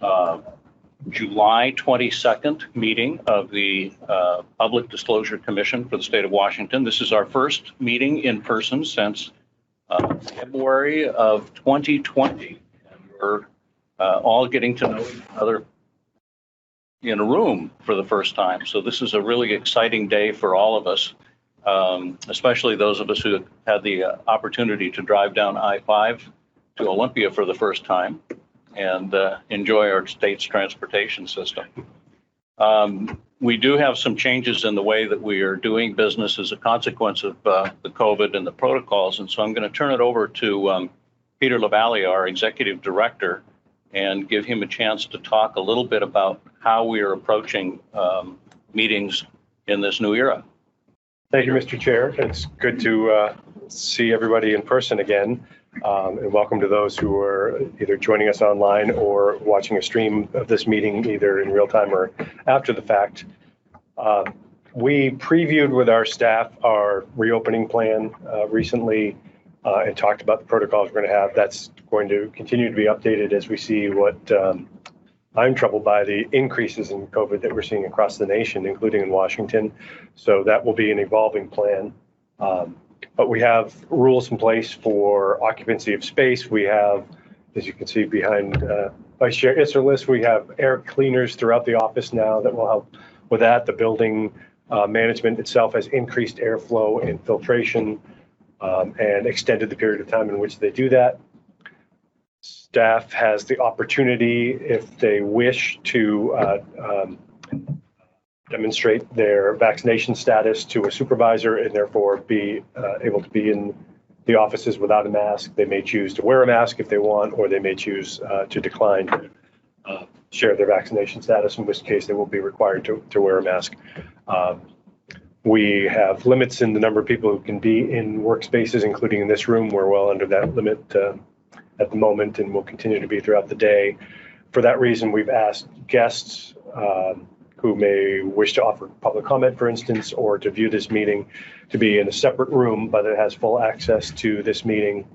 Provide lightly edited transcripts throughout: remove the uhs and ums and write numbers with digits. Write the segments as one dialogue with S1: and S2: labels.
S1: uh, July 22nd meeting of the Public Disclosure Commission for the state of Washington. This is our first meeting in person since February of 2020. And we're all getting to know each other in a room for the first time. So this is a really exciting day for all of us, especially those of us who had the opportunity to drive down I-5 to Olympia for the first time and enjoy our state's transportation system. We do have some changes in the way that we are doing business as a consequence of the COVID and the protocols. And so I'm going to turn it over to Peter LaValle, our executive director, and give him a chance to talk a little bit about how we are approaching meetings in this new era.
S2: Thank you, Mr. Chair. It's good to see everybody in person again. And welcome to those who are either joining us online or watching a stream of this meeting either in real time or after the fact. We previewed with our staff our reopening plan recently and talked about the protocols we're going to have. That's going to continue to be updated as we see what I'm troubled by the increases in COVID that we're seeing across the nation, including in Washington. So that will be an evolving plan. But we have rules in place for occupancy of space. We have, as you can see behind Vice Chair Isserlis, we have air cleaners throughout the office now that will help with that. The building management itself has increased airflow and filtration and extended the period of time in which they do that. Staff has the opportunity, if they wish, to demonstrate their vaccination status to a supervisor and therefore be able to be in the offices without a mask. They may choose to wear a mask if they want, or they may choose to decline to share their vaccination status, in which case they will be required to wear a mask. We have limits in the number of people who can be in workspaces, including in this room. We're well under that limit at the moment and will continue to be throughout the day. For that reason, we've asked guests who may wish to offer public comment, for instance, or to view this meeting to be in a separate room, but it has full access to this meeting.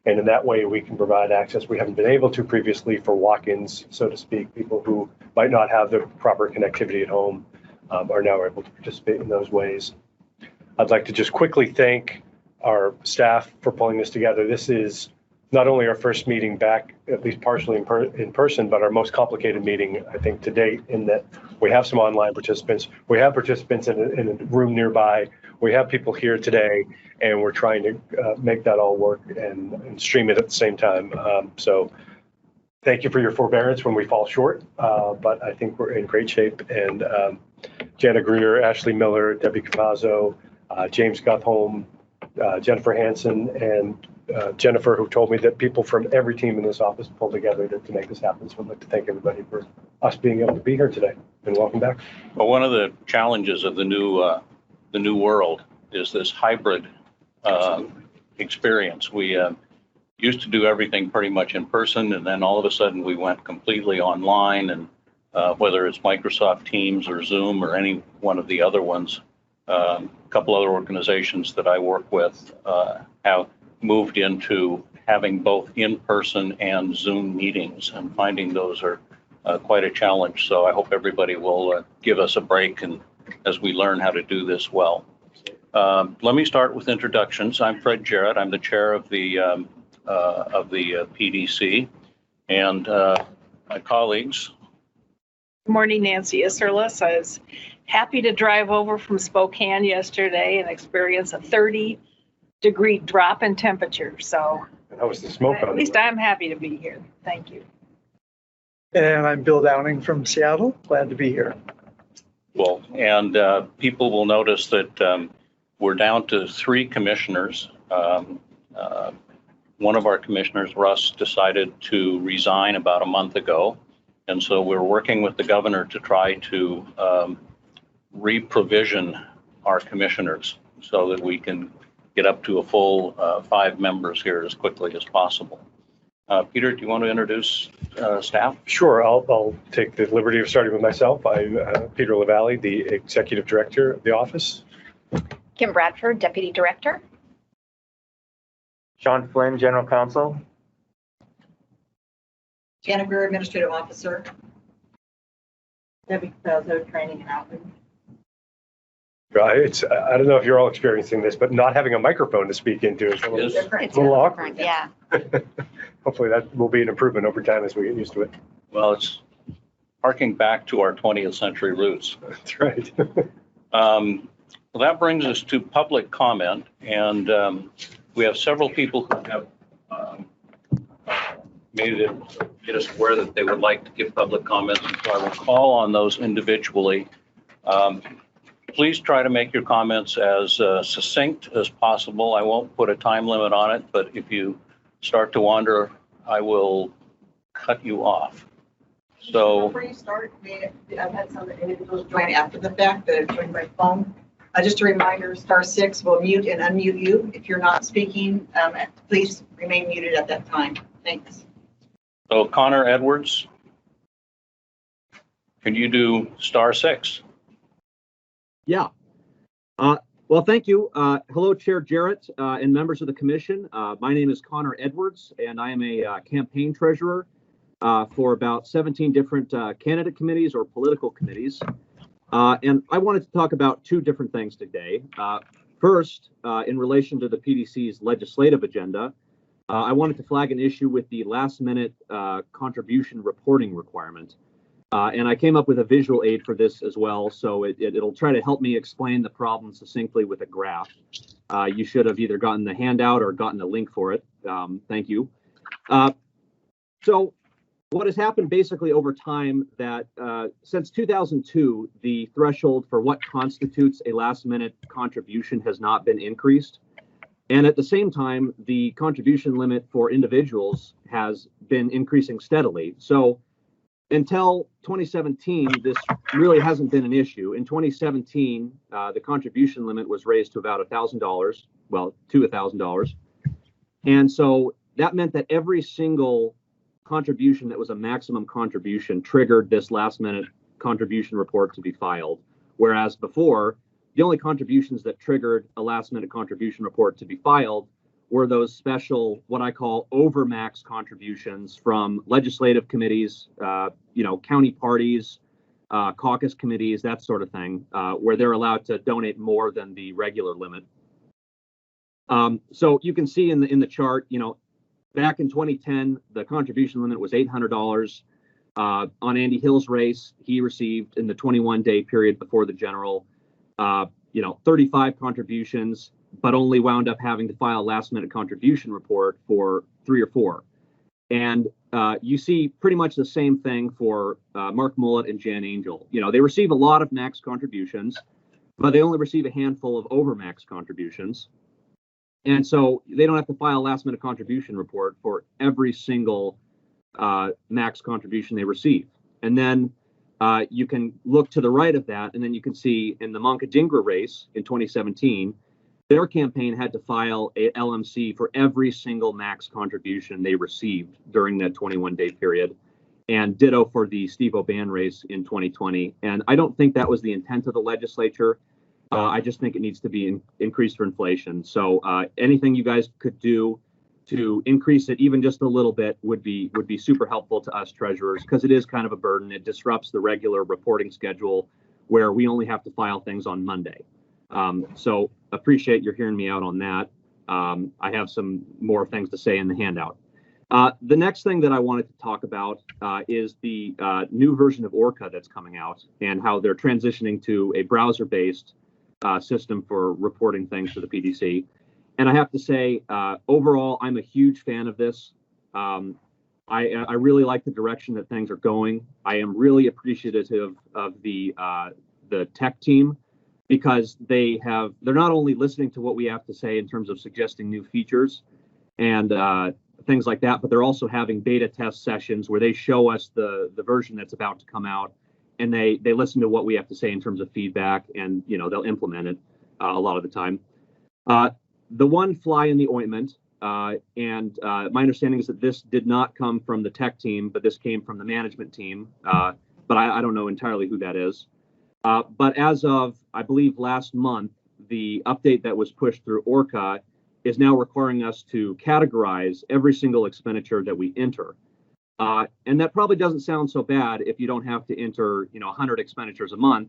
S2: And in that way, we can provide access we haven't been able to previously for walk-ins, so to speak. People who might not have the proper connectivity at home are now able to participate in those ways. I'd like to just quickly thank our staff for pulling this together. This is not only our first meeting back, at least partially in person, but our most complicated meeting, I think, to date, in that we have some online participants. We have participants in a room nearby. We have people here today, and we're trying to make that all work and stream it at the same time. So thank you for your forbearance when we fall short, but I think we're in great shape. And Jana Greer, Ashley Miller, Debbie Cavazzo, James Guthholm, Jennifer Hansen, and Jennifer, who told me that people from every team in this office pulled together to make this happen. So I'd like to thank everybody for us being able to be here today, and welcome back.
S1: Well, one of the challenges of the new world is this hybrid experience. We used to do everything pretty much in person, and then all of a sudden we went completely online, and whether it's Microsoft Teams or Zoom or any one of the other ones, a couple other organizations that I work with have moved into having both in-person and Zoom meetings, and finding those are quite a challenge. So I hope everybody will give us a break and as we learn how to do this well. Let me start with introductions. I'm Fred Jarrett. I'm the chair of the PDC, and my colleagues.
S3: Good morning, Nancy Isserlis. I was happy to drive over from Spokane yesterday and experience a 30-degree drop in temperature. So
S2: how was the smoke?
S3: At least I'm happy to be here. Thank you.
S4: And I'm Bill Downing from Seattle. Glad to be here.
S1: Cool. And people will notice that we're down to 3 commissioners. One of our commissioners, Russ, decided to resign about a month ago. And so we're working with the governor to try to re-provision our commissioners so that we can get up to a full 5 members here as quickly as possible. Peter, do you want to introduce staff?
S2: Sure, I'll take the liberty of starting with myself. I'm Peter LaValle, the Executive Director of the office.
S5: Kim Bradford, Deputy Director.
S6: Sean Flynn, General Counsel. Janet Greer, Administrative Officer.
S7: Debbie Falzo, Training and Outreach.
S2: I don't know if you're all experiencing this, but not having a microphone to speak into is a little,
S1: Yes.
S6: Different.
S5: It's
S2: a little
S5: really
S2: awkward.
S5: different, yeah.
S2: Hopefully that will be an improvement over time as we get used to it.
S1: Well, it's harking back to our 20th century roots.
S2: That's right.
S1: Well, that brings us to public comment, and we have several people who have made us aware that they would like to give public comments, and so I will call on those individually. Please try to make your comments as succinct as possible. I won't put a time limit on it, but if you start to wander, I will cut you off. So,
S6: Before you start, I've had some individuals join after the fact that have joined by phone. Just a reminder, *6 will mute and unmute you. If you're not speaking, please remain muted at that time. Thanks.
S1: so Connor Edwards, can you do *6?
S8: Yeah. Well, thank you. Hello, Chair Jarrett and members of the commission. My name is Connor Edwards, and I am a campaign treasurer for about 17 different candidate committees or political committees. And I wanted to talk about two different things today. First, in relation to the PDC's legislative agenda, I wanted to flag an issue with the last-minute contribution reporting requirement. And I came up with a visual aid for this as well, so it'll try to help me explain the problem succinctly with a graph. You should have either gotten the handout or gotten a link for it. Thank you. So what has happened basically over time that since 2002, the threshold for what constitutes a last-minute contribution has not been increased. And at the same time, the contribution limit for individuals has been increasing steadily. So until 2017, this really hasn't been an issue. In 2017, the contribution limit was raised to about $1,000, well, to $1,000. And so that meant that every single contribution that was a maximum contribution triggered this last minute contribution report to be filed. Whereas before, the only contributions that triggered a last minute contribution report to be filed were those special, what I call overmax contributions from legislative committees, county parties, caucus committees, that sort of thing, where they're allowed to donate more than the regular limit. So you can see in the chart, back in 2010, the contribution limit was $800. On Andy Hill's race, he received in the 21-day period before the general, 35 contributions, but only wound up having to file a last-minute contribution report for 3 or 4. And you see pretty much the same thing for Mark Mullett and Jan Angel. They receive a lot of max contributions, but they only receive a handful of overmax contributions. And so they don't have to file a last-minute contribution report for every single max contribution they receive. And then you can look to the right of that, and then you can see in the Moncadingra race in 2017, their campaign had to file a LMC for every single max contribution they received during that 21-day period, and ditto for the Steve O'Ban race in 2020. And I don't think that was the intent of the legislature. I just think it needs to be increased for inflation. So anything you guys could do to increase it even just a little bit would be super helpful to us treasurers, because it is kind of a burden. It disrupts the regular reporting schedule where we only have to file things on Monday. So appreciate your hearing me out on that. I have some more things to say in the handout. The next thing that I wanted to talk about is the new version of Orca that's coming out and how they're transitioning to a browser-based system for reporting things to the PDC. And I have to say, overall, I'm a huge fan of this. I really like the direction that things are going. I am really appreciative of the tech team, because they're not only listening to what we have to say in terms of suggesting new features and things like that, but they're also having beta test sessions where they show us the version that's about to come out, and they listen to what we have to say in terms of feedback, and they'll implement it a lot of the time. The one fly in the ointment, and my understanding is that this did not come from the tech team, but this came from the management team, but I don't know entirely who that is. But as of, I believe, last month, the update that was pushed through Orca is now requiring us to categorize every single expenditure that we enter. And that probably doesn't sound so bad if you don't have to enter, 100 expenditures a month.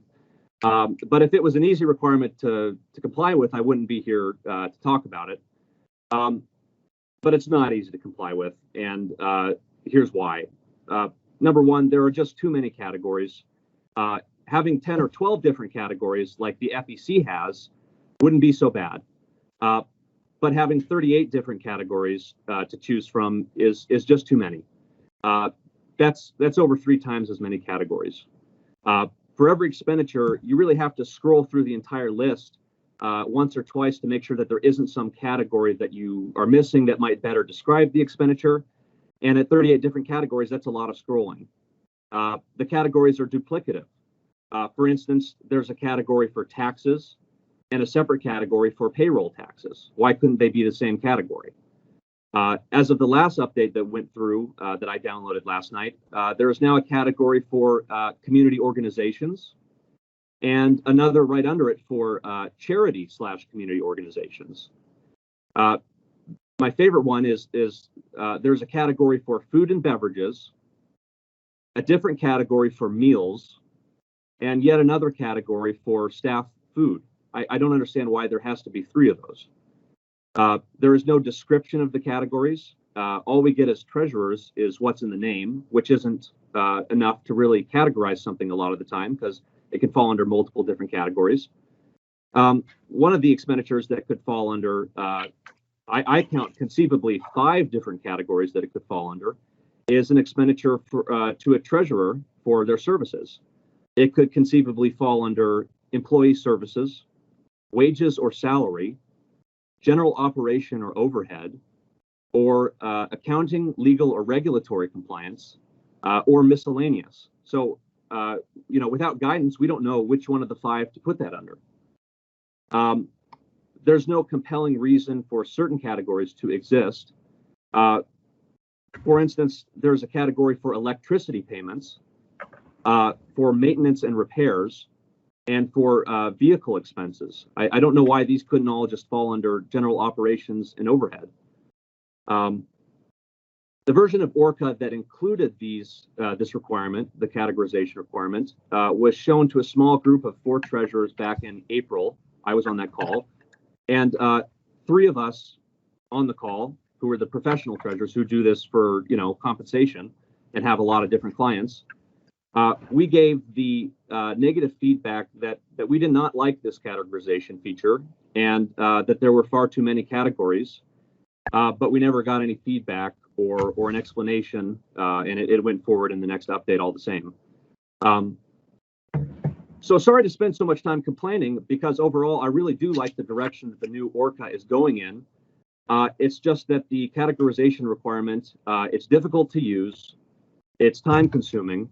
S8: But if it was an easy requirement to comply with, I wouldn't be here to talk about it. But it's not easy to comply with, and here's why. Number one, there are just too many categories. Having 10 or 12 different categories like the FEC has wouldn't be so bad. But having 38 different categories to choose from is just too many. That's over 3 times as many categories. For every expenditure, you really have to scroll through the entire list once or twice to make sure that there isn't some category that you are missing that might better describe the expenditure. And at 38 different categories, that's a lot of scrolling. The categories are duplicative. For instance, there's a category for taxes and a separate category for payroll taxes. Why couldn't they be the same category? As of the last update that went through that I downloaded last night, there is now a category for community organizations and another right under it for charity/community organizations. My favorite one is there's a category for food and beverages, a different category for meals, and yet another category for staff food. I don't understand why there has to be 3 of those. There is no description of the categories. All we get as treasurers is what's in the name, which isn't enough to really categorize something a lot of the time because it can fall under multiple different categories. One of the expenditures that could fall under, I count conceivably 5 different categories that it could fall under, is an expenditure for, to a treasurer for their services. It could conceivably fall under employee services, wages or salary, general operation or overhead, or accounting, legal or regulatory compliance, or miscellaneous. So, without guidance, we don't know which one of the 5 to put that under. There's no compelling reason for certain categories to exist. For instance, there's a category for electricity payments, for maintenance and repairs, and for vehicle expenses. I don't know why these couldn't all just fall under general operations and overhead. The version of ORCA that included this requirement, the categorization requirement, was shown to a small group of 4 treasurers back in April. I was on that call. And 3 of us on the call, who were the professional treasurers who do this for, compensation and have a lot of different clients, we gave the negative feedback that we did not like this categorization feature and that there were far too many categories, but we never got any feedback or an explanation, and it went forward in the next update all the same. So sorry to spend so much time complaining, because overall I really do like the direction that the new ORCA is going in. It's just that the categorization requirement, it's difficult to use, it's time consuming,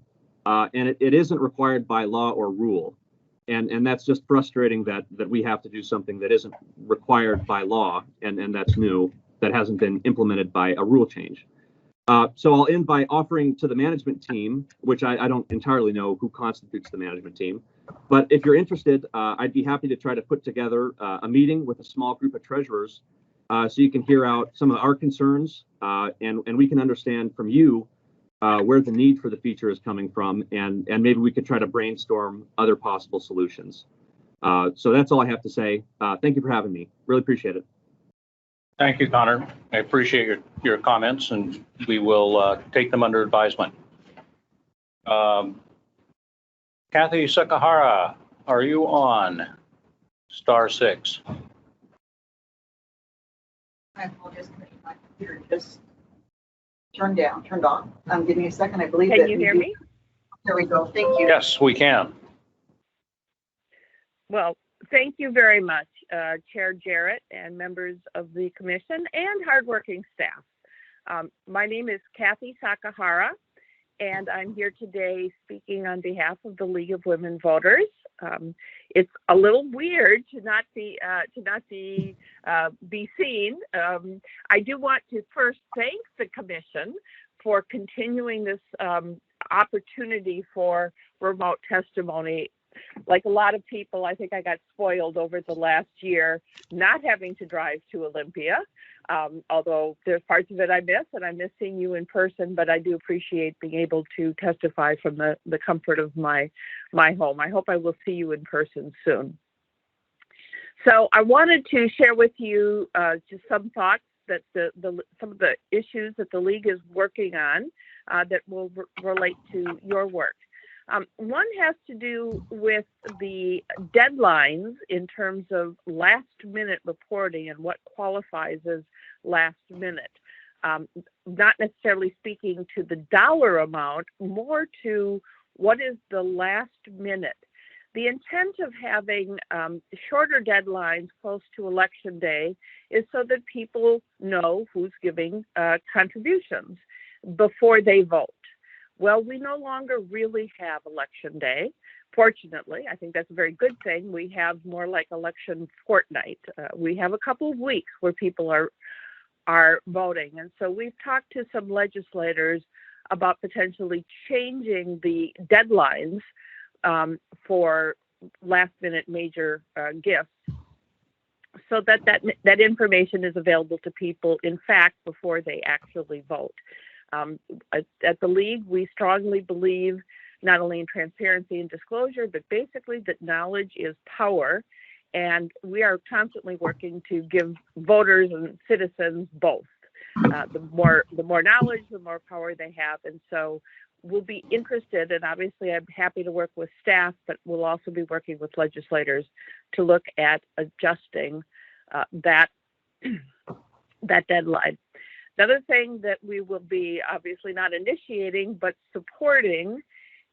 S8: and it isn't required by law or rule. And that's just frustrating that we have to do something that isn't required by law, and that's new, that hasn't been implemented by a rule change. So I'll end by offering to the management team, which I don't entirely know who constitutes the management team, but if you're interested, I'd be happy to try to put together a meeting with a small group of treasurers so you can hear out some of our concerns, and we can understand from you where the need for the feature is coming from, and maybe we could try to brainstorm other possible solutions. So that's all I have to say. Thank you for having me. Really appreciate it.
S1: Thank you, Connor. I appreciate your comments, and we will take them under advisement. Kathy Sakahara, are you on *6?
S6: I apologize, Commissioner, my computer just turned off. Give me a second, I believe.
S7: Can you hear me?
S6: There we go, thank you.
S1: Yes, we can.
S7: Well, thank you very much, Chair Jarrett and members of the commission and hardworking staff. My name is Kathy Sakahara, and I'm here today speaking on behalf of the League of Women Voters. It's a little weird to not be seen. I do want to first thank the commission for continuing this opportunity for remote testimony. Like a lot of people, I think I got spoiled over the last year, not having to drive to Olympia. Although there's parts of it I miss, and I miss seeing you in person, but I do appreciate being able to testify from the comfort of my home. I hope I will see you in person soon. So I wanted to share with you just some thoughts that some of the issues that the League is working on that will relate to your work. One has to do with the deadlines in terms of last minute reporting and what qualifies as last minute. Not necessarily speaking to the dollar amount, more to what is the last minute. The intent of having shorter deadlines close to Election Day is so that people know who's giving contributions before they vote. Well, we no longer really have Election Day. Fortunately, I think that's a very good thing. We have more like election fortnight. We have a couple of weeks where people are voting. And so we've talked to some legislators about potentially changing the deadlines for last minute major gifts so that information is available to people, in fact, before they actually vote. At the League, we strongly believe not only in transparency and disclosure, but basically that knowledge is power. And we are constantly working to give voters and citizens both. The more knowledge, the more power they have. And so we'll be interested, and obviously I'm happy to work with staff, but we'll also be working with legislators to look at adjusting that deadline. Another thing that we will be obviously not initiating, but supporting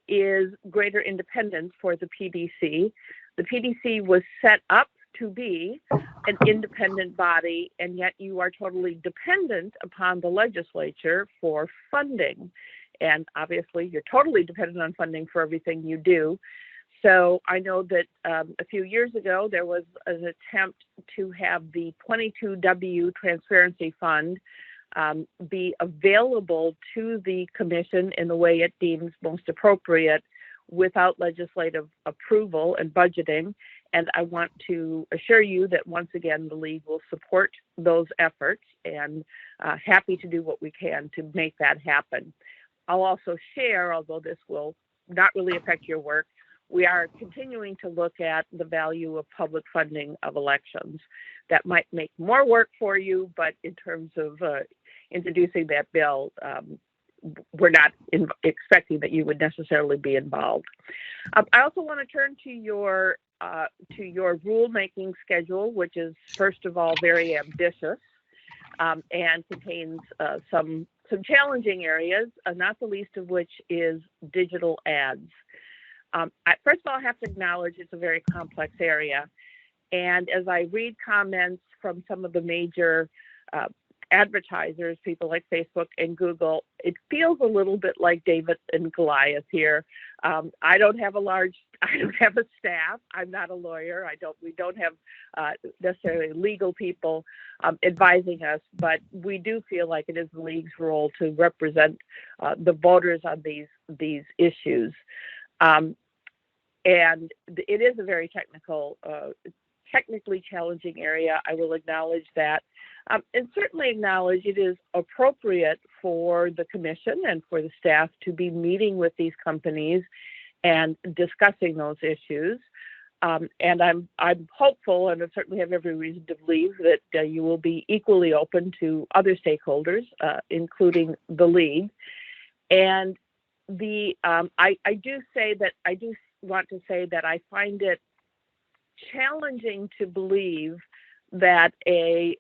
S7: is greater independence for the PDC. The PDC was set up to be an independent body, and yet you are totally dependent upon the legislature for funding. And obviously you're totally dependent on funding for everything you do. So I know that a few years ago, there was an attempt to have the 22W Transparency Fund be available to the commission in the way it deems most appropriate without legislative approval and budgeting. And I want to assure you that once again, the League will support those efforts and happy to do what we can to make that happen. I'll also share, although this will not really affect your work, we are continuing to look at the value of public funding of elections. That might make more work for you, but in terms of introducing that bill, we're not expecting that you would necessarily be involved. I also want to turn to your rulemaking schedule, which is first of all very ambitious and contains some challenging areas, not the least of which is digital ads. First of all, I have to acknowledge it's a very complex area. And as I read comments from some of the major advertisers, people like Facebook and Google, it feels a little bit like David and Goliath here. I don't have a staff. I'm not a lawyer. We don't have necessarily legal people advising us, but we do feel like it is the League's role to represent the voters on these issues. And it is a very technically challenging area. I will acknowledge that. And certainly acknowledge it is appropriate for the commission and for the staff to be meeting with these companies and discussing those issues. And I'm hopeful, and I certainly have every reason to believe that you will be equally open to other stakeholders, including the League. And I do want to say that I find it challenging to believe that a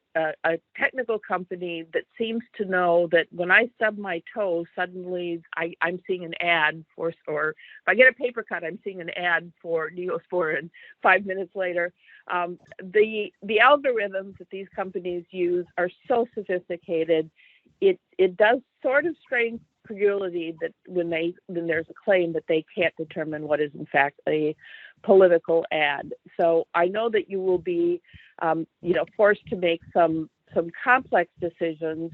S7: technical company that seems to know that when I stub my toe, suddenly I'm seeing an ad or if I get a paper cut, I'm seeing an ad for Neospore, and 5 minutes later, the algorithms that these companies use are so sophisticated. It does sort of strain credulity that when there's a claim that they can't determine what is in fact a political ad. So I know that you will be, forced to make some complex decisions.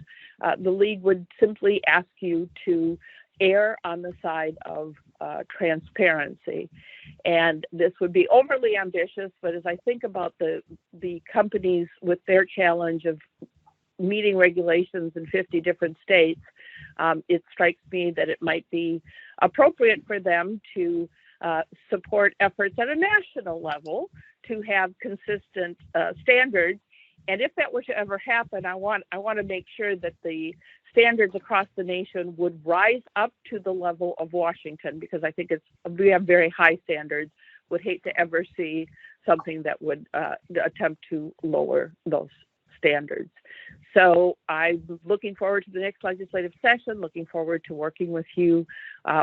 S7: The League would simply ask you to err on the side of transparency. And this would be overly ambitious, but as I think about the companies with their challenge of meeting regulations in 50 different states, it strikes me that it might be appropriate for them to support efforts at a national level to have consistent standards. And if that were to ever happen, I want to make sure that the standards across the nation would rise up to the level of Washington, because I think we have very high standards. Would hate to ever see something that would attempt to lower those standards. So I'm looking forward to the next legislative session, looking forward to working with you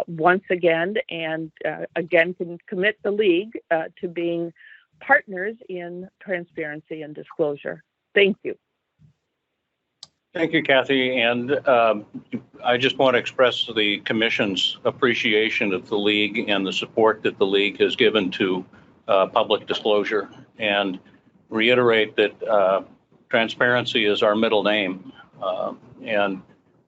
S7: once again, and again can commit the league to being partners in transparency and disclosure. Thank you.
S1: Thank you, Kathy. And I just want to express the Commission's appreciation of the League and the support that the League has given to public disclosure, and reiterate that transparency is our middle name. And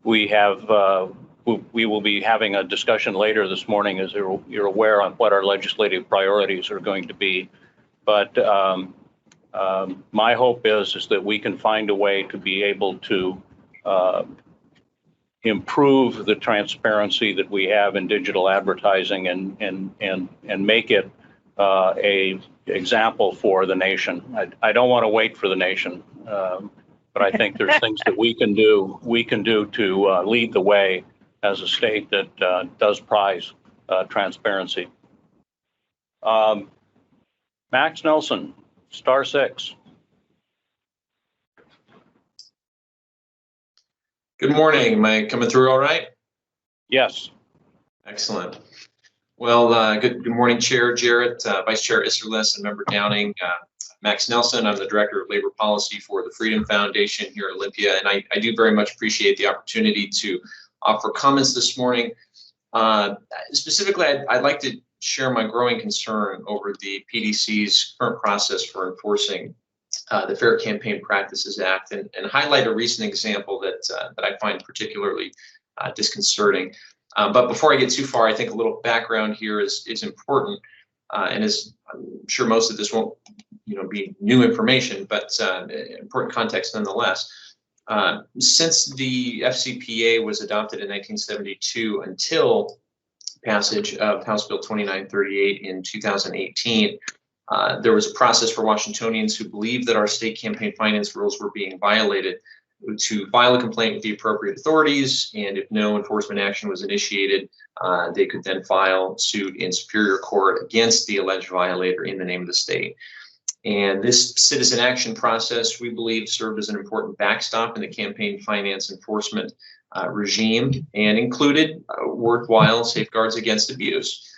S1: we will be having a discussion later this morning, as you're aware, on what our legislative priorities are going to be. But my hope is that we can find a way to be able to improve the transparency that we have in digital advertising and make it a example for the nation. I don't want to wait for the nation, but I think there's things that we can do to lead the way as a state that does prize transparency. Max Nelson, star 6.
S9: Good morning. Am I coming through all right?
S1: Yes.
S9: Excellent. Well, good morning, Chair Jarrett, Vice Chair Isserlis, and Member Downing. Max Nelson, I'm the Director of Labor Policy for the Freedom Foundation here at Olympia, and I do very much appreciate the opportunity to offer comments this morning. Specifically, I'd like to share my growing concern over the PDC's current process for enforcing the Fair Campaign Practices Act, and highlight a recent example that I find particularly disconcerting. But before I get too far, I think a little background here is important, and as I'm sure most of this won't be new information, but important context nonetheless. Since the FCPA was adopted in 1972 until passage of House Bill 2938 in 2018, there was a process for Washingtonians who believed that our state campaign finance rules were being violated to file a complaint with the appropriate authorities, and if no enforcement action was initiated, they could then file suit in Superior Court against the alleged violator in the name of the state. And this citizen action process, we believe, served as an important backstop in the campaign finance enforcement regime, and included worthwhile safeguards against abuse,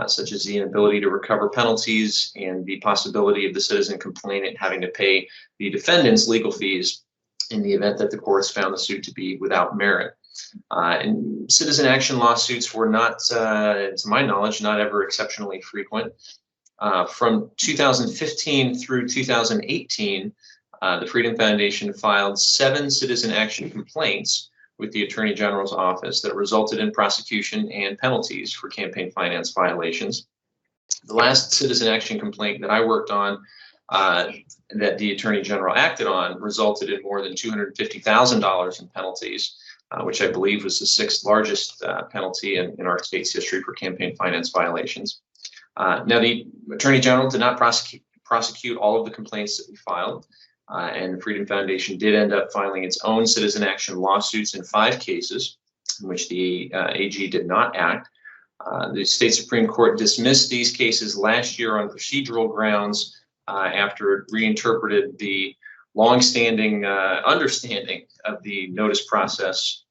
S9: such as the inability to recover penalties and the possibility of the citizen complainant having to pay the defendant's legal fees in the event that the courts found the suit to be without merit. And citizen action lawsuits were not, to my knowledge, not ever exceptionally frequent. From 2015 through 2018, the Freedom Foundation filed 7 citizen action complaints with the Attorney General's office that resulted in prosecution and penalties for campaign finance violations. The last citizen action complaint that I worked on, that the Attorney General acted on, resulted in more than $250,000 in penalties, which I believe was the 6th largest penalty in our state's history for campaign finance violations. Now, the Attorney General did not prosecute all of the complaints that we filed, and the Freedom Foundation did end up filing its own citizen action lawsuits in 5 cases in which the AG did not act. The state Supreme Court dismissed these cases last year on procedural grounds after it reinterpreted the longstanding understanding of the notice process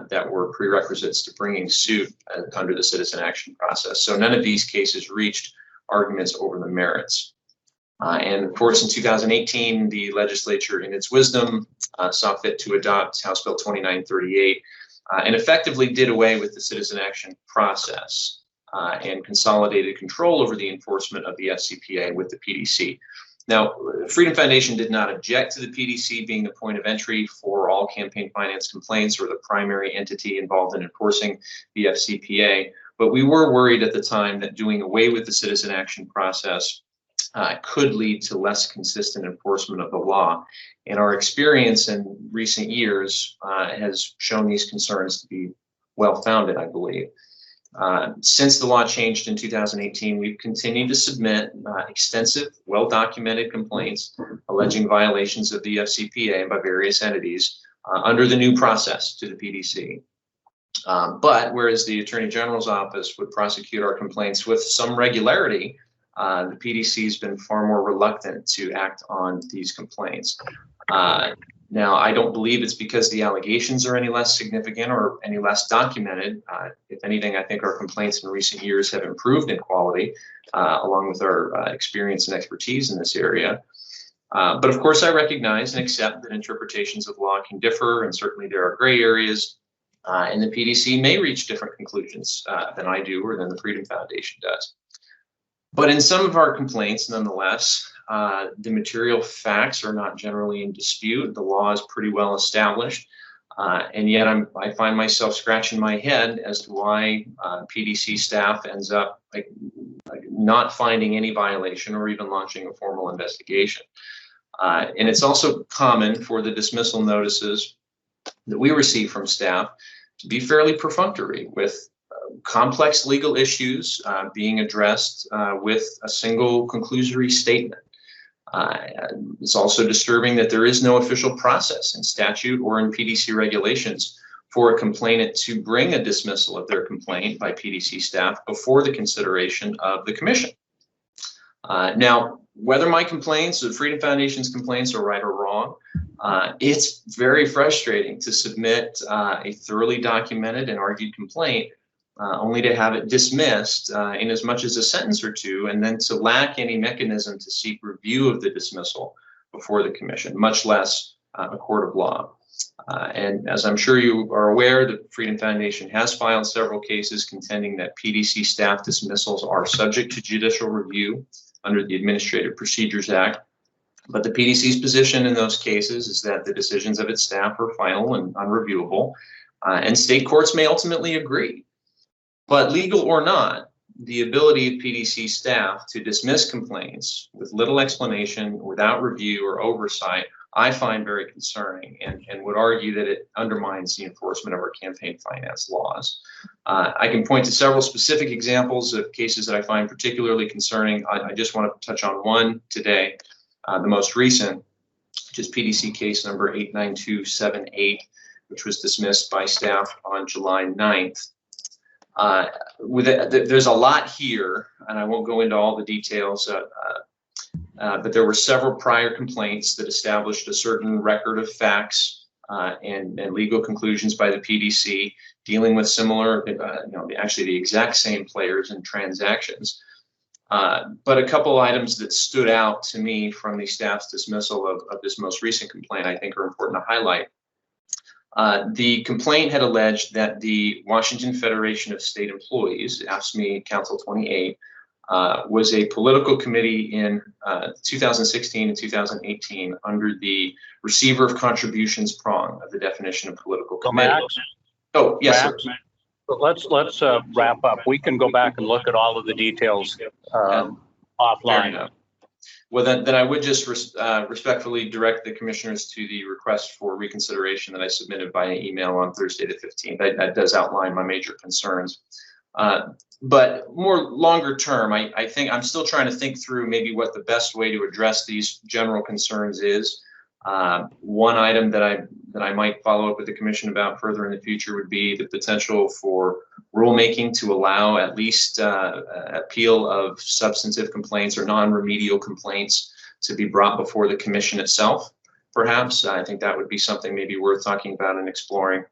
S9: that were prerequisites to bringing suit under the citizen action process. So none of these cases reached arguments over the merits. And of course, in 2018, the legislature, in its wisdom, saw fit to adopt House Bill 2938 and effectively did away with the citizen action process and consolidated control over the enforcement of the FCPA with the PDC. Now, Freedom Foundation did not object to the PDC being the point of entry for all campaign finance complaints or the primary entity involved in enforcing the FCPA, but we were worried at the time that doing away with the citizen action process could lead to less consistent enforcement of the law. And our experience in recent years has shown these concerns to be well-founded, I believe. Since the law changed in 2018, we've continued to submit extensive, well-documented complaints alleging violations of the FCPA by various entities under the new process to the PDC. But whereas the Attorney General's office would prosecute our complaints with some regularity, the PDC has been far more reluctant to act on these complaints. Now, I don't believe it's because the allegations are any less significant or any less documented. If anything, I think our complaints in recent years have improved in quality, along with our experience and expertise in this area. But of course, I recognize and accept that interpretations of law can differ, and certainly there are gray areas, and the PDC may reach different conclusions than I do or than the Freedom Foundation does. But in some of our complaints, nonetheless, the material facts are not generally in dispute. The law is pretty well established, and yet I find myself scratching my head as to why PDC staff ends up not finding any violation or even launching a formal investigation. And it's also common for the dismissal notices that we receive from staff to be fairly perfunctory, with complex legal issues being addressed with a single conclusory statement. It's also disturbing that there is no official process in statute or in PDC regulations for a complainant to bring a dismissal of their complaint by PDC staff before the consideration of the commission. Now, whether my complaints or the Freedom Foundation's complaints are right or wrong, it's very frustrating to submit a thoroughly documented and argued complaint only to have it dismissed in as much as a sentence or two, and then to lack any mechanism to seek review of the dismissal before the commission, much less a court of law. And as I'm sure you are aware, the Freedom Foundation has filed several cases contending that PDC staff dismissals are subject to judicial review under the Administrative Procedures Act. But the PDC's position in those cases is that the decisions of its staff are final and unreviewable, and state courts may ultimately agree. But legal or not, the ability of PDC staff to dismiss complaints with little explanation, without review or oversight, I find very concerning, and would argue that it undermines the enforcement of our campaign finance laws. I can point to several specific examples of cases that I find particularly concerning. I just want to touch on one today, the most recent, which is PDC case number 89278, which was dismissed by staff on July 9th. There's a lot here, and I won't go into all the details, but there were several prior complaints that established a certain record of facts and legal conclusions by the PDC dealing with similar, actually the exact same players and transactions. But a couple items that stood out to me from the staff's dismissal of this most recent complaint I think are important to highlight. The complaint had alleged that the Washington Federation of State Employees, AFSCME Council 28, was a political committee in 2016 and 2018 under the receiver of contributions prong of the definition of political committee.
S1: Max,
S9: oh, yes,
S1: Max,
S9: sir.
S1: Let's wrap up. We can go back and look at all of the details
S9: Fair
S1: offline.
S9: enough. Well, then I would just respectfully direct the commissioners to the request for reconsideration that I submitted by email on Thursday the 15th. That does outline my major concerns. But more longer term, I think I'm still trying to think through maybe what the best way to address these general concerns is. One item that I might follow up with the commission about further in the future would be the potential for rulemaking to allow at least appeal of substantive complaints or non-remedial complaints to be brought before the commission itself. Perhaps I think that would be something maybe worth talking about and exploring.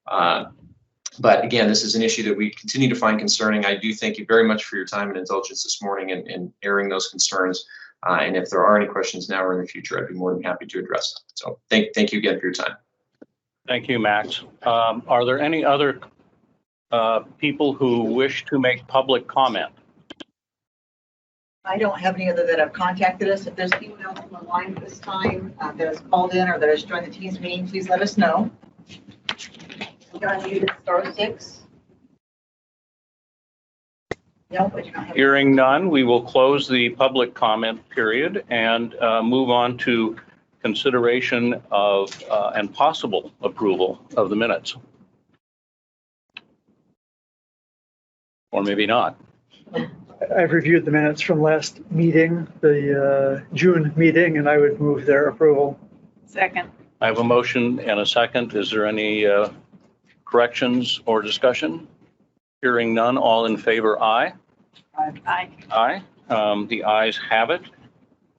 S9: But again, this is an issue that we continue to find concerning. I do thank you very much for your time and indulgence this morning in airing those concerns. And if there are any questions now or in the future, I'd be more than happy to address them. So thank you again for your time.
S1: Thank you, Max. Are there any other people who wish to make public comment?
S6: I don't have any other that have contacted us. If there's anyone else on the line at this time that has called in or that has joined the Teams meeting, please let us know. You're unmuted, *6. No, I do not have.
S1: Hearing none, we will close the public comment period and move on to consideration of and possible approval of the minutes. Or maybe not.
S4: I've reviewed the minutes from last meeting, the June meeting, and I would move their approval.
S3: Second.
S1: I have a motion and a second. Is there any corrections or discussion? Hearing none, all in favor, aye.
S3: Aye.
S1: Aye. The ayes have it.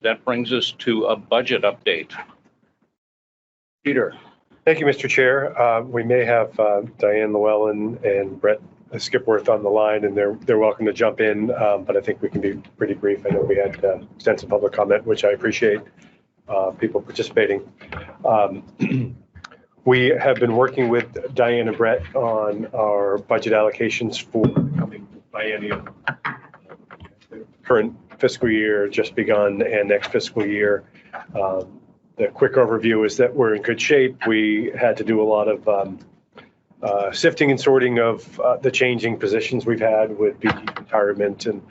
S1: That brings us to a budget update. Peter.
S2: Thank you, Mr. Chair. We may have Diane Llewellyn and Brett Skipworth on the line, and they're welcome to jump in, but I think we can be pretty brief. I know we had extensive public comment, which I appreciate people participating. We have been working with Diane and Brett on our budget allocations for the coming biennium, the current fiscal year just begun and next fiscal year. The quick overview is that we're in good shape. We had to do a lot of sifting and sorting of the changing positions we've had with BG retirement and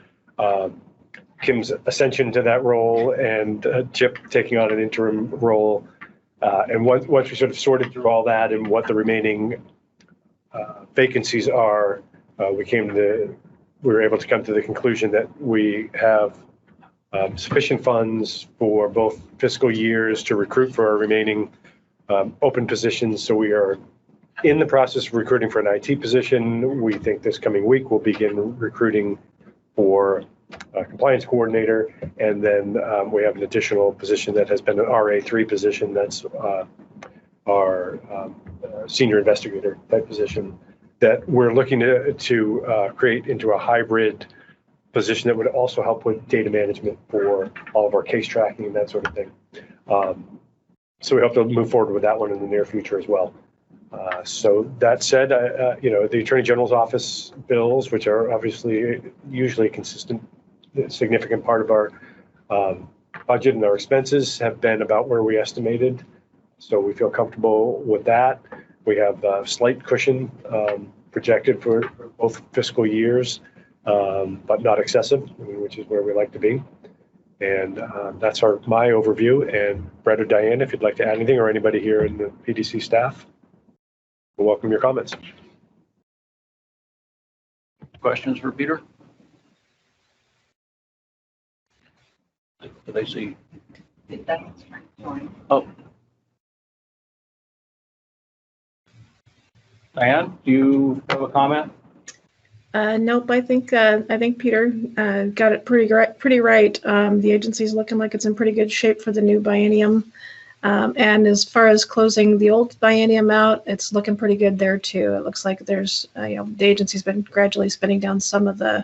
S2: Kim's ascension to that role and Chip taking on an interim role. And once we sort of sorted through all that and what the remaining vacancies are, we were able to come to the conclusion that we have sufficient funds for both fiscal years to recruit for our remaining open positions. So we are in the process of recruiting for an IT position. We think this coming week we'll begin recruiting for a compliance coordinator. And then we have an additional position that has been an RA3 position. That's our senior investigator type position that we're looking to create into a hybrid position that would also help with data management for all of our case tracking and that sort of thing. So we hope to move forward with that one in the near future as well. So that said, the Attorney General's office bills, which are obviously usually a consistent, significant part of our budget and our expenses, have been about where we estimated. So we feel comfortable with that. We have a slight cushion projected for both fiscal years, but not excessive, which is where we like to be. And that's my overview. And Brett or Diane, if you'd like to add anything, or anybody here in the PDC staff, we'll welcome your comments.
S1: Questions for Peter? Did I see?
S6: That's fine.
S1: Oh. Diane, do you have a comment?
S10: Nope. I think Peter got it pretty right. The agency's looking like it's in pretty good shape for the new biennium. And as far as closing the old biennium out, it's looking pretty good there too. It looks like there's, the agency's been gradually spending down some of the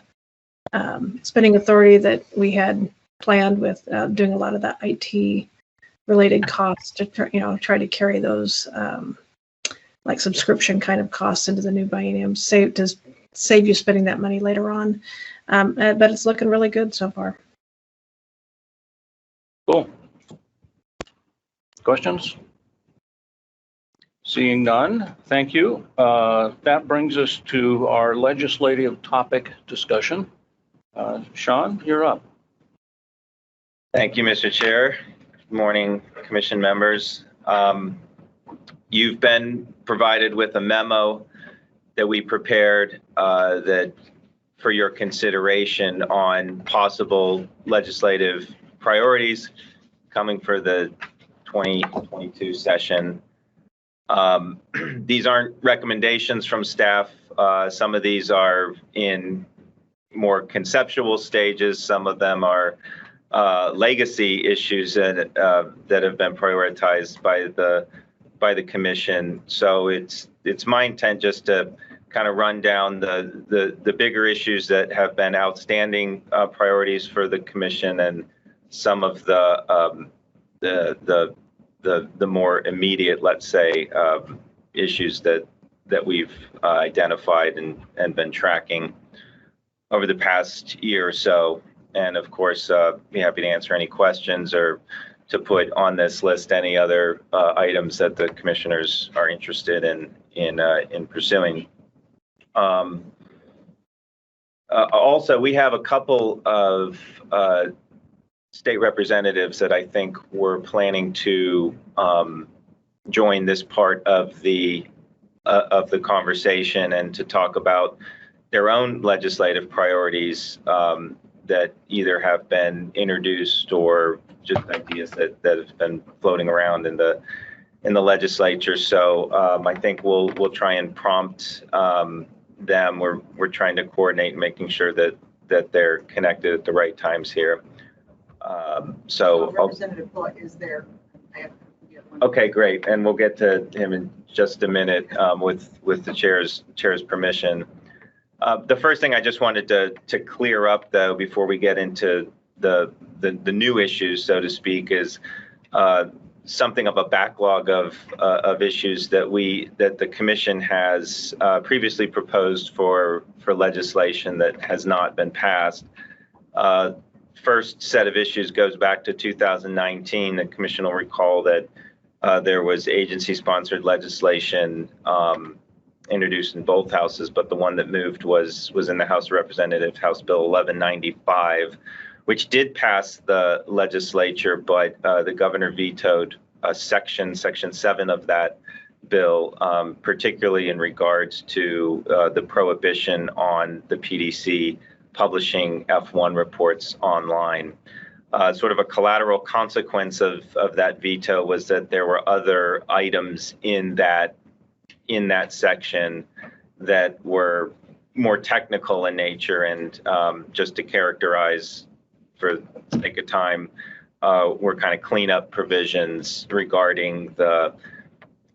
S10: spending authority that we had planned with doing a lot of that IT related costs to try to carry those like subscription kind of costs into the new biennium, save you spending that money later on. But it's looking really good so far.
S1: Cool. Questions? Seeing none, thank you. That brings us to our legislative topic discussion. Sean, you're up.
S11: Thank you, Mr. Chair. Good morning, Commission members. You've been provided with a memo that we prepared that for your consideration on possible legislative priorities coming for the 2022 session. These aren't recommendations from staff. Some of these are in more conceptual stages. Some of them are legacy issues that have been prioritized by the commission. So it's my intent just to kind of run down the bigger issues that have been outstanding priorities for the commission and some of the more immediate, let's say, issues that we've identified and been tracking over the past year or so. And of course, be happy to answer any questions or to put on this list any other items that the commissioners are interested in pursuing. Also, we have a couple of state representatives that I think were planning to join this part of the conversation and to talk about their own legislative priorities that either have been introduced or just ideas that have been floating around in the legislature. So I think we'll try and prompt them. We're trying to coordinate, making sure that they're connected at the right times here. So
S6: Representative Foot is there.
S11: okay, great, and we'll get to him in just a minute with the chair's permission. The first thing I just wanted to clear up, though, before we get into the new issues, so to speak, is something of a backlog of issues that the commission has previously proposed for legislation that has not been passed. First set of issues goes back to 2019. The commission will recall that there was agency-sponsored legislation introduced in both houses, but the one that moved was in the House of Representatives, House Bill 1195, which did pass the legislature, but the governor vetoed section 7 of that bill, particularly in regards to the prohibition on the PDC publishing F1 reports online. Sort of a collateral consequence of that veto was that there were other items in that section that were more technical in nature, and just to characterize for the sake of time, were kind of cleanup provisions regarding the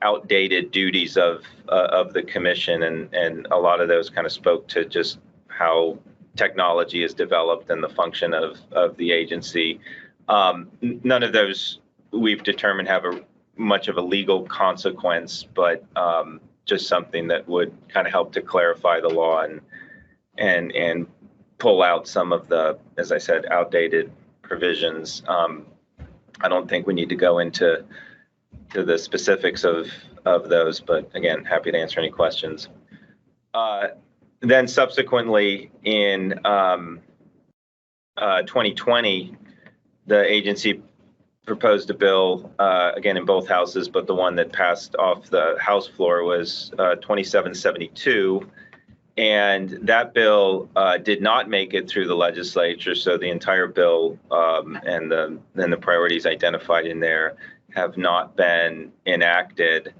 S11: outdated duties of the commission, and a lot of those kind of spoke to just how technology is developed and the function of the agency. None of those we've determined have much of a legal consequence, but just something that would kind of help to clarify the law and pull out some of the, as I said, outdated provisions. I don't think we need to go into the specifics of those, but again, happy to answer any questions. Then subsequently in 2020, the agency proposed a bill, again in both houses, but the one that passed off the House floor was 2772. And that bill did not make it through the legislature, so the entire bill and the priorities identified in there have not been enacted.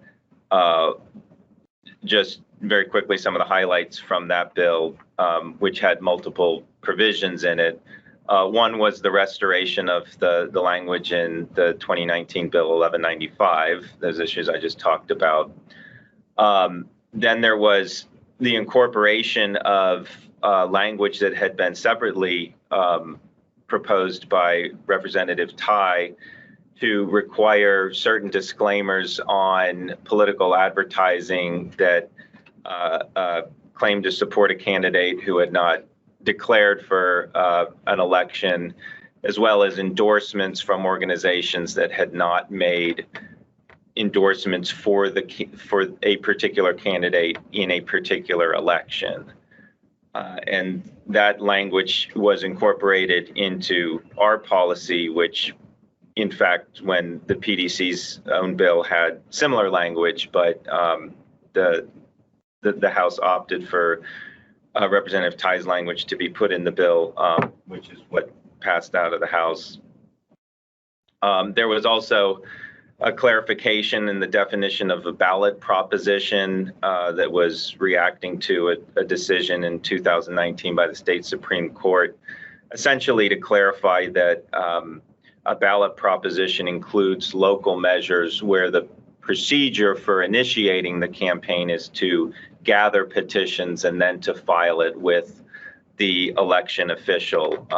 S11: Just very quickly, some of the highlights from that bill, which had multiple provisions in it. One was the restoration of the language in the 2019 Bill 1195, those issues I just talked about. Then there was the incorporation of language that had been separately proposed by Representative Tai to require certain disclaimers on political advertising that claimed to support a candidate who had not declared for an election, as well as endorsements from organizations that had not made endorsements for a particular candidate in a particular election. And that language was incorporated into our policy, which in fact, when the PDC's own bill had similar language, but the House opted for Representative Tai's language to be put in the bill, which is what passed out of the House. There was also a clarification in the definition of a ballot proposition that was reacting to a decision in 2019 by the state Supreme Court, essentially to clarify that a ballot proposition includes local measures where the procedure for initiating the campaign is to gather petitions and then to file it with the election official.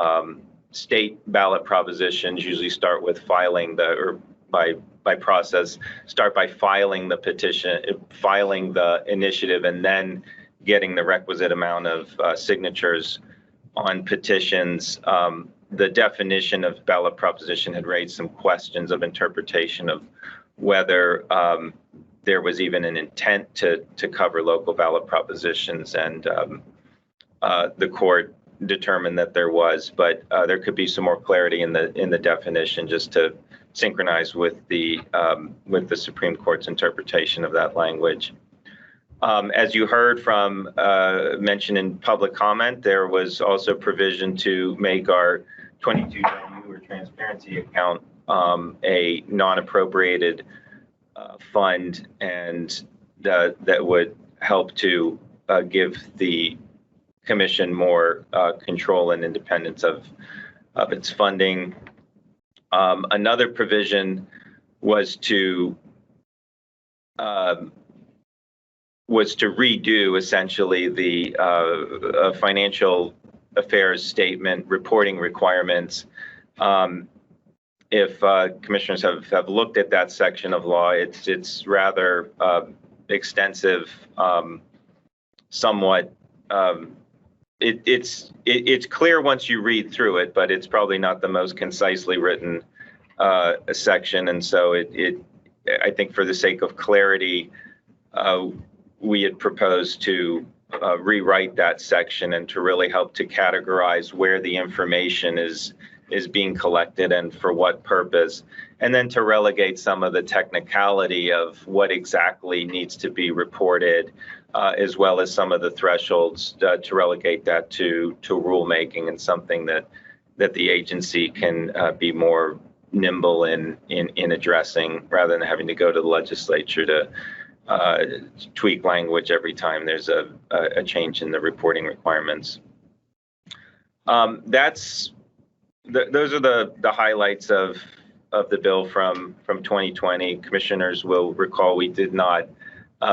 S11: State ballot propositions usually start with filing by process, start by filing the petition, filing the initiative, and then getting the requisite amount of signatures on petitions. The definition of ballot proposition had raised some questions of interpretation of whether there was even an intent to cover local ballot propositions. And the court determined that there was, but there could be some more clarity in the definition just to synchronize with the Supreme Court's interpretation of that language. As you heard from mentioned in public comment, there was also provision to make our 22W or transparency account a non-appropriated fund, and that would help to give the commission more control and independence of its funding. Another provision was to redo essentially the financial affairs statement reporting requirements. If commissioners have looked at that section of law, it's rather extensive, somewhat. It's clear once you read through it, but it's probably not the most concisely written section, and so I think for the sake of clarity, we had proposed to rewrite that section and to really help to categorize where the information is being collected and for what purpose, and then to relegate some of the technicality of what exactly needs to be reported, as well as some of the thresholds to relegate that to rulemaking and something that the agency can be more nimble in addressing, rather than having to go to the legislature to tweak language every time there's a change in the reporting requirements. Those are the highlights of the bill from 2020. Commissioners will recall we did not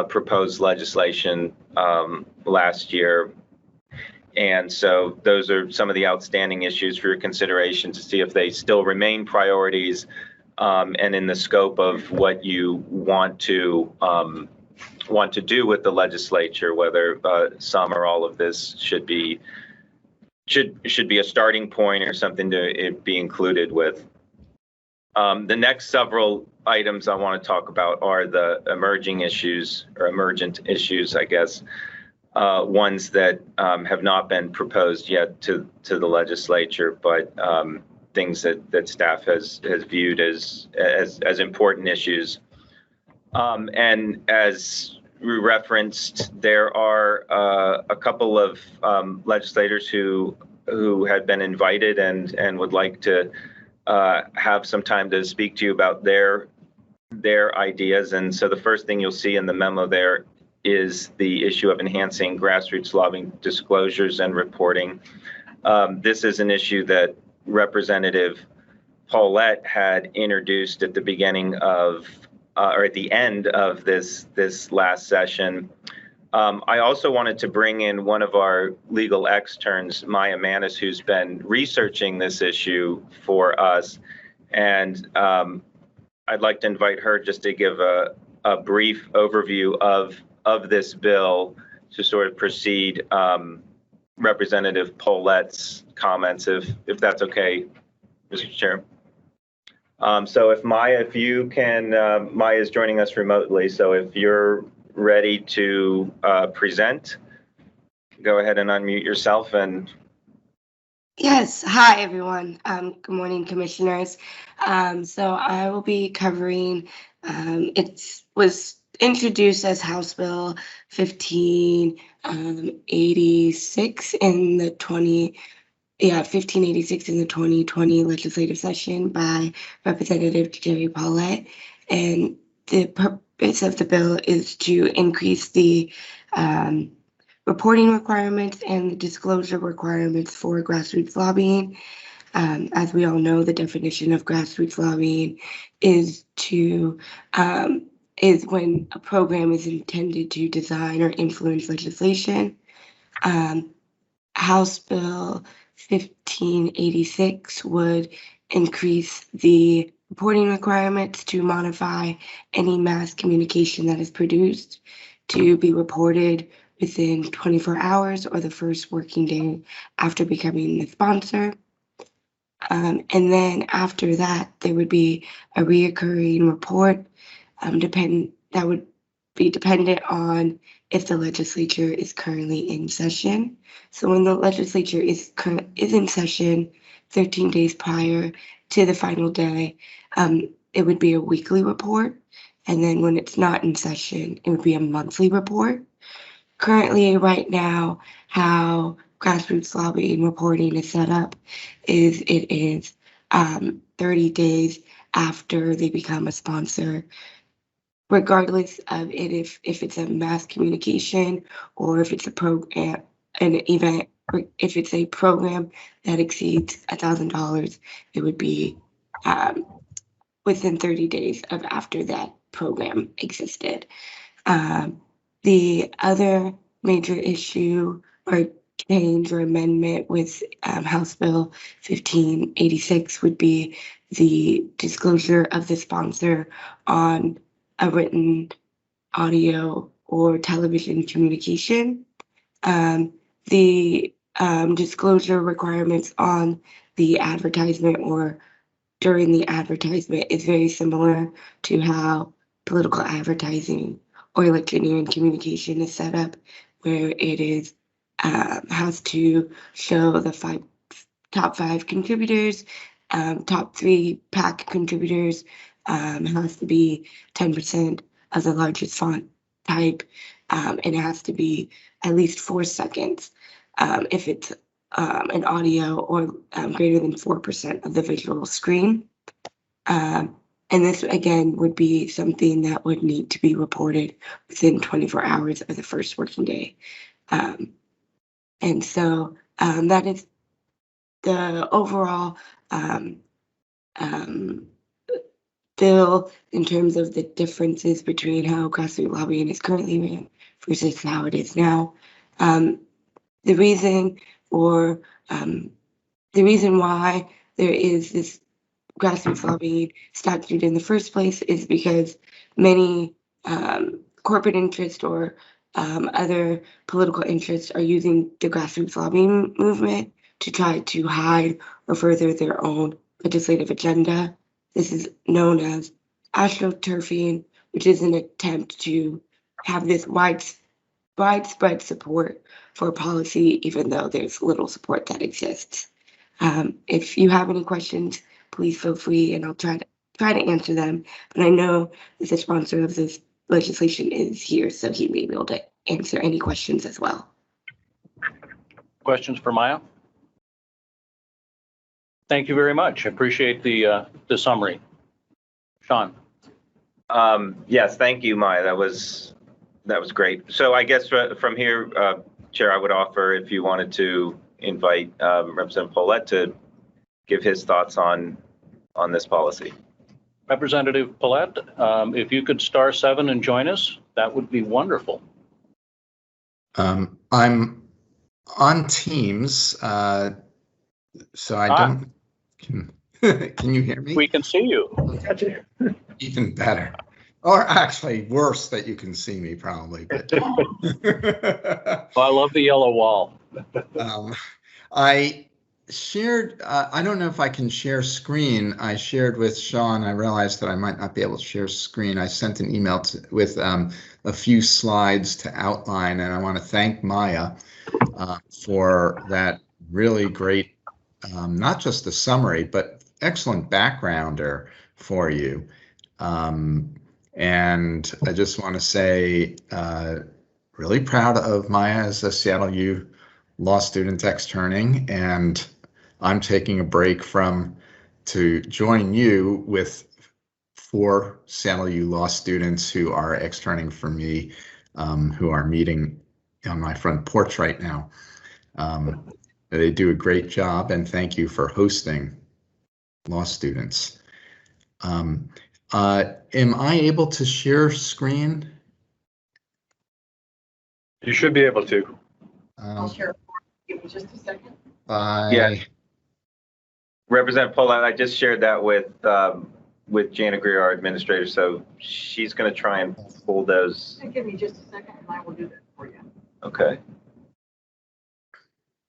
S11: propose legislation last year, and so those are some of the outstanding issues for your consideration to see if they still remain priorities, and in the scope of what you want to do with the legislature, whether some or all of this should be a starting point or something to be included with. The next several items I want to talk about are the emergent issues, I guess, ones that have not been proposed yet to the legislature, but things that staff has viewed as important issues. And as we referenced, there are a couple of legislators who had been invited and would like to have some time to speak to you about their ideas. And so the first thing you'll see in the memo there is the issue of enhancing grassroots lobbying disclosures and reporting. This is an issue that Representative Paulette had introduced at the beginning of or at the end of this last session. I also wanted to bring in one of our legal externs, Maya Manis, who's been researching this issue for us. And I'd like to invite her just to give a brief overview of this bill to sort of precede Representative Paulette's comments, if that's okay, Mr. Chair. So if you can, Maya is joining us remotely, so if you're ready to present, go ahead and unmute yourself. And
S12: yes, hi everyone. Good morning, commissioners. So I will be covering, it was introduced as House Bill 1586 in the 2020 legislative session by Representative Jerry Paulette. And the purpose of the bill is to increase the reporting requirements and the disclosure requirements for grassroots lobbying. As we all know, the definition of grassroots lobbying is when a program is intended to design or influence legislation. House Bill 1586 would increase the reporting requirements to modify any mass communication that is produced to be reported within 24 hours or the first working day after becoming the sponsor. And then after that, there would be a reoccurring report that would be dependent on if the legislature is currently in session. So when the legislature is in session 13 days prior to the final day, it would be a weekly report. And then when it's not in session, it would be a monthly report. Currently, right now, how grassroots lobbying reporting is set up is it is 30 days after they become a sponsor, regardless of it, if it's a mass communication or if it's a program, an event, or if it's a program that exceeds $1,000, it would be within 30 days of after that program existed. The other major issue or change or amendment with House Bill 1586 would be the disclosure of the sponsor on a written audio or television communication. The disclosure requirements on the advertisement or during the advertisement is very similar to how political advertising or electioneering communication is set up, where it is has to show the top five contributors, top 3 PAC contributors, has to be 10% of the largest font type, and it has to be at least 4 seconds if it's an audio or greater than 4% of the visual screen. And this, again, would be something that would need to be reported within 24 hours of the first working day. And so that is the overall bill in terms of the differences between how grassroots lobbying is currently ran versus how it is now. The reason why there is this grassroots lobbying statute in the first place is because many corporate interests or other political interests are using the grassroots lobbying movement to try to hide or further their own legislative agenda. This is known as astroturfing, which is an attempt to have this widespread support for policy, even though there's little support that exists. If you have any questions, please feel free, and I'll try to answer them. But I know that the sponsor of this legislation is here, so he may be able to answer any questions as well.
S1: Questions for Maya? Thank you very much. I appreciate the summary. Sean.
S11: Yes, thank you, Maya. That was great. So I guess from here, Chair, I would offer if you wanted to invite Representative Paulette to give his thoughts on this policy.
S1: Representative Paulette, if you could star 7 and join us, that would be wonderful.
S13: I'm on Teams, so I don't. Can you hear me?
S1: We can see you.
S13: Even better. Or actually worse that you can see me probably. But
S1: well, I love the yellow wall.
S13: I shared, I don't know if I can share screen. I shared with Sean, I realized that I might not be able to share screen. I sent an email with a few slides to outline, and I want to thank Maya for that really great, not just the summary, but excellent backgrounder for you. And I just want to say, really proud of Maya as a Seattle U law student externing, and I'm taking a break to join you with 4 Seattle U law students who are externing for me, who are meeting on my front porch right now. They do a great job, and thank you for hosting law students. Am I able to share screen?
S2: You should be able to.
S6: I'll share. Give me just a second.
S11: Yeah. Representative Paulette, I just shared that with Jana Greer, our administrator, so she's going to try and pull those.
S6: Give me just a second, and I will do that for you.
S11: Okay.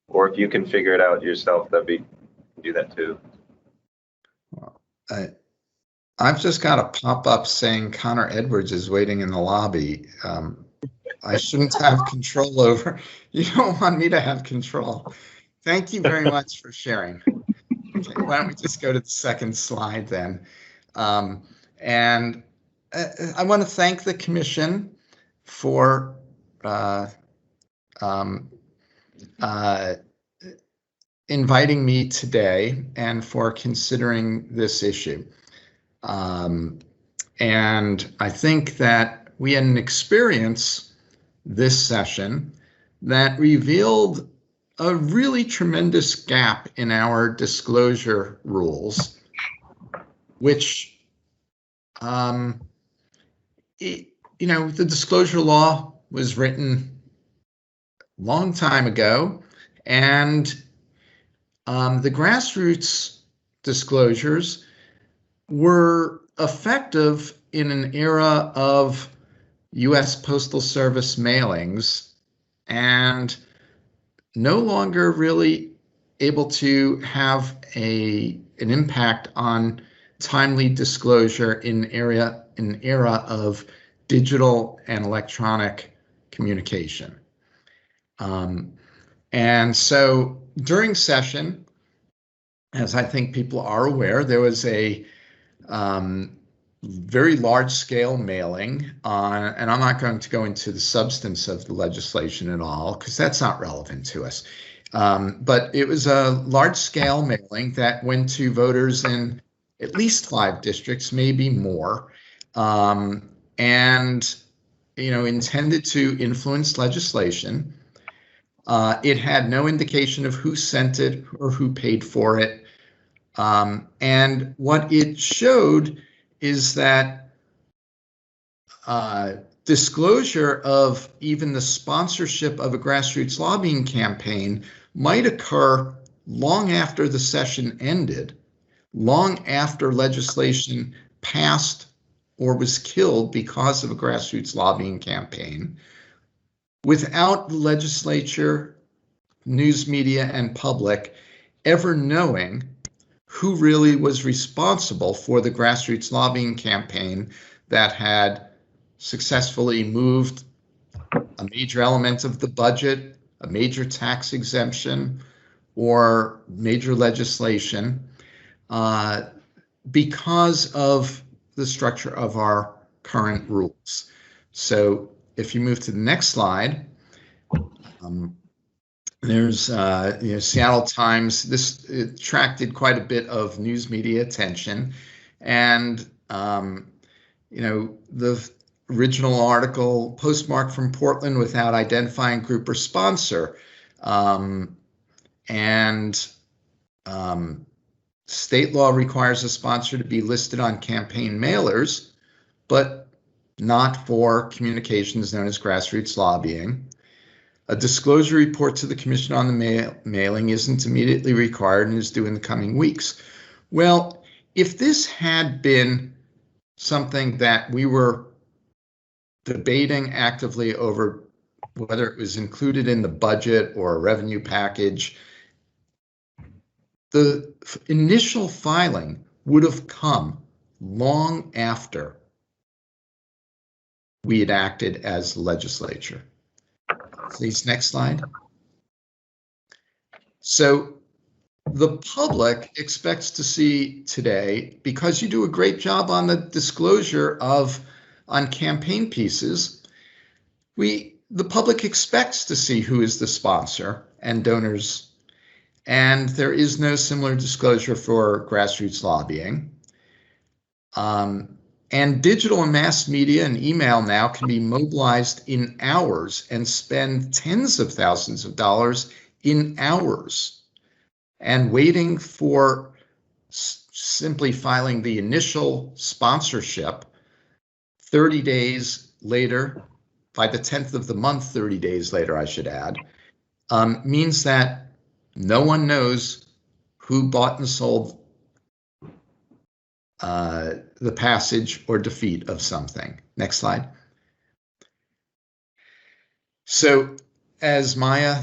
S11: Or if you can figure it out yourself, do that too.
S13: I've just got a pop-up saying Connor Edwards is waiting in the lobby. I shouldn't have control over. You don't want me to have control. Thank you very much for sharing. Okay, why don't we just go to the second slide then? And I want to thank the commission for inviting me today and for considering this issue. And I think that we had an experience this session that revealed a really tremendous gap in our disclosure rules, which, the disclosure law was written a long time ago, and the grassroots disclosures were effective in an era of U.S. Postal Service mailings and no longer really able to have an impact on timely disclosure in an era of digital and electronic communication. And so during session, as I think people are aware, there was a very large-scale mailing on, and I'm not going to go into the substance of the legislation at all, because that's not relevant to us. But it was a large-scale mailing that went to voters in at least 5 districts, maybe more, and intended to influence legislation. It had no indication of who sent it or who paid for it. And what it showed is that disclosure of even the sponsorship of a grassroots lobbying campaign might occur long after the session ended, long after legislation passed or was killed because of a grassroots lobbying campaign, without the legislature, news media, and public ever knowing who really was responsible for the grassroots lobbying campaign that had successfully moved a major element of the budget, a major tax exemption, or major legislation because of the structure of our current rules. So if you move to the next slide, there's Seattle Times. This attracted quite a bit of news media attention, and the original article postmarked from Portland without identifying group or sponsor, and state law requires a sponsor to be listed on campaign mailers, but not for communications known as grassroots lobbying. A disclosure report to the commission on the mailing isn't immediately required and is due in the coming weeks. Well, if this had been something that we were debating actively over whether it was included in the budget or a revenue package, the initial filing would have come long after we had acted as legislature. Please, next slide. So the public expects to see today, because you do a great job on the disclosure on campaign pieces, the public expects to see who is the sponsor and donors, and there is no similar disclosure for grassroots lobbying. And digital and mass media and email now can be mobilized in hours and spend tens of thousands of dollars in hours. And waiting for simply filing the initial sponsorship 30 days later, by the 10th of the month, 30 days later, I should add, means that no one knows who bought and sold the passage or defeat of something. Next slide. So as Maya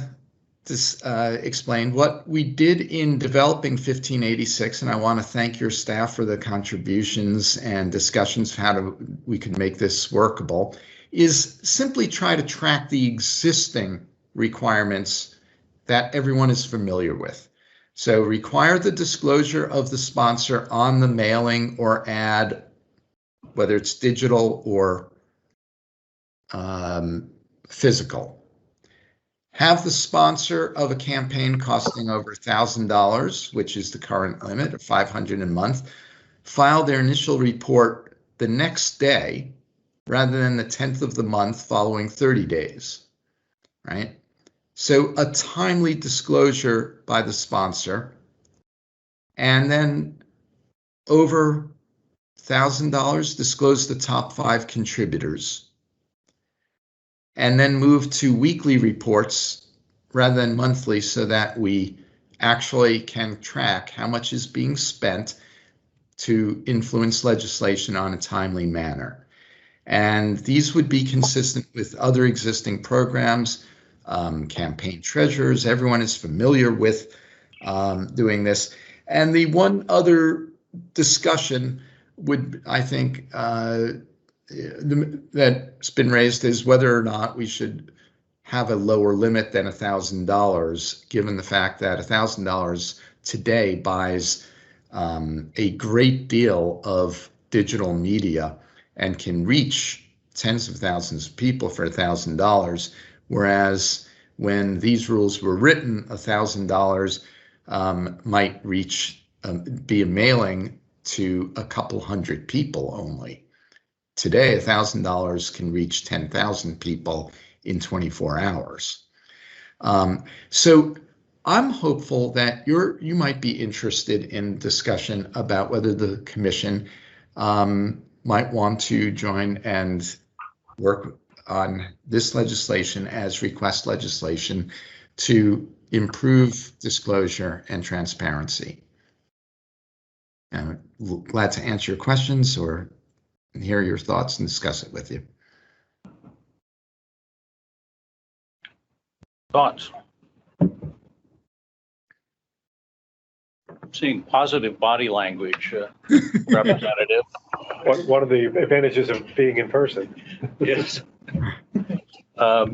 S13: explained, what we did in developing 1586, and I want to thank your staff for the contributions and discussions of how we could make this workable, is simply try to track the existing requirements that everyone is familiar with. So require the disclosure of the sponsor on the mailing or ad, whether it's digital or physical. Have the sponsor of a campaign costing over $1,000, which is the current limit of $500 a month, file their initial report the next day rather than the 10th of the month following 30 days, right? So a timely disclosure by the sponsor, and then over $1,000, disclose the top 5 contributors, and then move to weekly reports rather than monthly so that we actually can track how much is being spent to influence legislation on a timely manner. And these would be consistent with other existing programs, campaign treasurers. Everyone is familiar with doing this. And the one other discussion would, I think, that's been raised is whether or not we should have a lower limit than $1,000, given the fact that $1,000 today buys a great deal of digital media and can reach tens of thousands of people for $1,000, whereas when these rules were written, $1,000 might reach, be a mailing to a couple hundred people only. Today, $1,000 can reach 10,000 people in 24 hours. So I'm hopeful that you might be interested in discussion about whether the commission might want to join and work on this legislation as request legislation to improve disclosure and transparency. I'm glad to answer your questions or hear your thoughts and discuss it with you.
S1: Thoughts? Seeing positive body language, Representative.
S2: One of the advantages of being in person.
S1: Yes.
S4: Yeah,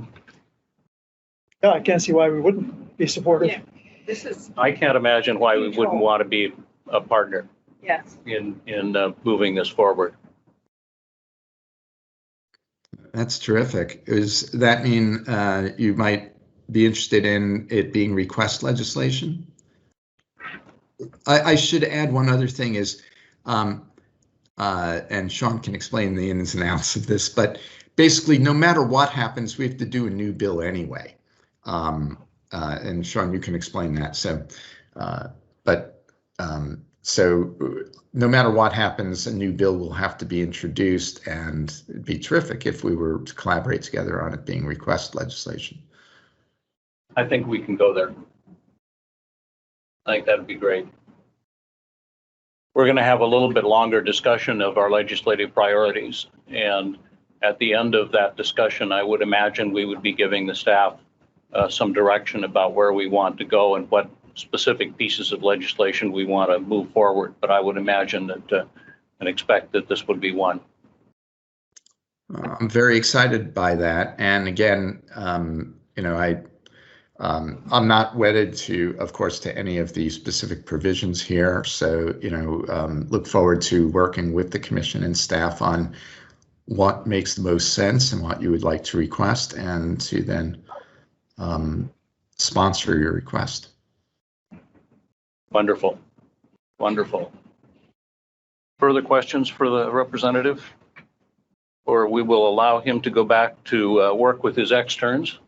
S4: I can't see why we wouldn't be supportive.
S3: Yeah, this is,
S1: I can't imagine why we wouldn't want to be a partner
S3: yes.
S1: in moving this forward.
S13: That's terrific. Does that mean you might be interested in it being request legislation? I should add one other thing is, and Sean can explain the ins and outs of this, but basically no matter what happens, we have to do a new bill anyway. And Sean, you can explain that. So, so no matter what happens, a new bill will have to be introduced, and it'd be terrific if we were to collaborate together on it being request legislation.
S1: I think we can go there. I think that'd be great. We're going to have a little bit longer discussion of our legislative priorities. And at the end of that discussion, I would imagine we would be giving the staff some direction about where we want to go and what specific pieces of legislation we want to move forward. But I would imagine that and expect that this would be one.
S13: I'm very excited by that. And again, you know, I'm not wedded to, of course, to any of the specific provisions here. So, you know, look forward to working with the commission and staff on what makes the most sense and what you would like to request, and to then sponsor your request.
S1: Wonderful. Wonderful. Further questions for the representative? Or we will allow him to go back to work with his externs.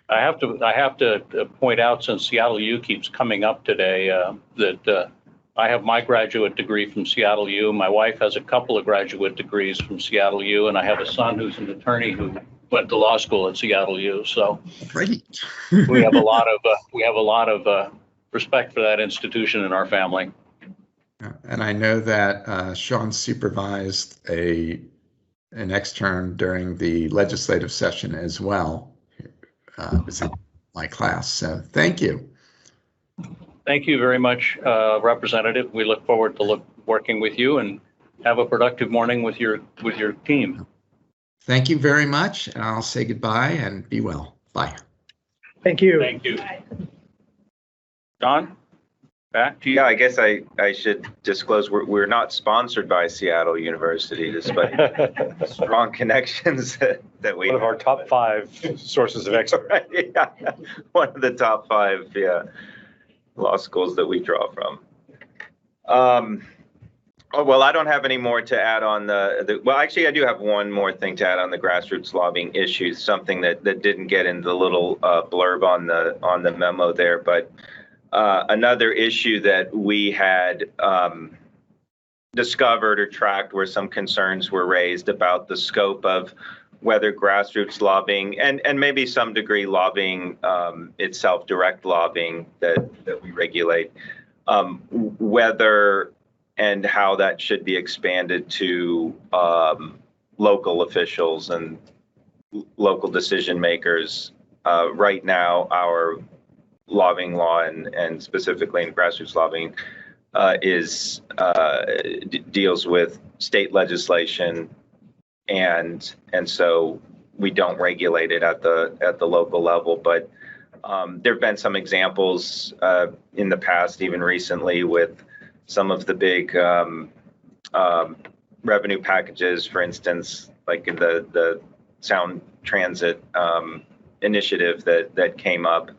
S1: I have to point out, since Seattle U keeps coming up today, that I have my graduate degree from Seattle U. My wife has a couple of graduate degrees from Seattle U, and I have a son who's an attorney who went to law school at Seattle U. So
S13: great.
S1: we have a lot of respect for that institution in our family.
S13: And I know that Sean supervised an extern during the legislative session as well. Was in my class, so thank you.
S1: Thank you very much, Representative. We look forward to working with you, and have a productive morning with your team.
S13: thank you very much. And I'll say goodbye and be well. Bye.
S4: Thank you.
S1: Thank you. Don, back to you.
S11: Yeah, I guess I should disclose we're not sponsored by Seattle University, despite strong connections that we
S2: One of our
S11: have.
S2: top 5 sources of excellence.
S11: Right, yeah. One of the top 5, law schools that we draw from. Well, I don't have any more to add on well, actually, I do have one more thing to add on the grassroots lobbying issues, something that didn't get in the little blurb on the memo there, but another issue that we had discovered or tracked where some concerns were raised about the scope of whether grassroots lobbying and maybe some degree lobbying itself, direct lobbying that we regulate, whether and how that should be expanded to local officials and local decision makers. Right now, our lobbying law and specifically in grassroots lobbying deals with state legislation, and so we don't regulate it at the local level. But there have been some examples in the past, even recently, with some of the big revenue packages, for instance, like in the Sound Transit initiative that came up,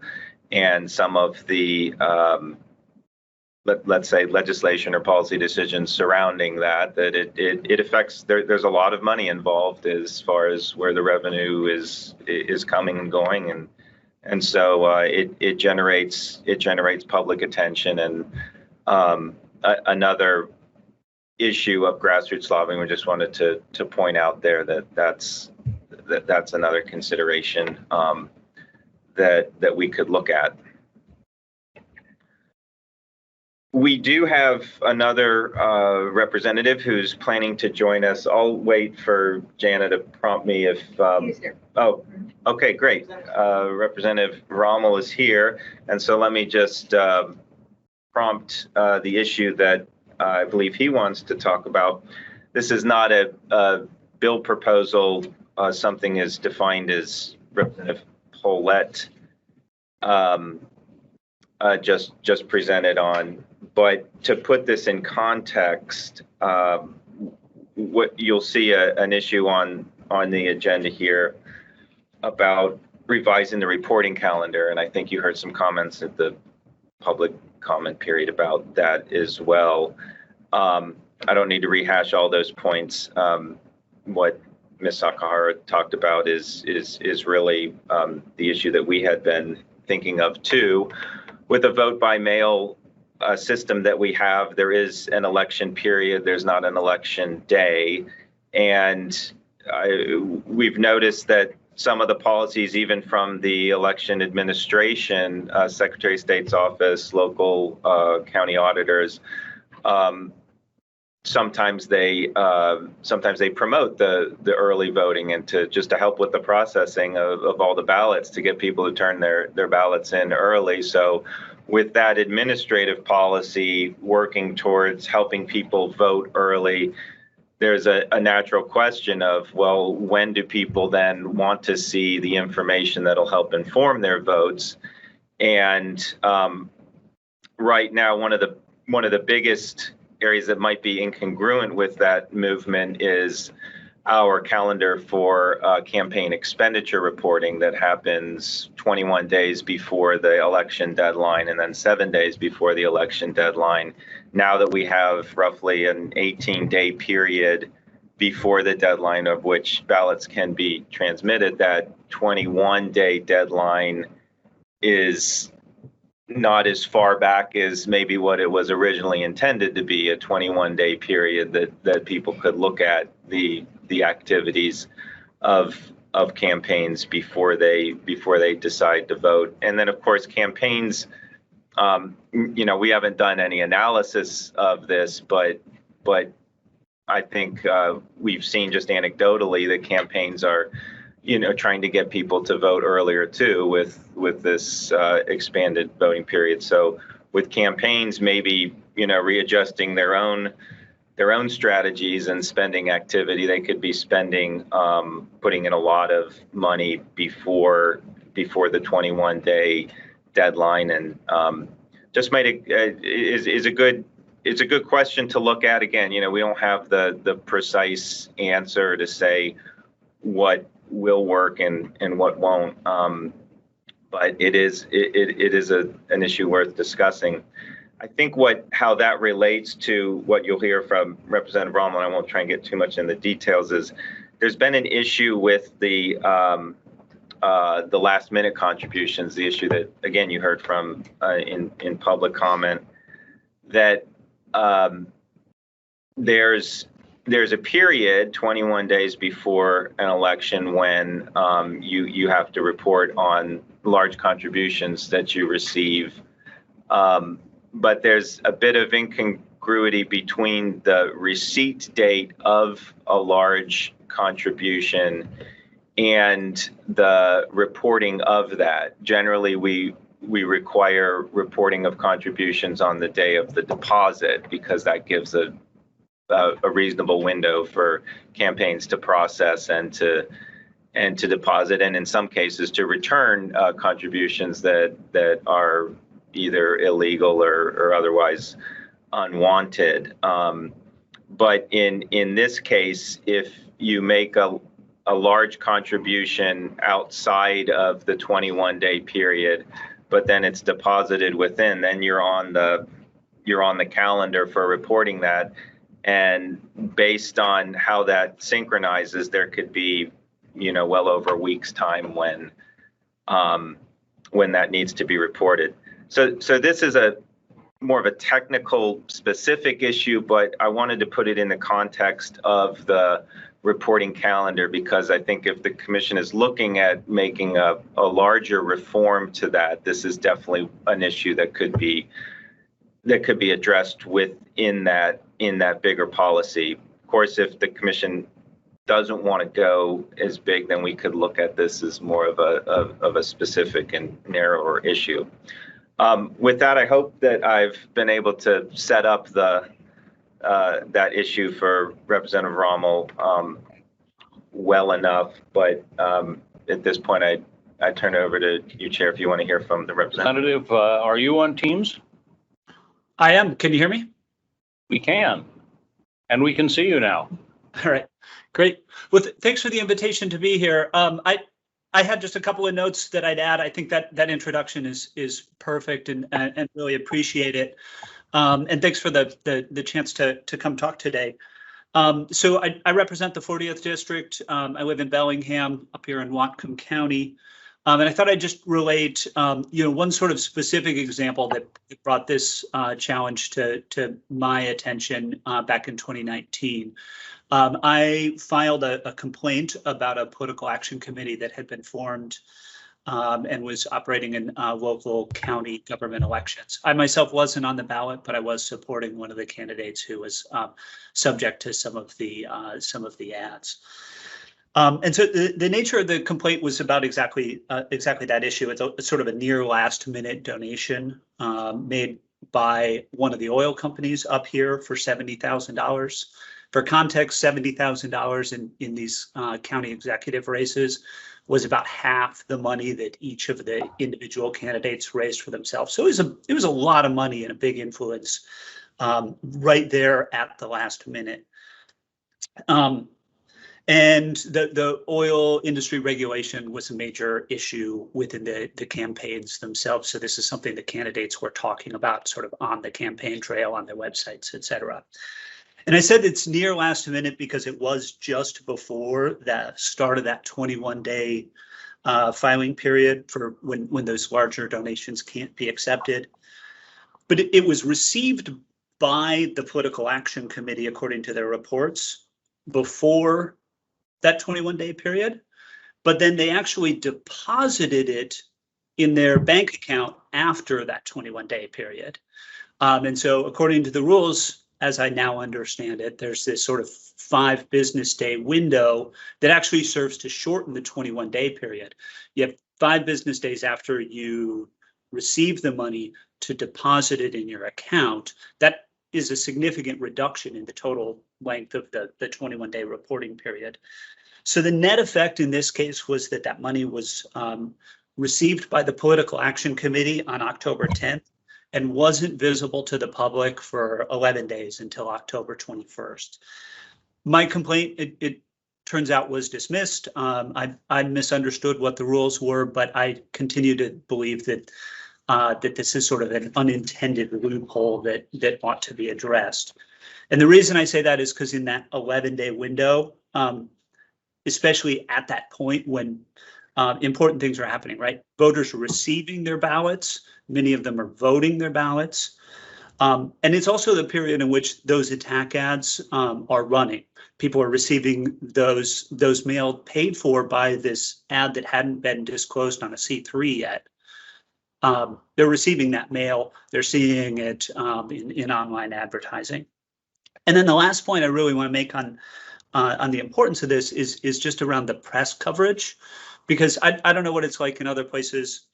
S11: and some of the let's say legislation or policy decisions surrounding that it affects. There's a lot of money involved as far as where the revenue is coming and going, and so it generates public attention. And another issue of grassroots lobbying, we just wanted to point out there that's another consideration that we could look at. We do have another representative who's planning to join us. I'll wait for Jana to prompt me if.
S6: He's here.
S11: Oh, okay, great. Representative Rommel is here, and so let me just prompt the issue that I believe he wants to talk about. This is not a bill proposal. Something is defined as Representative Paulette just presented on. But to put this in context, what you'll see an issue on the agenda here about revising the reporting calendar, and I think you heard some comments at the public comment period about that as well. I don't need to rehash all those points. What Ms. Sakahara talked about is really the issue that we had been thinking of too. With a vote by mail system that we have, there is an election period. There's not an election day, and we've noticed that some of the policies, even from the election administration, Secretary of State's office, local county auditors, sometimes they promote the early voting and to help with the processing of all the ballots to get people to turn their ballots in early. So with that administrative policy working towards helping people vote early, there's a natural question of, well, when do people then want to see the information that'll help inform their votes? And right now, one of the biggest areas that might be incongruent with that movement is our calendar for campaign expenditure reporting that happens 21 days before the election deadline and then 7 days before the election deadline. Now that we have roughly an 18-day period before the deadline of which ballots can be transmitted, that 21-day deadline is not as far back as maybe what it was originally intended to be, a 21-day period that people could look at the activities of campaigns before they decide to vote. And then, of course, campaigns, we haven't done any analysis of this, but I think we've seen just anecdotally that campaigns are trying to get people to vote earlier too with this expanded voting period. So with campaigns, maybe readjusting their own their own strategies and spending activity. They could be spending, putting in a lot of money before the 21-day deadline, and just made is a good question to look at. Again, we don't have the precise answer to say what will work and what won't, but it is an issue worth discussing. I think how that relates to what you'll hear from Representative Rommel, and I won't try and get too much in the details, is there's been an issue with the last minute contributions, the issue that, again, you heard from in public comment, that there's a period 21 days before an election when you have to report on large contributions that you receive. But there's a bit of incongruity between the receipt date of a large contribution and the reporting of that. Generally, we require reporting of contributions on the day of the deposit because that gives a reasonable window for campaigns to process and to deposit, and in some cases to return contributions that are either illegal or otherwise unwanted. But in this case, if you make a large contribution outside of the 21-day period, but then it's deposited within, then you're on the calendar for reporting that. And based on how that synchronizes, there could be, well over a week's time when that needs to be reported. So this is more of a technical specific issue, but I wanted to put it in the context of the reporting calendar, because I think if the commission is looking at making a larger reform to that, this is definitely an issue that could be addressed within that bigger policy. Of course, if the commission doesn't want to go as big, then we could look at this as more of a specific and narrower issue. With that, I hope that I've been able to set up that issue for Representative Rommel well enough. But at this point, I turn it over to you, Chair, if you want to hear from the representative.
S1: Are you on Teams?
S14: I am. Can you hear me?
S1: We can. And we can see you now.
S14: All right. Great. Well, thanks for the invitation to be here. I had just a couple of notes that I'd add. I think that introduction is perfect and really appreciate it. And thanks for the chance to come talk today. So I represent the 40th District. I live in Bellingham up here in Whatcom County. And I thought I'd just relate, one sort of specific example that brought this challenge to my attention back in 2019. I filed a complaint about a political action committee that had been formed and was operating in local county government elections. I myself wasn't on the ballot, but I was supporting one of the candidates who was subject to some of the ads. And so the nature of the complaint was about exactly that issue. It's sort of a near last minute donation made by one of the oil companies up here for $70,000. For context, $70,000 in these county executive races was about half the money that each of the individual candidates raised for themselves. So it was a lot of money and a big influence right there at the last minute. And the oil industry regulation was a major issue within the campaigns themselves. So this is something the candidates were talking about sort of on the campaign trail, on their websites, et cetera. And I said it's near last minute because it was just before the start of that 21-day filing period for when those larger donations can't be accepted. But it was received by the Political Action Committee, according to their reports, before that 21-day period, but then they actually deposited it in their bank account after that 21-day period. And so according to the rules, as I now understand it, there's this sort of 5 business day window that actually serves to shorten the 21-day period. You have 5 business days after you receive the money to deposit it in your account. That is a significant reduction in the total length of the 21-day reporting period. So the net effect in this case was that that money was received by the Political Action Committee on October 10th and wasn't visible to the public for 11 days until October 21st. My complaint, it turns out, was dismissed. I misunderstood what the rules were, but I continue to believe that that this is sort of an unintended loophole that ought to be addressed. And the reason I say that is because in that 11-day window, especially at that point when important things are happening, right? Voters are receiving their ballots. Many of them are voting their ballots. And it's also the period in which those attack ads are running. People are receiving those mailed paid for by this ad that hadn't been disclosed on a C3 yet. They're receiving that mail. They're seeing it in online advertising. And then the last point I really want to make on the importance of this is just around the press coverage, because I don't know what it's like in other places,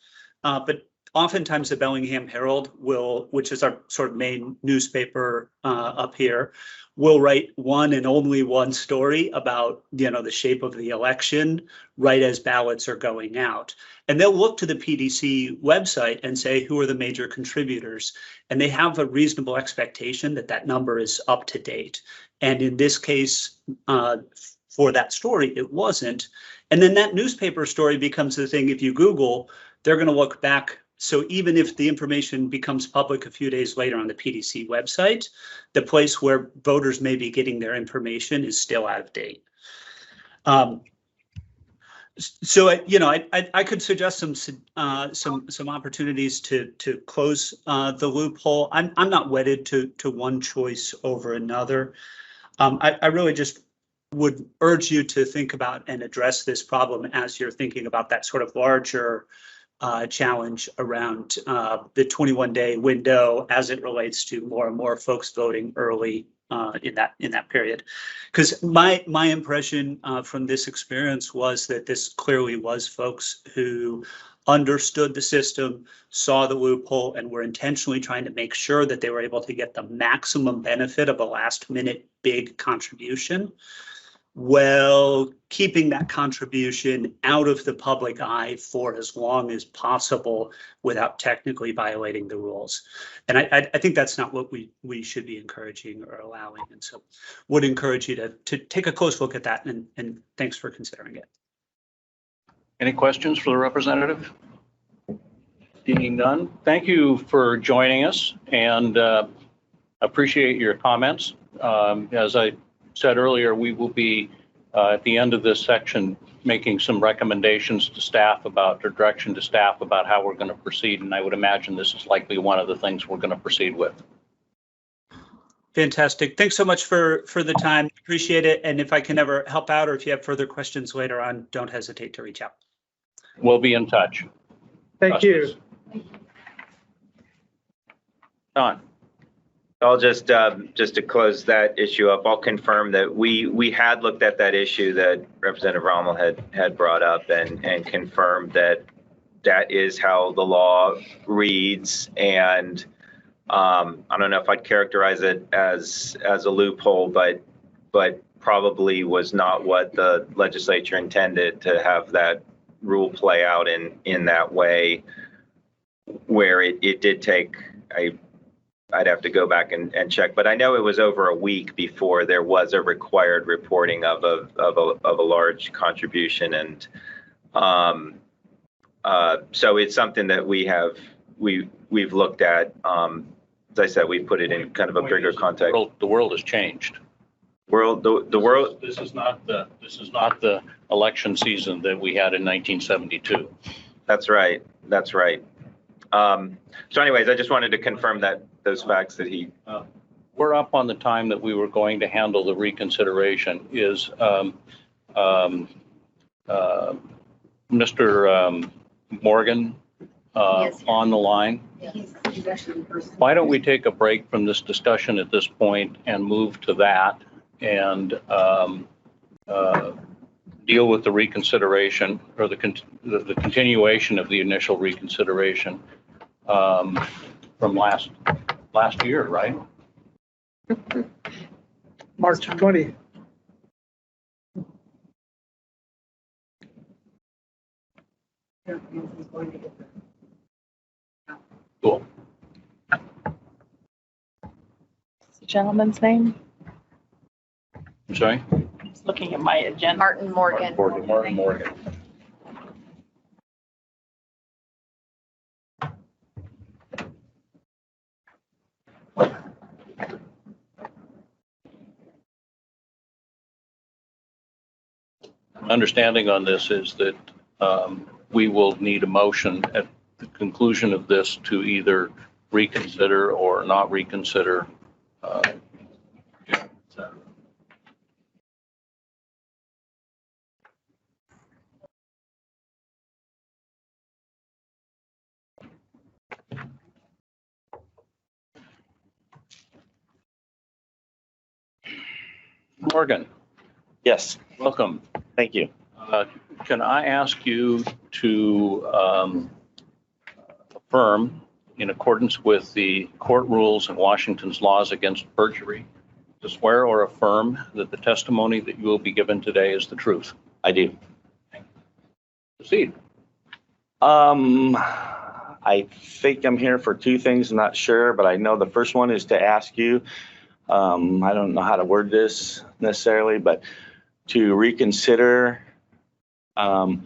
S14: but oftentimes the Bellingham Herald will, which is our sort of main newspaper up here, will write one and only one story about, the shape of the election right as ballots are going out. And they'll look to the PDC website and say, who are the major contributors? And they have a reasonable expectation that that number is up to date. And in this case, for that story, it wasn't. And then that newspaper story becomes the thing. If you Google, they're going to look back. So even if the information becomes public a few days later on the PDC website, the place where voters may be getting their information is still out of date. So I could suggest some opportunities to close the loophole. I'm not wedded to one choice over another. I really just would urge you to think about and address this problem as you're thinking about that sort of larger challenge around the 21-day window as it relates to more and more folks voting early in that period. Because my impression from this experience was that this clearly was folks who understood the system, saw the loophole, and were intentionally trying to make sure that they were able to get the maximum benefit of a last-minute big contribution, while keeping that contribution out of the public eye for as long as possible without technically violating the rules. And I think that's not what we should be encouraging or allowing. And so would encourage you to take a close look at that, and thanks for considering it.
S1: Any questions for the representative? Seeing none, thank you for joining us, and appreciate your comments. As I said earlier, we will be at the end of this section making some recommendations to staff about, or direction to staff about how we're going to proceed, and I would imagine this is likely one of the things we're going to proceed with.
S14: Fantastic. Thanks so much for the time. Appreciate it. And if I can ever help out, or if you have further questions later on, don't hesitate to reach out.
S1: We'll be in touch.
S4: Thank you.
S1: Don.
S11: I'll just to close that issue up, I'll confirm that we had looked at that issue that Representative Rommel had brought up and confirmed that that is how the law reads. And I don't know if I'd characterize it as a loophole, but probably was not what the legislature intended to have that rule play out in that way, where it did take I'd have to go back and check, but I know it was over a week before there was a required reporting of a large contribution, and so it's something that we've looked at. As I said, we put it in kind of a bigger context.
S1: The world has changed.
S11: The world.
S1: This is not the election season that we had in 1972.
S11: That's right. That's right. So anyways, I just wanted to confirm that those facts that he.
S1: We're up on the time that we were going to handle the reconsideration. Is Mr. Morgan
S5: Yes.
S1: on the line?
S5: He's actually in person.
S1: Why don't we take a break from this discussion at this point and move to that and deal with the reconsideration, or the continuation of the initial reconsideration from last year, right?
S4: March 20.
S6: Yeah, Nancy's going to get the-
S1: Cool.
S3: What's the gentleman's name?
S1: I'm sorry?
S3: Just looking at my agenda.
S5: Martin Morgan.
S1: Martin Morgan. Understanding on this is that we will need a motion at the conclusion of this to either reconsider or not reconsider. Morgan,
S15: Yes,
S1: welcome.
S15: thank you.
S1: Can I ask you to affirm, in accordance with the court rules and Washington's laws against perjury, to swear or affirm that the testimony that you will be given today is the truth?
S15: I do.
S1: Proceed.
S15: I think I'm here for two things. I'm not sure, but I know the first one is to ask you, I don't know how to word this necessarily, but to reconsider, I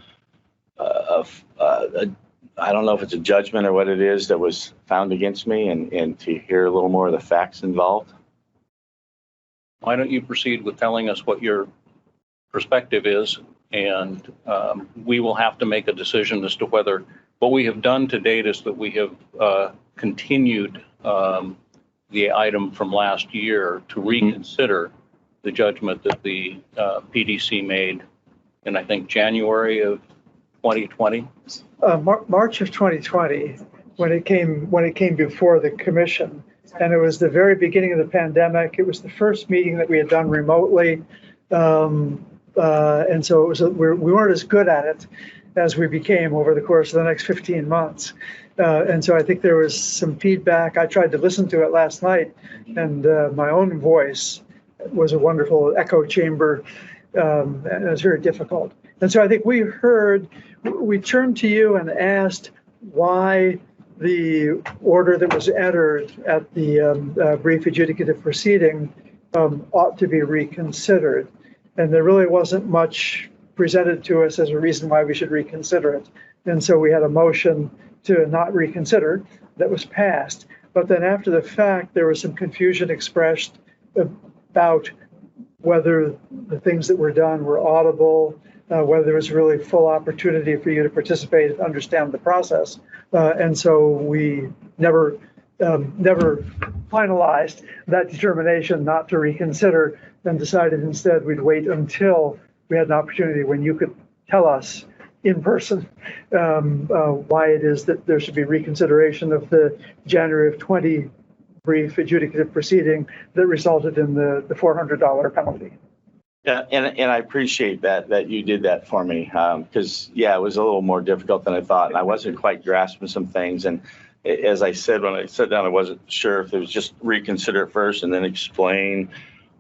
S15: don't know if it's a judgment or what it is that was found against me, and to hear a little more of the facts involved.
S1: Why don't you proceed with telling us what your perspective is, and we will have to make a decision as to whether what we have done to date is that we have continued the item from last year to reconsider the judgment that the PDC made in, I think, January of 2020.
S4: March of 2020, when it came before the commission, and it was the very beginning of the pandemic. It was the first meeting that we had done remotely, and so it was we weren't as good at it as we became over the course of the next 15 months. And so I think there was some feedback. I tried to listen to it last night, and my own voice was a wonderful echo chamber, and it was very difficult. And so I think we turned to you and asked why the order that was entered at the brief adjudicative proceeding ought to be reconsidered. And there really wasn't much presented to us as a reason why we should reconsider it. And so we had a motion to not reconsider that was passed. But then after the fact, there was some confusion expressed about whether the things that were done were audible, whether there was really full opportunity for you to participate and understand the process. And so we never finalized that determination not to reconsider, and decided instead we'd wait until we had an opportunity when you could tell us in person why it is that there should be reconsideration of the January of 20 brief adjudicative proceeding that resulted in the $400 penalty.
S15: Yeah, and I appreciate that you did that for me, because it was a little more difficult than I thought, and I wasn't quite grasping some things. And as I said, when I sat down, I wasn't sure if it was just reconsider it first and then explain,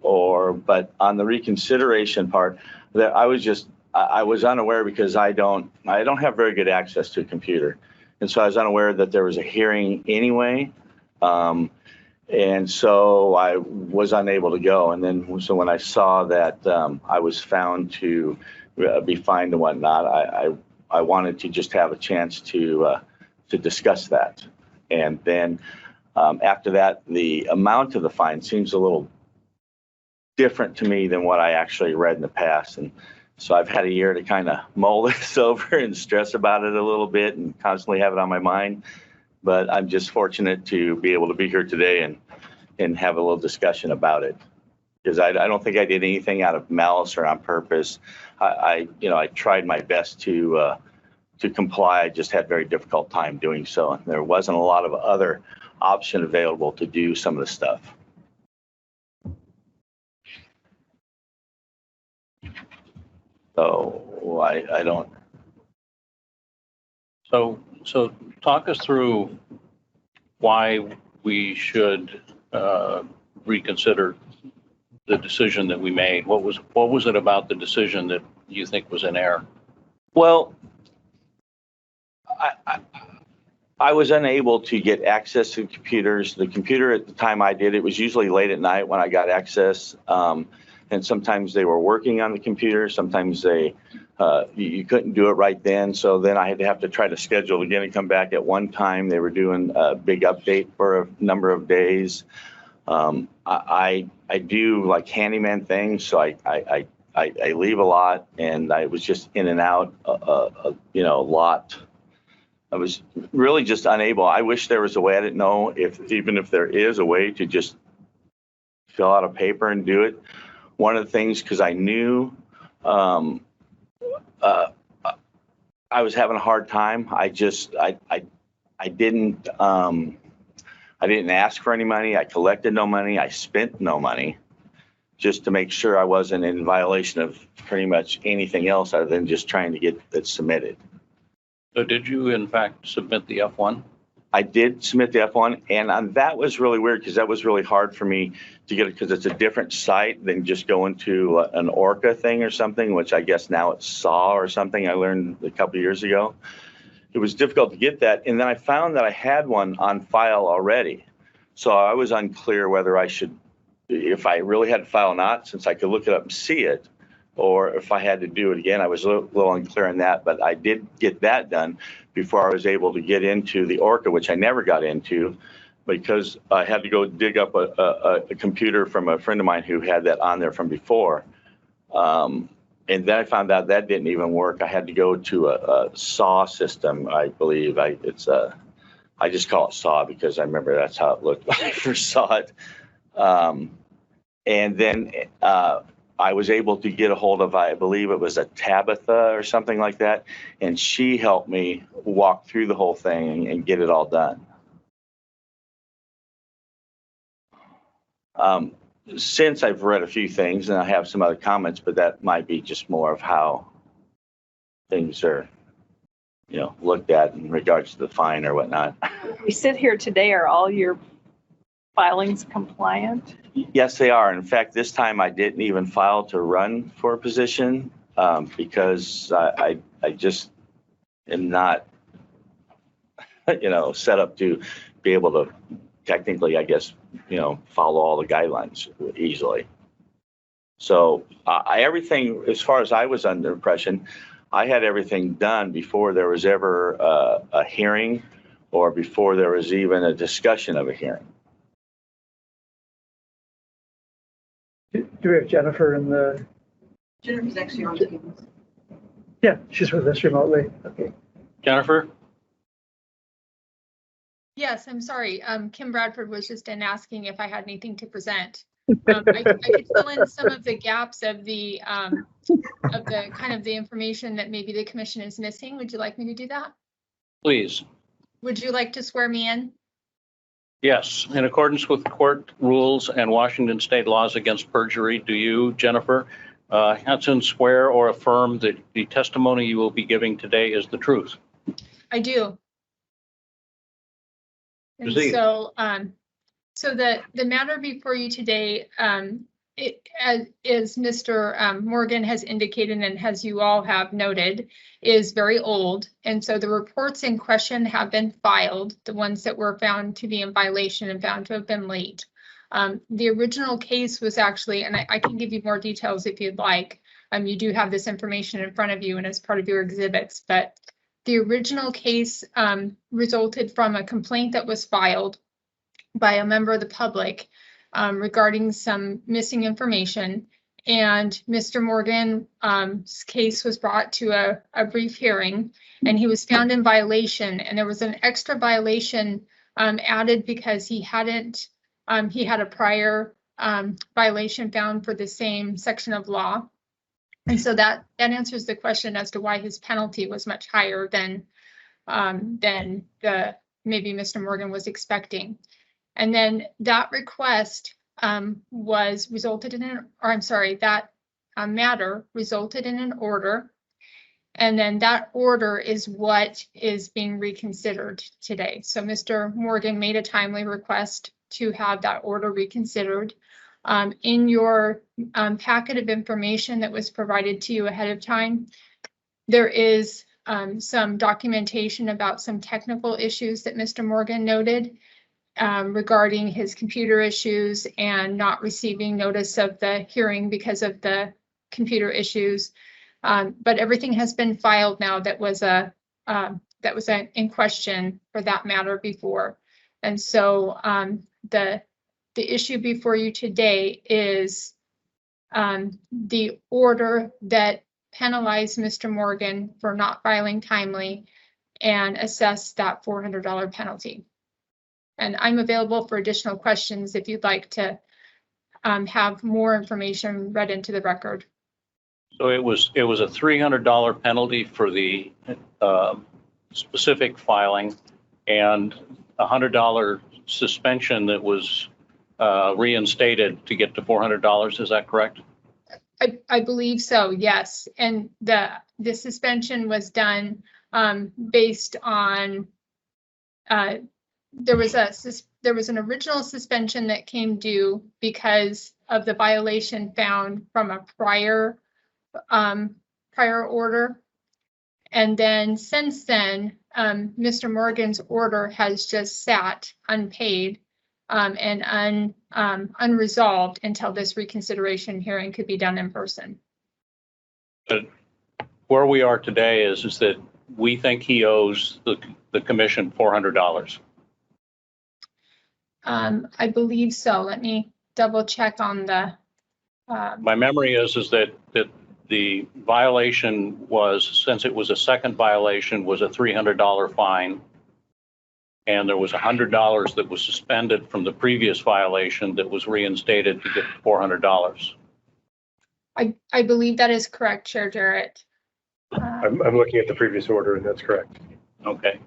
S15: but on the reconsideration part, that I was unaware, because I don't have very good access to a computer, and so I was unaware that there was a hearing anyway. And so I was unable to go. And then, so when I saw that I was found to be fined and whatnot, I wanted to just have a chance to discuss that. And then after that, the amount of the fine seems a little different to me than what I actually read in the past. And so I've had a year to kind of mull this over and stress about it a little bit and constantly have it on my mind. But I'm just fortunate to be able to be here today and have a little discussion about it, because I don't think I did anything out of malice or on purpose. I tried my best to comply. I just had a very difficult time doing so. And there wasn't a lot of other option available to do some of the stuff. So I don't.
S1: So talk us through why we should reconsider the decision that we made. What was it about the decision that you think was in error?
S15: Well, I was unable to get access to computers. The computer at the time I did, it was usually late at night when I got access. And sometimes they were working on the computer. Sometimes you couldn't do it right then. So then I had to have to try to schedule again and come back at one time. They were doing a big update for a number of days. I do like handyman things, so I leave a lot, and I was just in and out, a lot. I was really just unable. I wish there was a way. I didn't know even if there is a way to just fill out a paper and do it. One of the things, because I knew I was having a hard time. I didn't ask for any money. I collected no money. I spent no money, just to make sure I wasn't in violation of pretty much anything else other than just trying to get it submitted.
S1: So did you in fact submit the F1?
S15: I did submit the F1, and that was really weird because that was really hard for me to get it because it's a different site than just going to an ORCA thing or something, which I guess now it's SAW or something I learned a couple of years ago. It was difficult to get that, and then I found that I had one on file already. So I was unclear whether I should, if I really had to file or not, since I could look it up and see it, or if I had to do it again. I was a little unclear on that, but I did get that done before I was able to get into the ORCA, which I never got into because I had to go dig up a computer from a friend of mine who had that on there from before. And then I found out that didn't even work. I had to go to a SAW system, I believe. I just call it SAW because I remember that's how it looked when I first saw it. And then I was able to get a hold of, I believe it was a Tabitha or something like that, and she helped me walk through the whole thing and get it all done. Since I've read a few things, and I have some other comments, but that might be just more of how things are, looked at in regards to the fine or whatnot.
S3: We sit here today, are all your filings compliant?
S15: Yes, they are. In fact, this time I didn't even file to run for a position because I just am not, set up to be able to technically, I guess, follow all the guidelines easily. So everything, as far as I was under impression, I had everything done before there was ever a hearing or before there was even a discussion of a hearing.
S4: Do we have Jennifer in the?
S6: Jennifer's actually on Teams.
S4: Yeah, she's with us remotely. Okay.
S1: Jennifer?
S16: Yes, I'm sorry. Kim Bradford was just in asking if I had anything to present. I could fill in some of the gaps of the kind of the information that maybe the commission is missing. Would you like me to do that?
S1: Please.
S16: Would you like to swear me in?
S1: Yes, in accordance with court rules and Washington state laws against perjury, do you, Jennifer Hansen, swear or affirm that the testimony you will be giving today is the truth?
S16: I do. And
S1: Proceed.
S16: so, so the matter before you today, as Mr. Morgan has indicated and as you all have noted, is very old. And so the reports in question have been filed, the ones that were found to be in violation and found to have been late. The original case was actually, and I can give you more details if you'd like. You do have this information in front of you and as part of your exhibits, but the original case resulted from a complaint that was filed by a member of the public regarding some missing information. And Mr. Morgan's case was brought to a brief hearing, and he was found in violation. And there was an extra violation added because he had a prior violation found for the same section of law. And so that answers the question as to why his penalty was much higher than the maybe Mr. Morgan was expecting. And then that request was resulted in that matter resulted in an order. And then that order is what is being reconsidered today. So Mr. Morgan made a timely request to have that order reconsidered. In your packet of information that was provided to you ahead of time, there is some documentation about some technical issues that Mr. Morgan noted regarding his computer issues and not receiving notice of the hearing because of the computer issues. But everything has been filed now that was in question for that matter before. And so the issue before you today is the order that penalized Mr. Morgan for not filing timely and assess that $400 penalty. And I'm available for additional questions if you'd like to have more information read into the record.
S1: So it was a $300 penalty for the specific filing and a $100 suspension that was reinstated to get to $400. Is that correct?
S16: I believe so, yes. And the suspension was done based on there was an original suspension that came due because of the violation found from a prior order. And then since then, Mr. Morgan's order has just sat unpaid and unresolved until this reconsideration hearing could be done in person.
S1: But where we are today is that we think he owes the commission $400.
S16: I believe so. Let me double check on the.
S1: My memory is that the violation was, since it was a second violation, was a $300 fine. And there was $100 that was suspended from the previous violation that was reinstated to get to $400.
S16: I believe that is correct, Chair Jarrett.
S2: I'm looking at the previous order, and that's correct.
S1: Okay.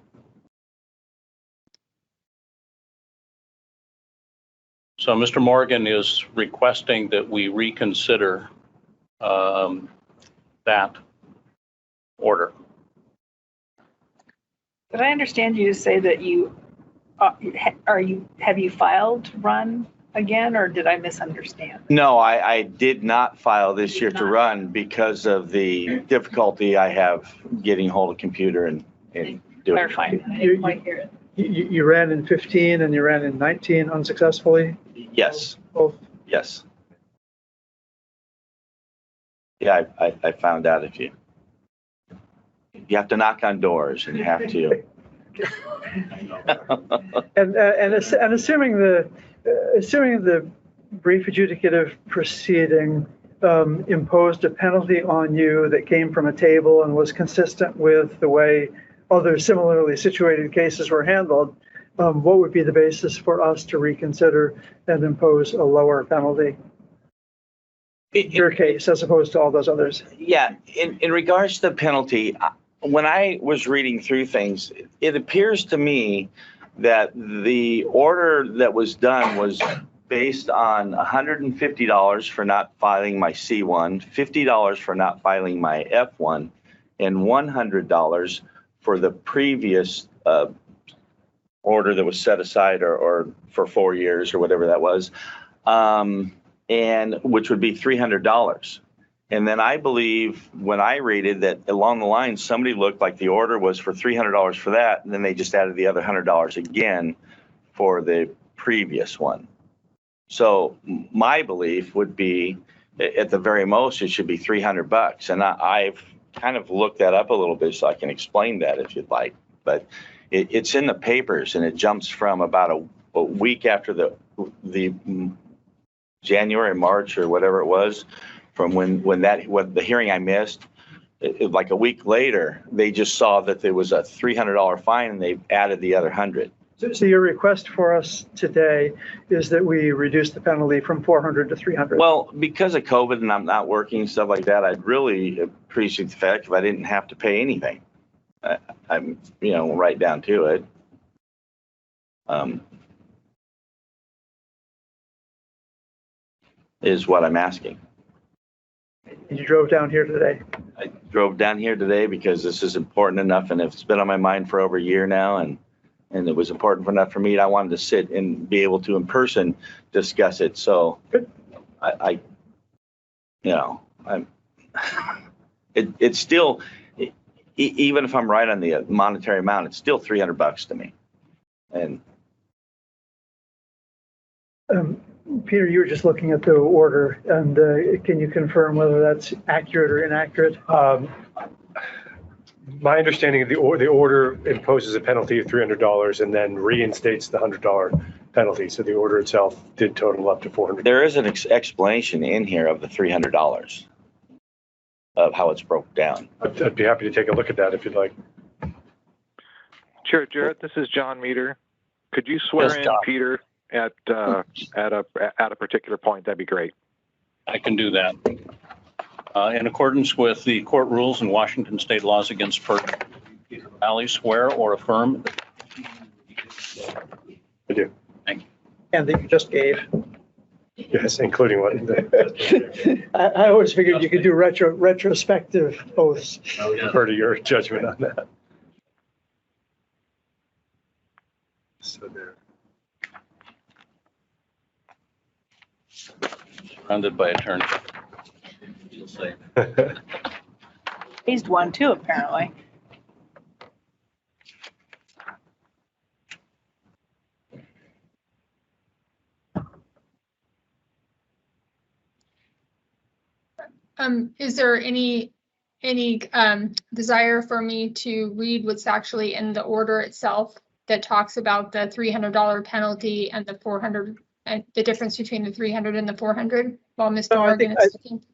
S1: So Mr. Morgan is requesting that we reconsider that order.
S3: Did I understand you to say that you have you filed to run again, or did I misunderstand?
S15: No, I did not file this year to run because of the difficulty I have getting hold of computer and doing.
S3: Clarifying. I didn't quite hear it.
S4: You ran in 15 and you ran in 19 unsuccessfully?
S15: Yes.
S4: Both?
S15: Yes. Yeah, I found out if you have to knock on doors and you have to.
S4: And assuming the brief adjudicative proceeding imposed a penalty on you that came from a table and was consistent with the way other similarly situated cases were handled, what would be the basis for us to reconsider and impose a lower penalty? In your case, as opposed to all those others.
S15: Yeah, in regards to the penalty, when I was reading through things, it appears to me that the order that was done was based on $150 for not filing my C1, $50 for not filing my F1, and $100 for the previous order that was set aside or for 4 years or whatever that was, and which would be $300. And then I believe when I read it that along the line, somebody looked like the order was for $300 for that, and then they just added the other $100 again for the previous one. So my belief would be at the very most, it should be $300. And I've kind of looked that up a little bit so I can explain that if you'd like. But it's in the papers, and it jumps from about a week after the January, March, or whatever it was, from when the hearing I missed. Like a week later, they just saw that there was a $300 fine, and they added the other $100.
S4: So your request for us today is that we reduce the penalty from $400 to $300?
S15: Well, because of COVID and I'm not working, stuff like that, I'd really appreciate the fact if I didn't have to pay anything. I'm, right down to it. Is what I'm asking.
S4: You drove down here today?
S15: I drove down here today because this is important enough, and it's been on my mind for over a year now, and And it was important enough for me. I wanted to sit and be able to in person discuss it. So it's still, even if I'm right on the monetary amount, it's still $300 to me. And
S4: Peter, you were just looking at the order, and can you confirm whether that's accurate or inaccurate?
S2: My understanding of the order imposes a penalty of $300 and then reinstates the $100 penalty. So the order itself did total up to $400.
S15: there is an explanation in here of the $300 of how it's broke down.
S2: I'd be happy to take a look at that if you'd like.
S17: Chair Jarrett, this is John Meter. Could you swear
S2: Yes,
S17: in
S2: John.
S17: Peter at a particular point? That'd be great.
S1: I can do that. In accordance with the court rules and Washington state laws against perjury, Peter Valley swear or affirm.
S2: I do.
S1: Thank you.
S4: And that you just gave.
S2: Yes, including what?
S4: I always figured you could do retrospective oaths.
S2: I would defer to your judgment on that. So there.
S1: Surrounded by attorneys. Feel safe.
S3: Raised one too, apparently.
S16: Is there any desire for me to read what's actually in the order itself that talks about the $300 penalty and the 400, and the difference between the 300 and the 400 while Mr.
S4: No,
S16: Morgan is looking?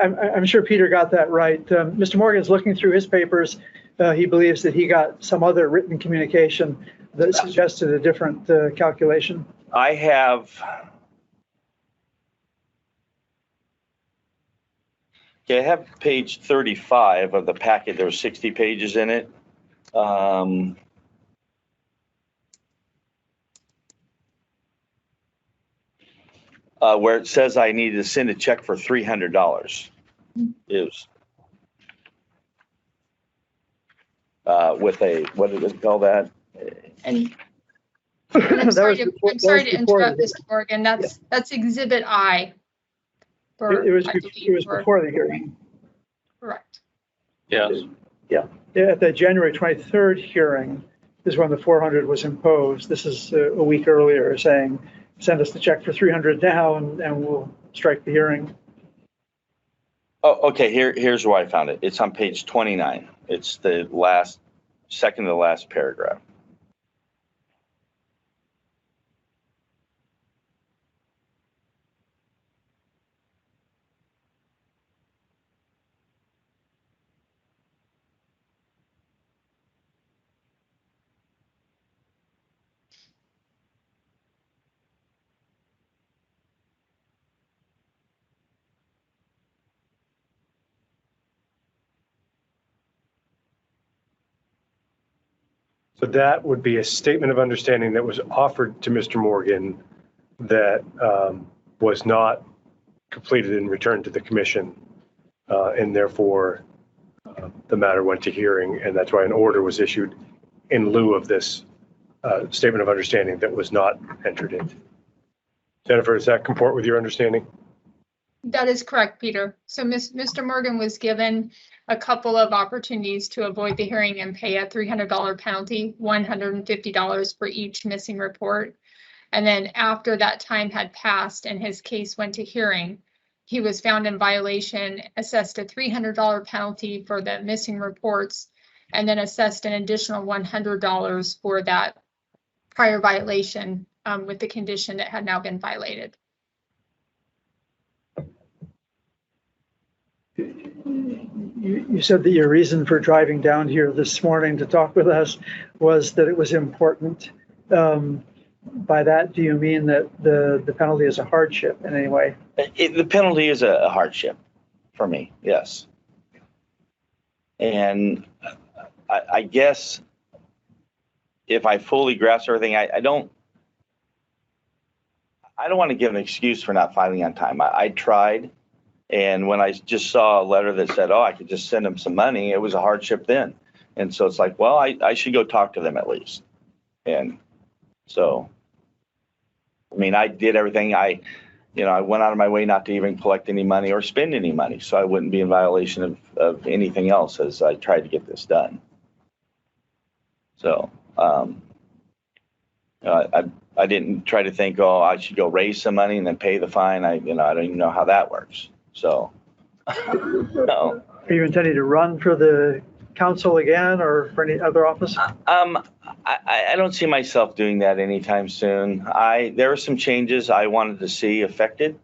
S4: I'm sure Peter got that right. Mr. Morgan's looking through his papers. He believes that he got some other written communication that suggested a different calculation.
S15: I have, okay, I have page 35 of the packet. There were 60 pages in it. Where it says I needed to send a check for $300 is with a, what did it call that?
S16: And I'm sorry to interrupt, Mr. Morgan. That's Exhibit I.
S4: It was before the hearing.
S16: Correct.
S1: Yes.
S4: Yeah. At the January 23rd hearing is when the 400 was imposed. This is a week earlier saying, send us the check for 300 now and we'll strike the hearing.
S15: Oh, okay. Here's where I found it. It's on page 29. It's the last, second to the last paragraph.
S2: So that would be a statement of understanding that was offered to Mr. Morgan that was not completed and returned to the commission. And therefore, the matter went to hearing. And that's why an order was issued in lieu of this statement of understanding that was not entered into. Jennifer, does that comport with your understanding?
S16: That is correct, Peter. So Mr. Morgan was given a couple of opportunities to avoid the hearing and pay a $300 penalty, $150 for each missing report. And then after that time had passed and his case went to hearing, he was found in violation, assessed a $300 penalty for the missing reports, and then assessed an additional $100 for that prior violation with the condition that had now been violated.
S4: You said that your reason for driving down here this morning to talk with us was that it was important. By that, do you mean that the penalty is a hardship in any way?
S15: The penalty is a hardship for me, yes. And I guess if I fully grasp everything, I don't want to give an excuse for not filing on time. I tried. And when I just saw a letter that said, oh, I could just send them some money, it was a hardship then. And so it's like, well, I should go talk to them at least. And so, I mean, I did everything. I went out of my way not to even collect any money or spend any money, so I wouldn't be in violation of anything else as I tried to get this done. So, I didn't try to think, oh, I should go raise some money and then pay the fine. I don't even know how that works. So, no.
S4: Are you intending to run for the council again or for any other office?
S15: I don't see myself doing that anytime soon. There were some changes I wanted to see affected,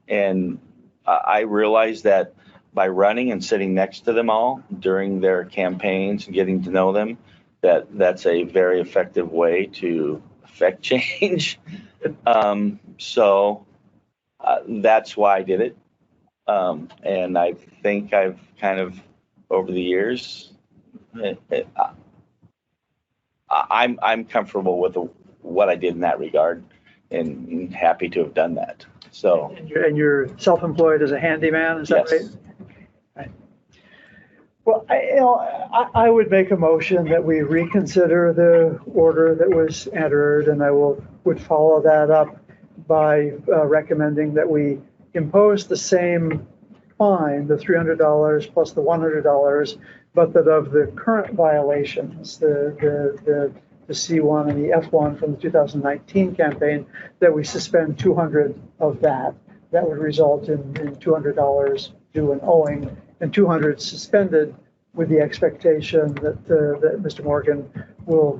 S15: and I realized that by running and sitting next to them all during their campaigns and getting to know them, that's a very effective way to affect change. So that's why I did it. And I think I've kind of, over the years, I'm comfortable with what I did in that regard and happy to have done that. So.
S4: And you're self-employed as a handyman, is that right?
S15: Yes.
S4: Right. Well, I would make a motion that we reconsider the order that was entered, and I would follow that up by recommending that we impose the same fine, the $300 plus the $100, but that of the current violations, the C1 and the F1 from the 2019 campaign, that we suspend 200 of that. That would result in $200 due and owing, and 200 suspended, with the expectation that Mr. Morgan will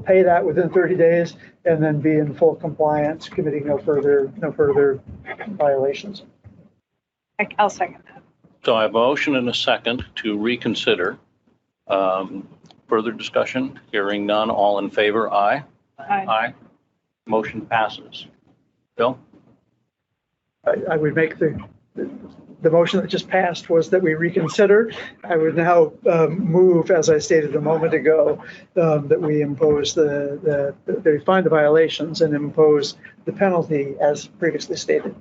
S4: pay that within 30 days and then be in full compliance, committing no further violations.
S3: I'll second that.
S1: So I have a motion and a second to reconsider. Further discussion? Hearing none. All in favor? Aye.
S3: Aye.
S1: Aye. Motion passes. Bill?
S4: I would make the motion that just passed was that we reconsider. I would now move, as I stated a moment ago, that we impose that we find the violations and impose the penalty as previously stated.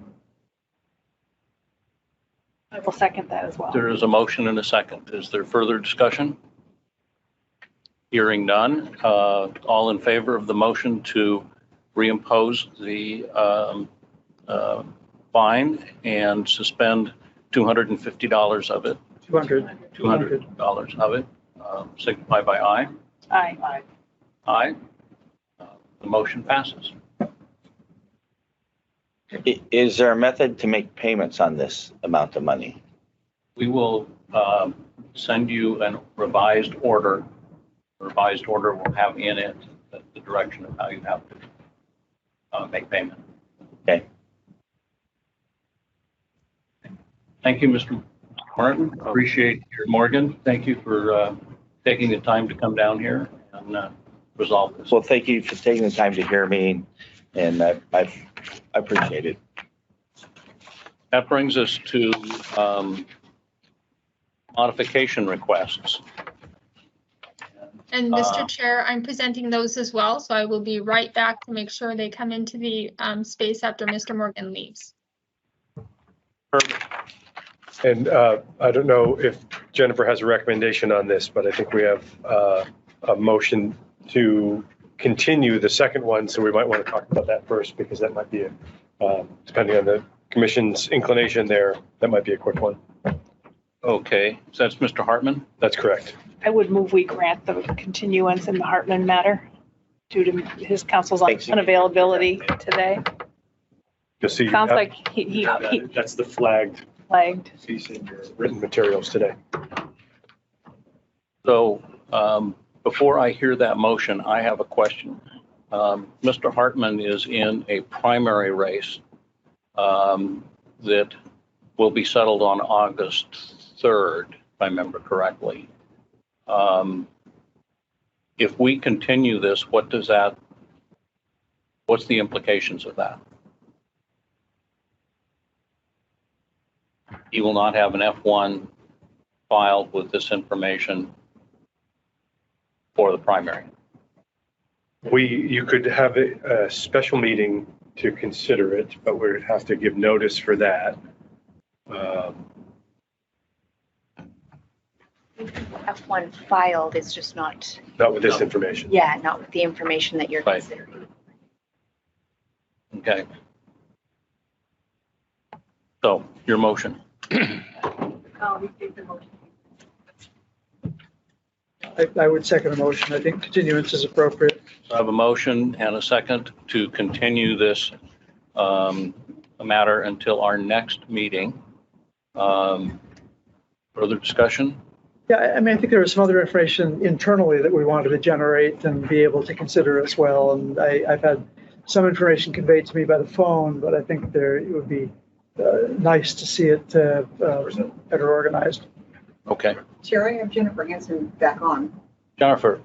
S3: I will second that as well.
S1: There is a motion and a second. Is there further discussion? Hearing none. All in favor of the motion to reimpose the fine and suspend $250 of it? $200 of it. Signify by aye.
S3: Aye. Aye.
S1: Aye. The motion passes.
S15: Is there a method to make payments on this amount of money?
S1: We will send you a revised order. The revised order will have in it the direction of how you have to make payment.
S15: Okay.
S1: Thank you, Mr. Martin. Appreciate your Morgan. Thank you for taking the time to come down here and resolve this.
S15: Well, thank you for taking the time to hear me, and I appreciate it.
S1: That brings us to modification requests.
S16: And Mr. Chair, I'm presenting those as well, so I will be right back to make sure they come into the space after Mr. Morgan leaves.
S1: Perfect.
S2: And I don't know if Jennifer has a recommendation on this, but I think we have a motion to continue the second one. So we might want to talk about that first, because that might be, depending on the commission's inclination there, that might be a quick one.
S1: Okay, so that's Mr. Hartman?
S2: That's correct.
S3: I would move we grant the continuance in the Hartman matter due to his counsel's unavailability today.
S2: Just see.
S3: Sounds like he
S2: That's the flagged piece in your written materials today.
S1: So before I hear that motion, I have a question. Mr. Hartman is in a primary race that will be settled on August 3rd, if I remember correctly. If we continue this, what's the implications of that? He will not have an F1 filed with this information for the primary.
S2: You could have a special meeting to consider it, but we would have to give notice for that.
S5: F1 filed, it's just not,
S2: Not with this information.
S5: yeah, not with the information that you're
S1: Right.
S5: considering.
S1: Okay. So your motion.
S6: I'll restate the motion.
S4: I would second the motion. I think continuance is appropriate.
S1: I have a motion and a second to continue this matter until our next meeting. Further discussion?
S4: Yeah, I mean, I think there was some other information internally that we wanted to generate and be able to consider as well. And I've had some information conveyed to me by the phone, but I think it would be nice to see it better organized.
S1: Okay.
S6: Chair, I have Jennifer Hansen back on.
S1: Jennifer,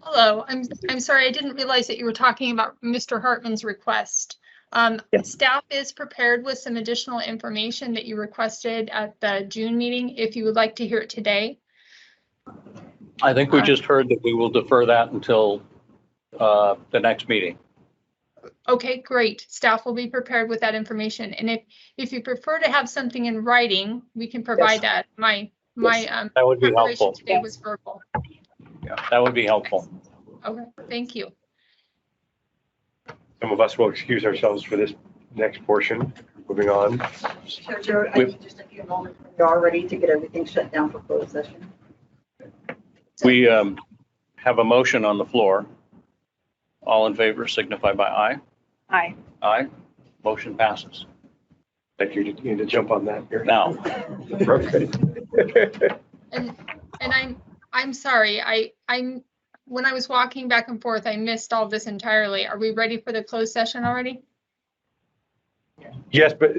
S16: Hello, I'm sorry, I didn't realize that you were talking about Mr. Hartman's request. Staff is prepared with some additional information that you requested at the June meeting, if you would like to hear it today.
S1: I think we just heard that we will defer that until the next meeting.
S16: Okay, great. Staff will be prepared with that information. And if you prefer to have something in writing, we can provide that. My
S1: That would be
S16: preparation
S1: helpful.
S16: today was verbal.
S1: Yeah, that would be helpful.
S16: Okay, thank you.
S2: Some of us will excuse ourselves for this next portion. Moving on.
S6: Chair, I need just a few moments when you're all ready to get everything shut down for closed session.
S1: We have a motion on the floor. All in favor signify by aye.
S3: Aye.
S1: Aye. Motion passes.
S2: Thank you. You need to jump on that here.
S1: Now,
S2: Perfect.
S16: And I'm sorry, I'm when I was walking back and forth, I missed all this entirely. Are we ready for the closed session already?
S2: Yes, but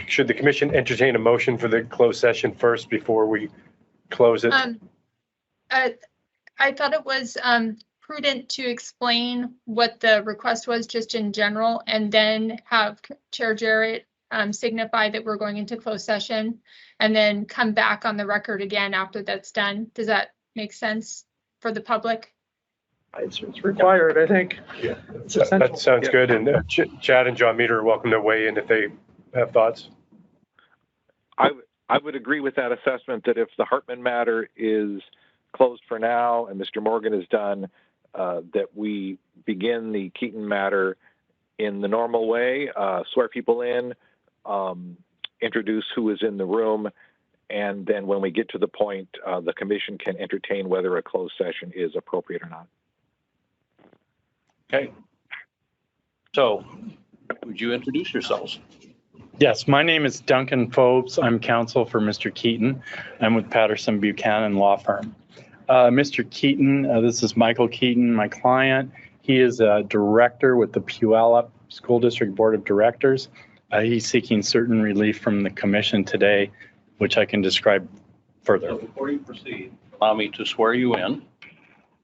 S2: should the commission entertain a motion for the closed session first before we close it?
S16: I thought it was prudent to explain what the request was just in general, and then have Chair Jarrett signify that we're going into closed session, and then come back on the record again after that's done. Does that make sense for the public?
S4: It's required, I think.
S2: Yeah,
S4: It's essential.
S2: that sounds good. And Chad and John Meter are welcome to weigh in if they have thoughts.
S17: I would agree with that assessment that if the Hartman matter is closed for now and Mr. Morgan is done, that we begin the Keaton matter in the normal way, swear people in, introduce who is in the room, and then when we get to the point, the commission can entertain whether a closed session is appropriate or not.
S1: okay. So would you introduce yourselves?
S18: Yes, my name is Duncan Phobes. I'm counsel for Mr. Keaton. I'm with Patterson Buchanan Law Firm. Mr. Keaton, this is Michael Keaton, my client. He is a director with the Puyallup School District Board of Directors. He's seeking certain relief from the commission today, which I can describe further.
S1: So before you proceed, allow me to swear you in.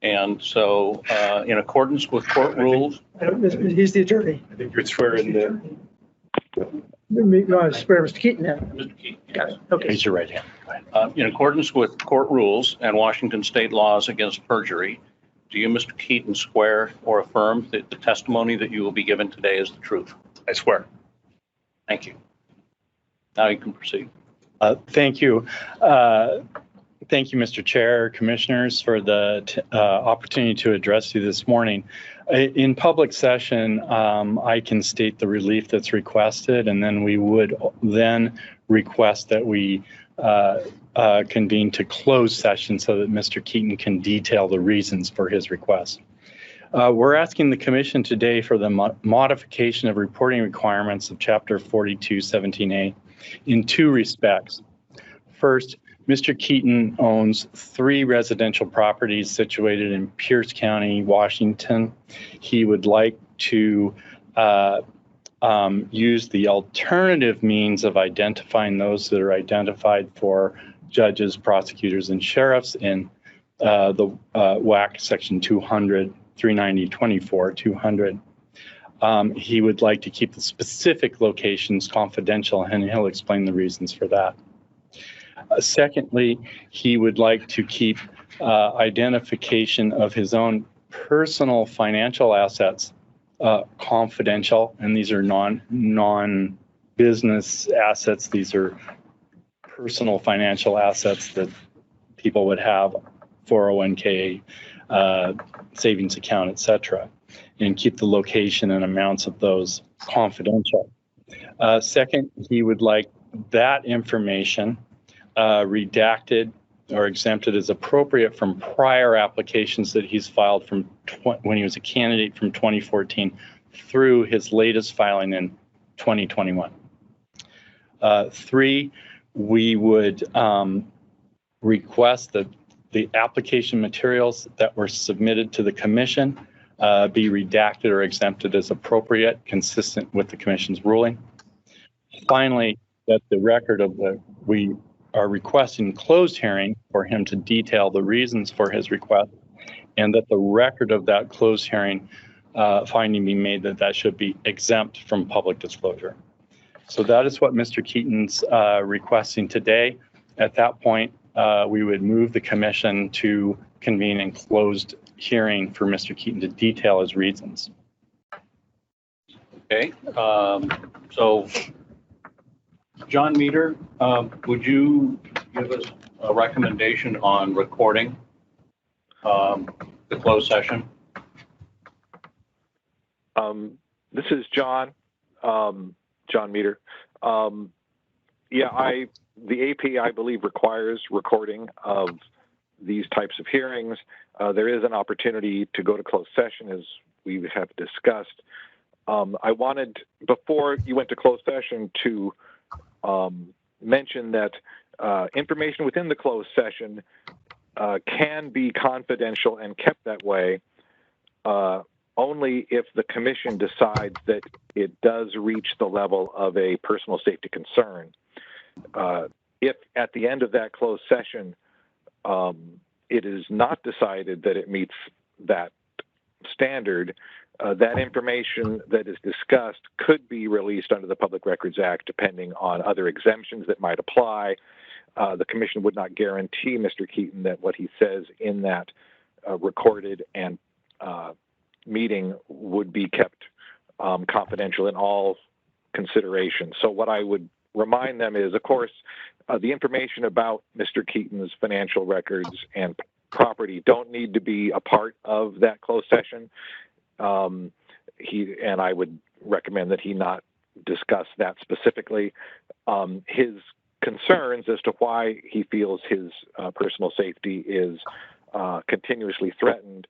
S1: And so in accordance with court rules.
S4: He's the attorney.
S2: I think you'd swear in the.
S4: You want to swear Mr. Keaton in?
S1: Mr. Keaton.
S4: Got it. Okay.
S18: Raise your right hand.
S1: In accordance with court rules and Washington state laws against perjury, do you, Mr. Keaton, swear or affirm that the testimony that you will be given today is the truth?
S2: I swear.
S1: Thank you. Now you can proceed.
S18: Thank you. Thank you, Mr. Chair, Commissioners, for the opportunity to address you this morning. In public session, I can state the relief that's requested, and then we would then request that we convene to close session so that Mr. Keaton can detail the reasons for his request. We're asking the Commission today for the modification of reporting requirements of Chapter 4217A in two respects. First, Mr. Keaton owns 3 residential properties situated in Pierce County, Washington. He would like to use the alternative means of identifying those that are identified for judges, prosecutors, and sheriffs in the WAC Section 200, 390-24, 200. He would like to keep the specific locations confidential, and he'll explain the reasons for that. Secondly, he would like to keep identification of his own personal financial assets confidential, and these are non-business assets. These are personal financial assets that people would have, 401k, savings account, et cetera, and keep the location and amounts of those confidential. Second, he would like that information redacted or exempted as appropriate from prior applications that he's filed from when he was a candidate from 2014 through his latest filing in 2021. Three, we would request that the application materials that were submitted to the commission be redacted or exempted as appropriate, consistent with the commission's ruling. Finally, that the record of we are requesting closed hearing for him to detail the reasons for his request, and that the record of that closed hearing finding be made that should be exempt from public disclosure. So that is what Mr. Keaton's requesting today. At that point, we would move the commission to convene a closed hearing for Mr. Keaton to detail his reasons.
S1: Okay, so John Meter, would you give us a recommendation on recording the closed session?
S17: This is John Meter. Yeah, the AP, I believe, requires recording of these types of hearings. There is an opportunity to go to closed session, as we have discussed. I wanted, before you went to closed session, to mention that information within the closed session can be confidential and kept that way only if the commission decides that it does reach the level of a personal safety concern. If at the end of that closed session, it is not decided that it meets that standard, that information that is discussed could be released under the Public Records Act, depending on other exemptions that might apply. The commission would not guarantee Mr. Keaton that what he says in that recorded and meeting would be kept confidential in all considerations. So what I would remind them is, of course, the information about Mr. Keaton's financial records and property don't need to be a part of that closed session. And I would recommend that he not discuss that specifically. His concerns as to why he feels his personal safety is continuously threatened,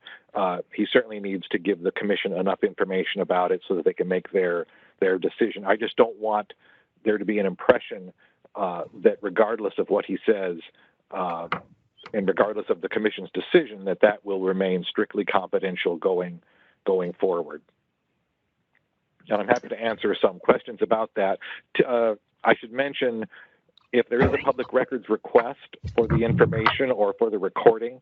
S17: he certainly needs to give the commission enough information about it so that they can make their decision. I just don't want there to be an impression that regardless of what he says, and regardless of the commission's decision, that will remain strictly confidential going forward. And I'm happy to answer some questions about that. I should mention, if there is a public records request for the information or for the recording,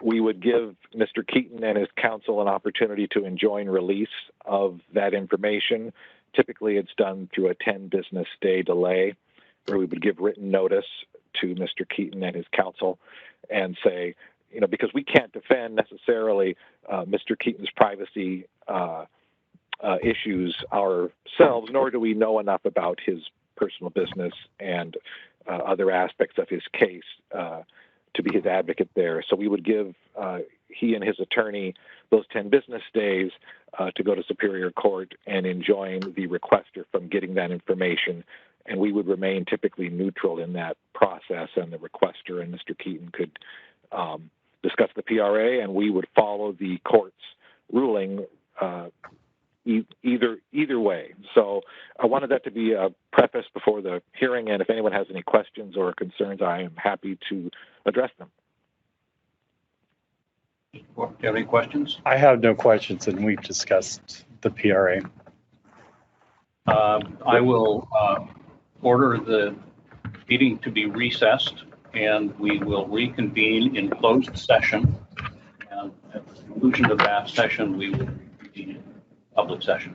S17: we would give Mr. Keaton and his counsel an opportunity to enjoin release of that information. Typically, it's done through a 10 business day delay, where we would give written notice to Mr. Keaton and his counsel and say, because we can't defend necessarily Mr. Keaton's privacy issues ourselves, nor do we know enough about his personal business and other aspects of his case to be his advocate there. So we would give he and his attorney those 10 business days to go to Superior Court and enjoin the requester from getting that information. And we would remain typically neutral in that process, and the requester and Mr. Keaton could discuss the PRA, and we would follow the court's ruling either way. So I wanted that to be a preface before the hearing, and if anyone has any questions or concerns, I am happy to address them.
S1: Do you have any questions?
S18: I have no questions, and we've discussed the PRA.
S1: I will order the meeting to be recessed, and we will reconvene in closed session. And at the conclusion of that session, we will reconvene in public session.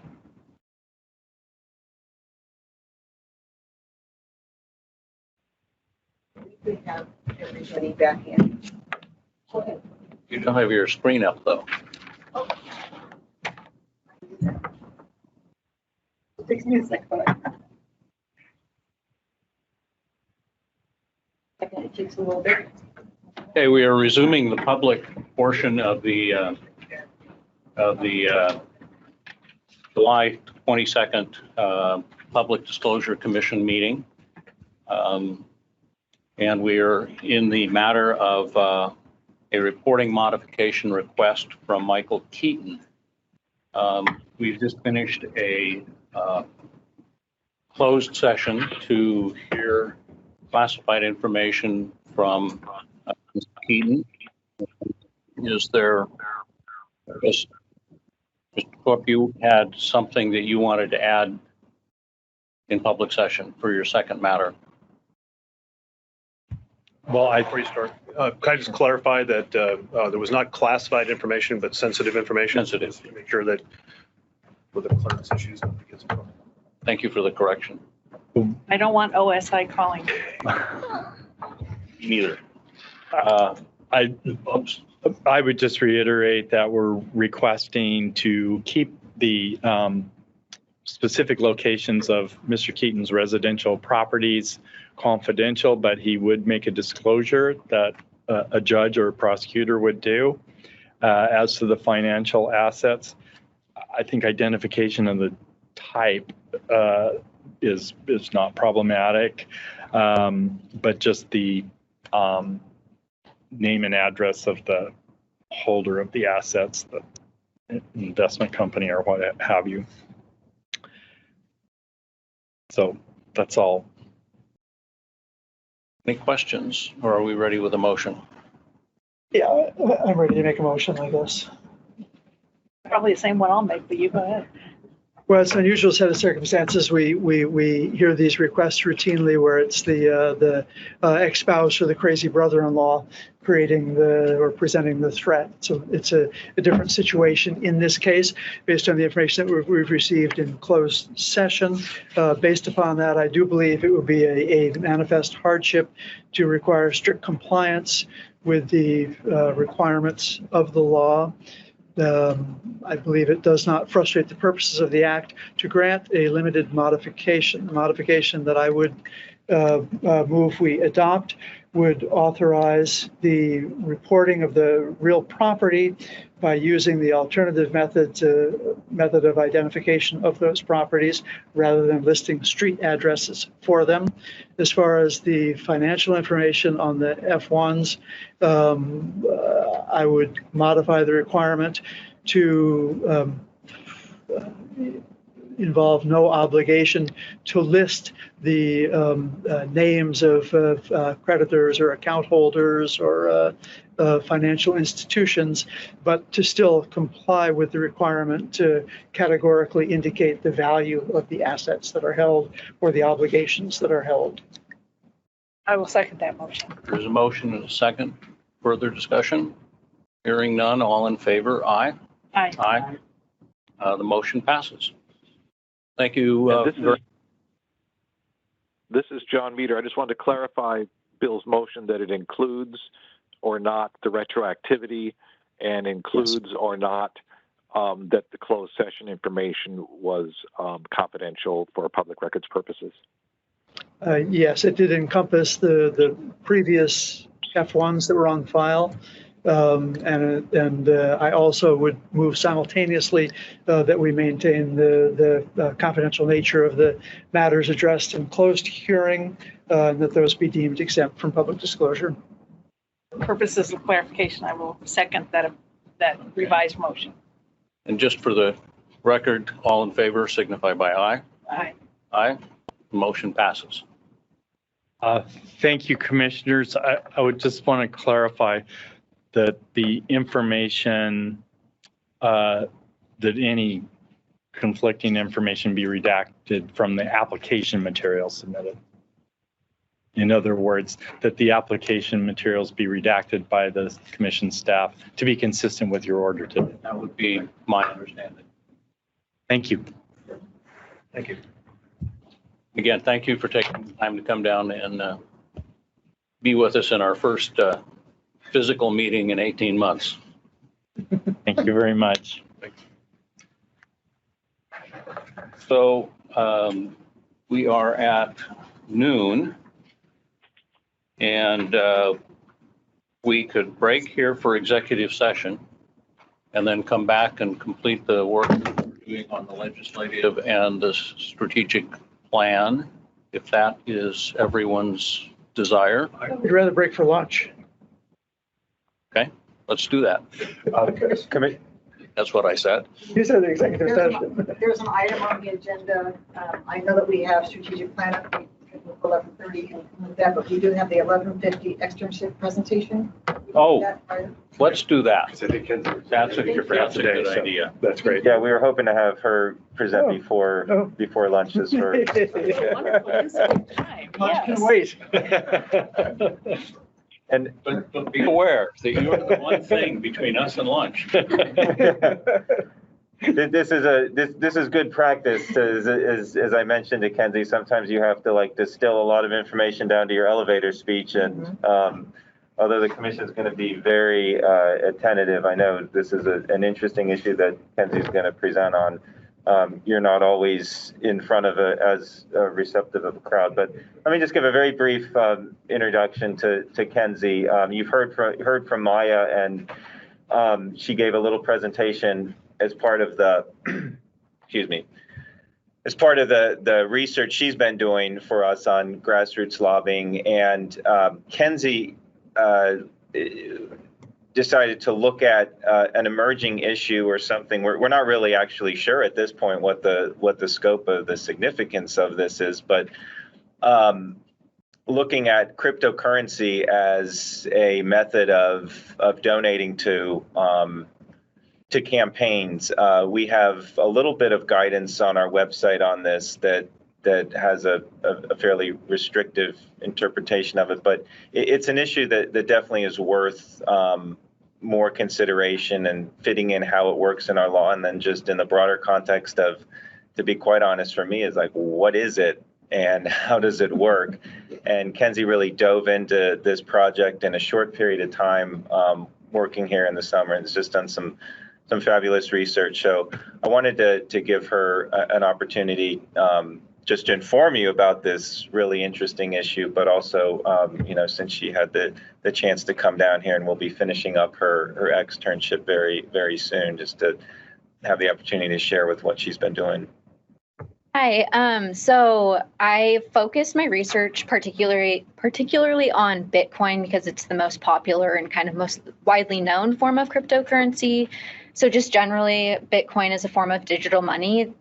S6: We have everybody back in. Okay.
S1: You don't have your screen up, though.
S6: Oh. Takes me a second. takes a little bit.
S1: Okay, we are resuming the public portion of the July 22nd Public Disclosure Commission meeting. And we are in the matter of a reporting modification request from Michael Keaton. We've just finished a closed session to hear classified information from Mr. Keaton. Is there, Mr. Cook, you had something that you wanted to add in public session for your second matter?
S2: Well, before you start, can I just clarify that there was not classified information, but sensitive information?
S1: Sensitive.
S2: To make sure that with the clearance issues.
S1: Thank you for the correction.
S3: I don't want OSI calling.
S1: Neither.
S18: I would just reiterate that we're requesting to keep the specific locations of Mr. Keaton's residential properties confidential, but he would make a disclosure that a judge or a prosecutor would do. As to the financial assets, I think identification of the type is not problematic, but just the name and address of the holder of the assets, the investment company or what have you. So that's all.
S1: Any questions, or are we ready with a motion?
S4: Yeah, I'm ready to make a motion, I guess.
S3: Probably the same one I'll make, but you go ahead.
S4: Well, it's an unusual set of circumstances. We hear these requests routinely where it's the ex-spouse or the crazy brother-in-law creating or presenting the threat. So it's a different situation in this case, based on the information that we've received in closed session. Based upon that, I do believe it would be a manifest hardship to require strict compliance with the requirements of the law. I believe it does not frustrate the purposes of the act to grant a limited modification. The modification that I would move we adopt would authorize the reporting of the real property by using the alternative method of identification of those properties rather than listing street addresses for them. As far as the financial information on the F1s, I would modify the requirement to involve no obligation to list the names of creditors or account holders or financial institutions, but to still comply with the requirement to categorically indicate the value of the assets that are held or the obligations that are held.
S3: I will second that motion.
S1: There's a motion and a second. Further discussion? Hearing none, all in favor, aye?
S3: Aye.
S1: Aye. The motion passes. Thank you.
S17: This is John Meter. I just wanted to clarify Bill's motion that it includes or not the retroactivity and includes or not that the closed session information was confidential for public records purposes.
S4: Yes, it did encompass the previous F1s that were on file. And I also would move simultaneously that we maintain the confidential nature of the matters addressed in closed hearing, and that those be deemed exempt from public disclosure.
S3: For purposes of clarification, I will second that revised motion.
S1: And just for the record, all in favor signify by aye.
S3: Aye.
S1: Aye. Motion passes.
S18: Thank you, commissioners. I would just want to clarify that the information, that any conflicting information be redacted from the application materials submitted. In other words, that the application materials be redacted by the commission staff to be consistent with your order today.
S1: That would be my understanding.
S18: Thank you.
S2: Thank you.
S1: Again, thank you for taking the time to come down and be with us in our first physical meeting in 18 months.
S18: Thank you very much.
S1: So we are at noon. And we could break here for executive session and then come back and complete the work that we're doing on the legislative and the strategic plan, if that is everyone's desire.
S4: I'd rather break for lunch.
S1: Okay, let's do that. That's what I said.
S4: You said the executive
S6: There's
S4: session.
S6: There's an item on the agenda. I know that we have strategic plan up at 11:30 and with that, but we do have the 11:50 externship presentation.
S1: Oh, let's do that.
S2: So I think Kenzie was
S1: That's a
S2: here for that
S1: good
S2: today, so
S1: idea.
S2: that's great.
S11: Yeah, we were hoping to have her present
S4: Oh.
S11: before lunch this for.
S3: Wonderful use of time,
S4: Lunch can
S3: yes.
S4: wait.
S11: And
S1: But be aware that you're the one thing between us and lunch.
S11: this is good practice. As I mentioned to Kenzie, sometimes you have to like distill a lot of information down to your elevator speech. And although the commission is going to be very attentive, I know this is an interesting issue that Kenzie's going to present on. You're not always in front of as receptive of a crowd, but let me just give a very brief introduction to Kenzie. You've heard from Maya, and she gave a little presentation as part of the, excuse me, as part of the research she's been doing for us on grassroots lobbying. And Kenzie decided to look at an emerging issue or something. We're not really actually sure at this point what the scope of the significance of this is, but looking at cryptocurrency as a method of donating to campaigns. We have a little bit of guidance on our website on this that has a fairly restrictive interpretation of it, but it's an issue that definitely is worth more consideration and fitting in how it works in our law, and then just in the broader context of, to be quite honest for me, is like, what is it and how does it work? And Kenzie really dove into this project in a short period of time, working here in the summer, and has just done some fabulous research. So I wanted to give her an opportunity just to inform you about this really interesting issue, but also, since she had the chance to come down here, and we'll be finishing up her externship very, very soon, just to have the opportunity to share with what she's been doing.
S5: Hi, so I focused my research particularly on Bitcoin because it's the most popular and kind of most widely known form of cryptocurrency. So just generally, Bitcoin is a form of digital money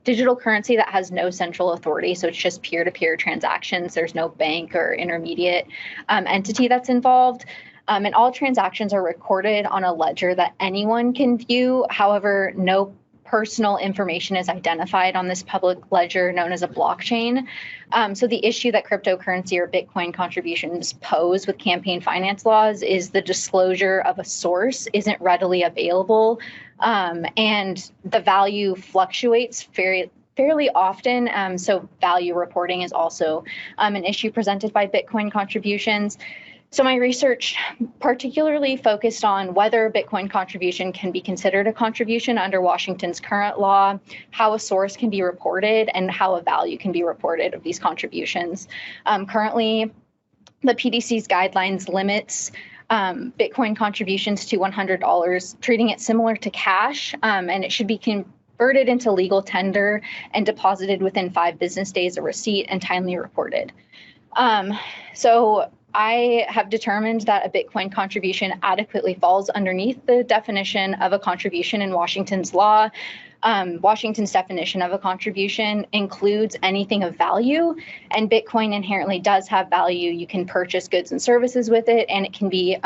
S5: digital currency that has no central authority. So it's just peer-to-peer transactions. There's no bank or intermediate entity that's involved. And all transactions are recorded on a ledger that anyone can view. However, no personal information is identified on this public ledger known as a blockchain. So the issue that cryptocurrency or Bitcoin contributions pose with campaign finance laws is the disclosure of a source isn't readily available, and the value fluctuates fairly often. So value reporting is also an issue presented by Bitcoin contributions. So my research particularly focused on whether a Bitcoin contribution can be considered a contribution under Washington's current law, how a source can be reported, and how a value can be reported of these contributions. Currently, the PDC's guidelines limits Bitcoin contributions to $100, treating it similar to cash, and it should be converted into legal tender and deposited within 5 business days of receipt and timely reported. So I have determined that a Bitcoin contribution adequately falls underneath the definition of a contribution in Washington's law. Washington's definition of a contribution includes anything of value, and Bitcoin inherently does have value. You can purchase goods and services with it, and it can be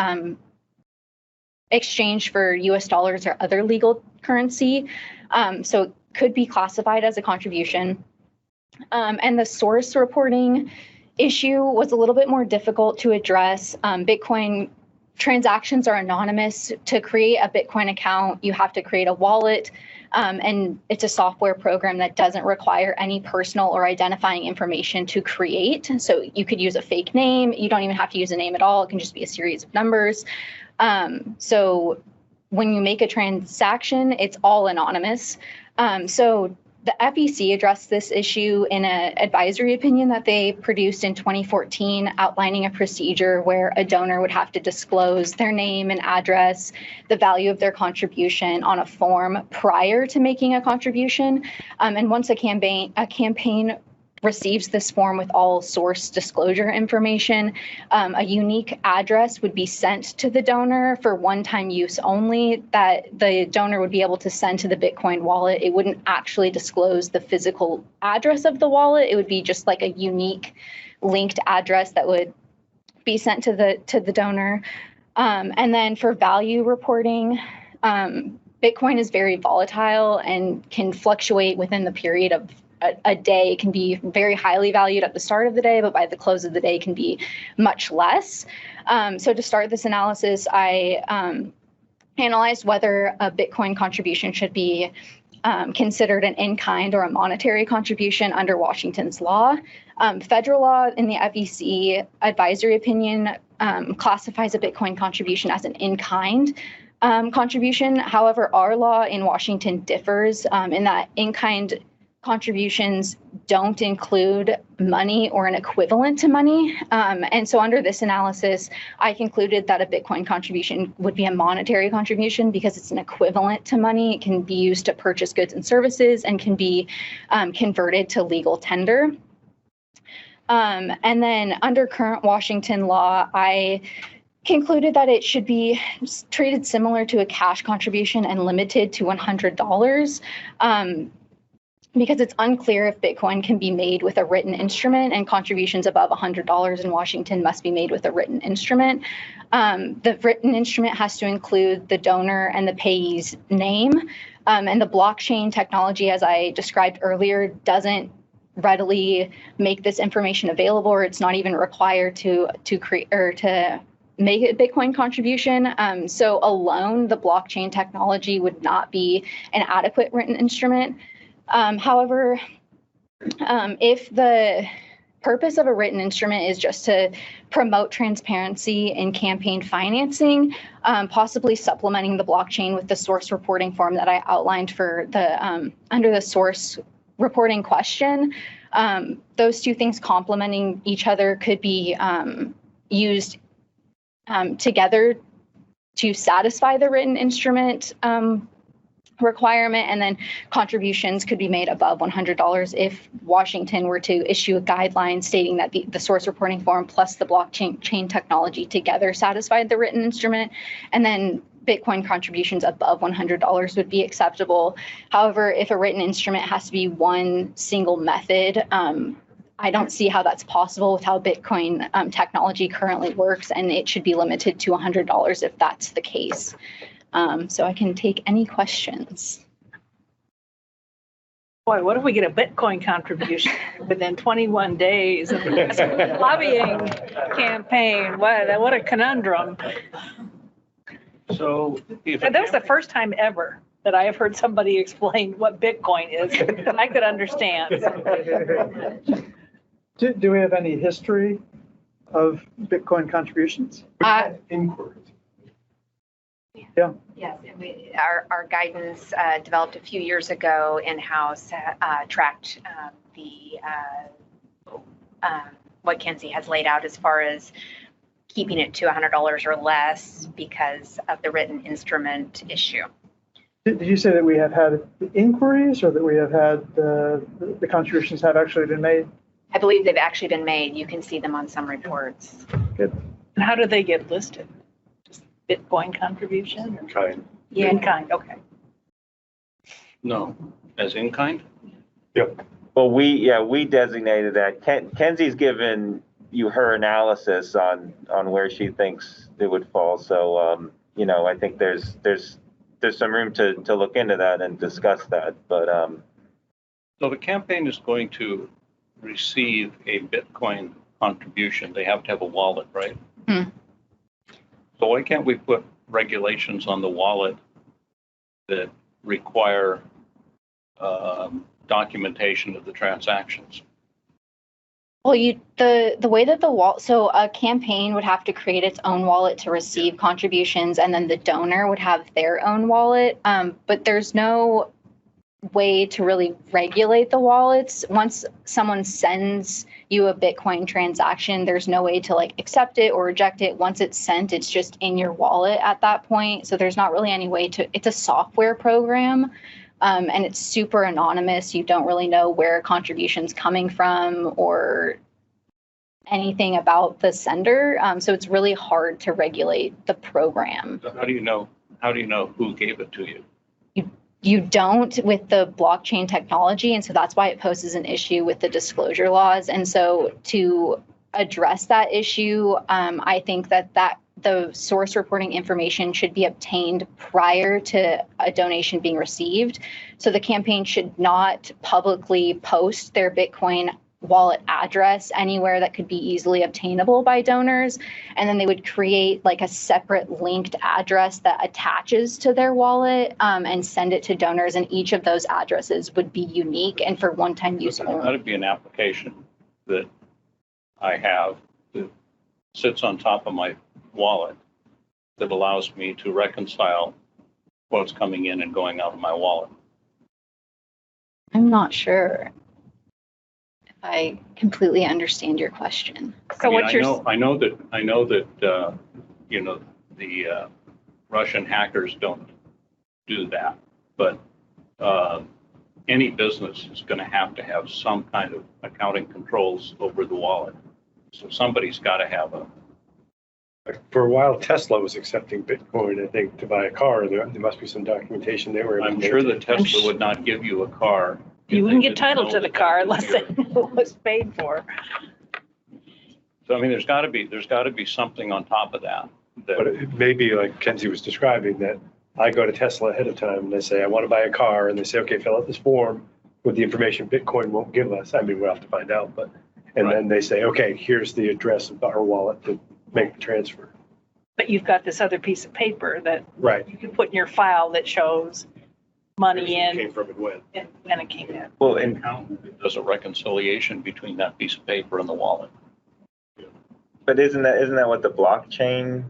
S5: exchanged for US dollars or other legal currency. So it could be classified as a contribution. And the source reporting issue was a little bit more difficult to address. Bitcoin transactions are anonymous. To create a Bitcoin account, you have to create a wallet, and it's a software program that doesn't require any personal or identifying information to create. So you could use a fake name. You don't even have to use a name at all. It can just be a series of numbers. So when you make a transaction, it's all anonymous. So the FEC addressed this issue in an advisory opinion that they produced in 2014, outlining a procedure where a donor would have to disclose their name and address, the value of their contribution on a form prior to making a contribution. And once a campaign receives this form with all source disclosure information, a unique address would be sent to the donor for one-time use only that the donor would be able to send to the Bitcoin wallet. It wouldn't actually disclose the physical address of the wallet. It would be just like a unique linked address that would be sent to the donor. And then for value reporting, Bitcoin is very volatile and can fluctuate within the period of a day. It can be very highly valued at the start of the day, but by the close of the day can be much less. So to start this analysis, I analyzed whether a Bitcoin contribution should be considered an in-kind or a monetary contribution under Washington's law. Federal law in the FEC advisory opinion classifies a Bitcoin contribution as an in-kind contribution. However, our law in Washington differs in that in-kind contributions don't include money or an equivalent to money. And so under this analysis, I concluded that a Bitcoin contribution would be a monetary contribution because it's an equivalent to money. It can be used to purchase goods and services and can be converted to legal tender. And then under current Washington law, I concluded that it should be treated similar to a cash contribution and limited to $100. Because it's unclear if Bitcoin can be made with a written instrument, and contributions above $100 in Washington must be made with a written instrument. The written instrument has to include the donor and the payee's name, and the blockchain technology, as I described earlier, doesn't readily make this information available, or it's not even required to create or to make a Bitcoin contribution. So alone, the blockchain technology would not be an adequate written instrument. However, if the purpose of a written instrument is just to promote transparency in campaign financing, possibly supplementing the blockchain with the source reporting form that I outlined for the under the source reporting question, those two things complementing each other could be used together to satisfy the written instrument requirement, and then contributions could be made above $100 if Washington were to issue a guideline stating that the source reporting form plus the blockchain technology together satisfied the written instrument, and then Bitcoin contributions above $100 would be acceptable. However, if a written instrument has to be one single method, I don't see how that's possible with how Bitcoin technology currently works, and it should be limited to $100 if that's the case. So I can take any questions.
S3: Boy, what if we get a Bitcoin contribution within 21 days of the lobbying campaign? What a conundrum.
S1: So if
S3: That was the first time ever that I have heard somebody explain what Bitcoin is that I could understand.
S4: Do we have any history of Bitcoin contributions?
S2: Inquiries.
S4: Yeah.
S19: Yes, and our guidance developed a few years ago in-house tracked what Kenzie has laid out as far as keeping it to $100 or less because of the written instrument issue.
S4: Did you say that we have had inquiries, or that we have had the contributions have actually been made?
S19: I believe they've actually been made. You can see them on some reports.
S4: Good.
S3: And how do they get listed? Just Bitcoin contribution?
S2: In kind.
S19: Yeah.
S3: In kind, okay.
S1: No, as in kind?
S2: Yep.
S11: Well, we designated that. Kenzie's given you her analysis on where she thinks it would fall. So, I think there's some room to look into that and discuss that. But
S1: So the campaign is going to receive a Bitcoin contribution. They have to have a wallet, right?
S5: Hmm.
S1: So why can't we put regulations on the wallet that require documentation of the transactions?
S5: Well, the way that so a campaign would have to create its own wallet to receive contributions, and then the donor would have their own wallet. But there's no way to really regulate the wallets. Once someone sends you a Bitcoin transaction, there's no way to like accept it or reject it. Once it's sent, it's just in your wallet at that point. So there's not really any way to, it's a software program. And it's super anonymous. You don't really know where a contribution's coming from or anything about the sender. So it's really hard to regulate the program.
S1: So how do you know who gave it to you?
S5: You don't with the blockchain technology. And so that's why it poses an issue with the disclosure laws. And so to address that issue, I think that the source reporting information should be obtained prior to a donation being received. So the campaign should not publicly post their Bitcoin wallet address anywhere that could be easily obtainable by donors. And then they would create like a separate linked address that attaches to their wallet and send it to donors. And each of those addresses would be unique and for one-time use
S1: There's
S5: only.
S1: got to be an application that I have that sits on top of my wallet that allows me to reconcile what's coming in and going out of my wallet.
S5: I'm not sure if I completely understand your question.
S3: So what you're
S1: I know that you know, the Russian hackers don't do that, but any business is going to have some kind of accounting controls over the wallet. So somebody's got to have a.
S2: For a while, Tesla was accepting Bitcoin, I think, to buy a car. There must be some documentation they were.
S1: I'm sure that Tesla would not give you a car.
S3: You wouldn't get title to the car unless it was paid for.
S1: So I mean, there's got to be something on top of that.
S2: But it may be like Kenzie was describing, that I go to Tesla ahead of time and they say, I want to buy a car. And they say, okay, fill out this form with the information Bitcoin won't give us. I mean, we'll have to find out. And then they say, okay, here's the address of our wallet to make the transfer.
S3: But you've got this other piece of paper that
S2: Right.
S3: you can put in your file that shows money in.
S2: Came from and when.
S3: And when it came in.
S11: Well,
S1: An accountant does a reconciliation between that piece of paper and the wallet.
S11: but isn't that what the blockchain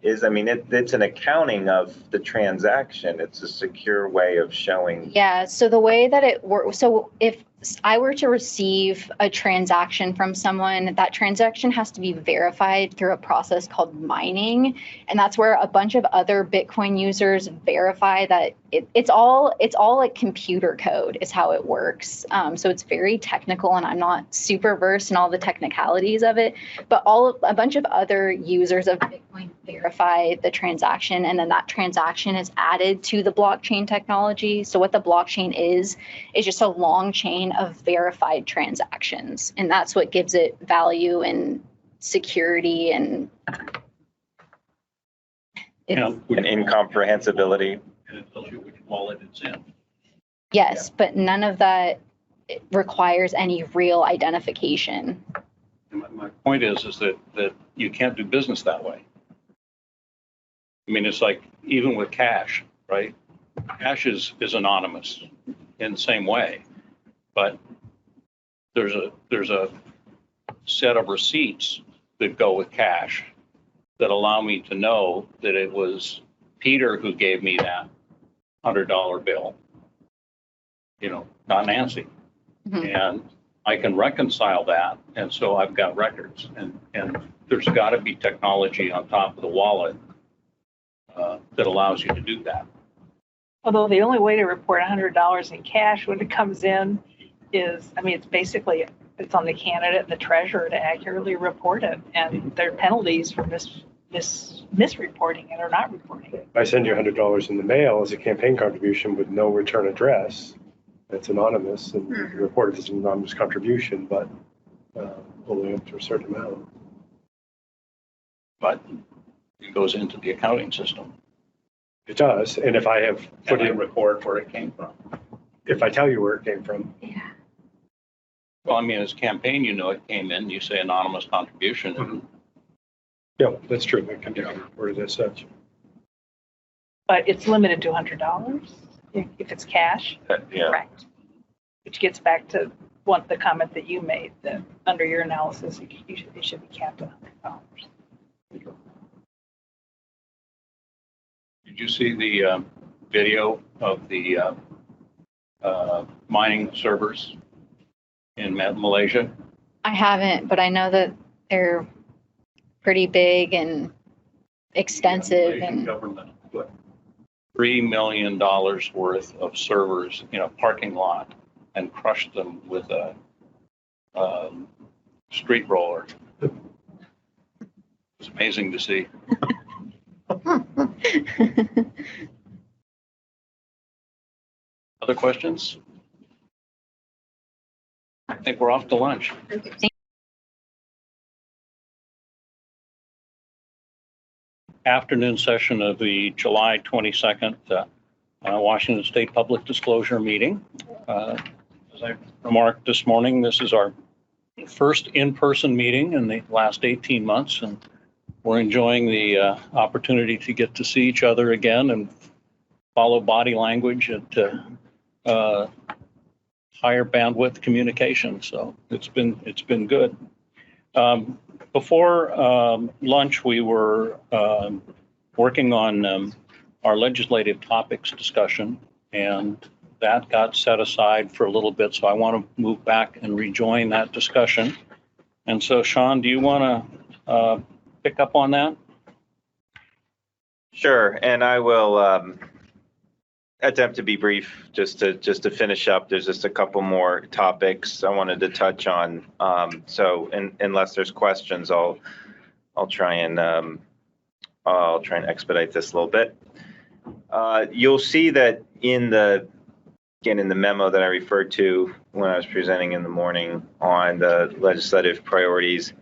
S11: is? I mean, it's an accounting of the transaction. It's a secure way of showing.
S5: Yeah, so the way that it works, so if I were to receive a transaction from someone, that transaction has to be verified through a process called mining. And that's where a bunch of other Bitcoin users verify that it's all like computer code is how it works. So it's very technical and I'm not super versed in all the technicalities of it, but a bunch of other users of Bitcoin verify the transaction and then that transaction is added to the blockchain technology. So what the blockchain is just a long chain of verified transactions. And that's what gives it value and security and
S11: incomprehensibility.
S1: And it tells you which wallet it's in.
S5: yes, but none of that requires any real identification.
S1: And my point is that you can't do business that way. I mean, it's like even with cash, right? Cash is anonymous in the same way, but there's a set of receipts that go with cash that allow me to know that it was Peter who gave me that $100 bill, not Nancy.
S5: Mm-hmm.
S1: And I can reconcile that. And so I've got records and there's got to be technology on top of the wallet that allows you to do that.
S3: Although the only way to report $100 in cash when it comes in is, I mean, it's on the candidate and the treasurer to accurately report it. And there are penalties for misreporting it or not reporting it.
S2: If I send you $100 in the mail as a campaign contribution with no return address, it's anonymous and you report it as an anonymous contribution, but only up to a certain amount.
S1: But it goes into the accounting system.
S2: It does. And if I have put
S1: And I
S2: in,
S1: record where it came from.
S2: if I tell you where it came from,
S1: Well, I mean, as campaign, it came in, you say anonymous contribution. And
S2: yeah, that's true. It can be reported as such.
S3: But it's limited to $100 if it's cash.
S11: Yeah.
S3: Correct. Which gets back to the comment that you made, that under your analysis, it should be capped at $100.
S1: Did you see the video of the mining servers in Malaysia?
S5: I haven't, but I know that they're pretty big and extensive
S1: Malaysian
S5: and
S1: government put $3 million worth of servers in a parking lot and crushed them with a street roller. It's amazing to see. Other questions? I think we're off to lunch. Afternoon session of the July 22nd Washington State Public Disclosure Meeting. As I remarked this morning, this is our first in-person meeting in the last 18 months, and we're enjoying the opportunity to get to see each other again and follow body language at higher bandwidth communication. So it's been good. Before lunch, we were working on our legislative topics discussion, and that got set aside for a little bit. So I want to move back and rejoin that discussion. And so, Sean, do you want to pick up on that?
S11: Sure, and I will attempt to be brief just to finish up. There's just a couple more topics I wanted to touch on. So unless there's questions, I'll try and expedite this a little bit. You'll see that in the memo that I referred to when I was presenting in the morning on the legislative priorities,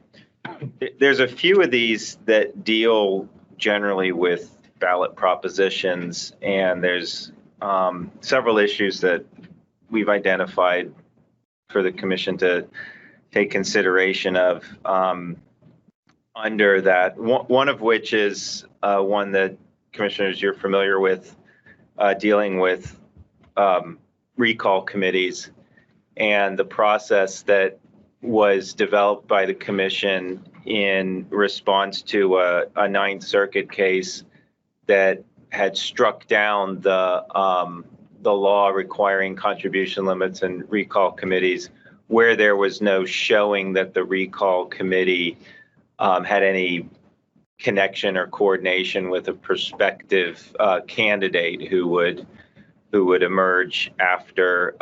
S11: there's a few of these that deal generally with ballot propositions, and there's several issues that we've identified for the commission to take consideration of under that. One of which is one that, commissioners, you're familiar with, dealing with recall committees and the process that was developed by the commission in response to a Ninth Circuit case that had struck down the law requiring contribution limits and recall committees, where there was no showing that the recall committee had any connection or coordination with a prospective candidate who would emerge after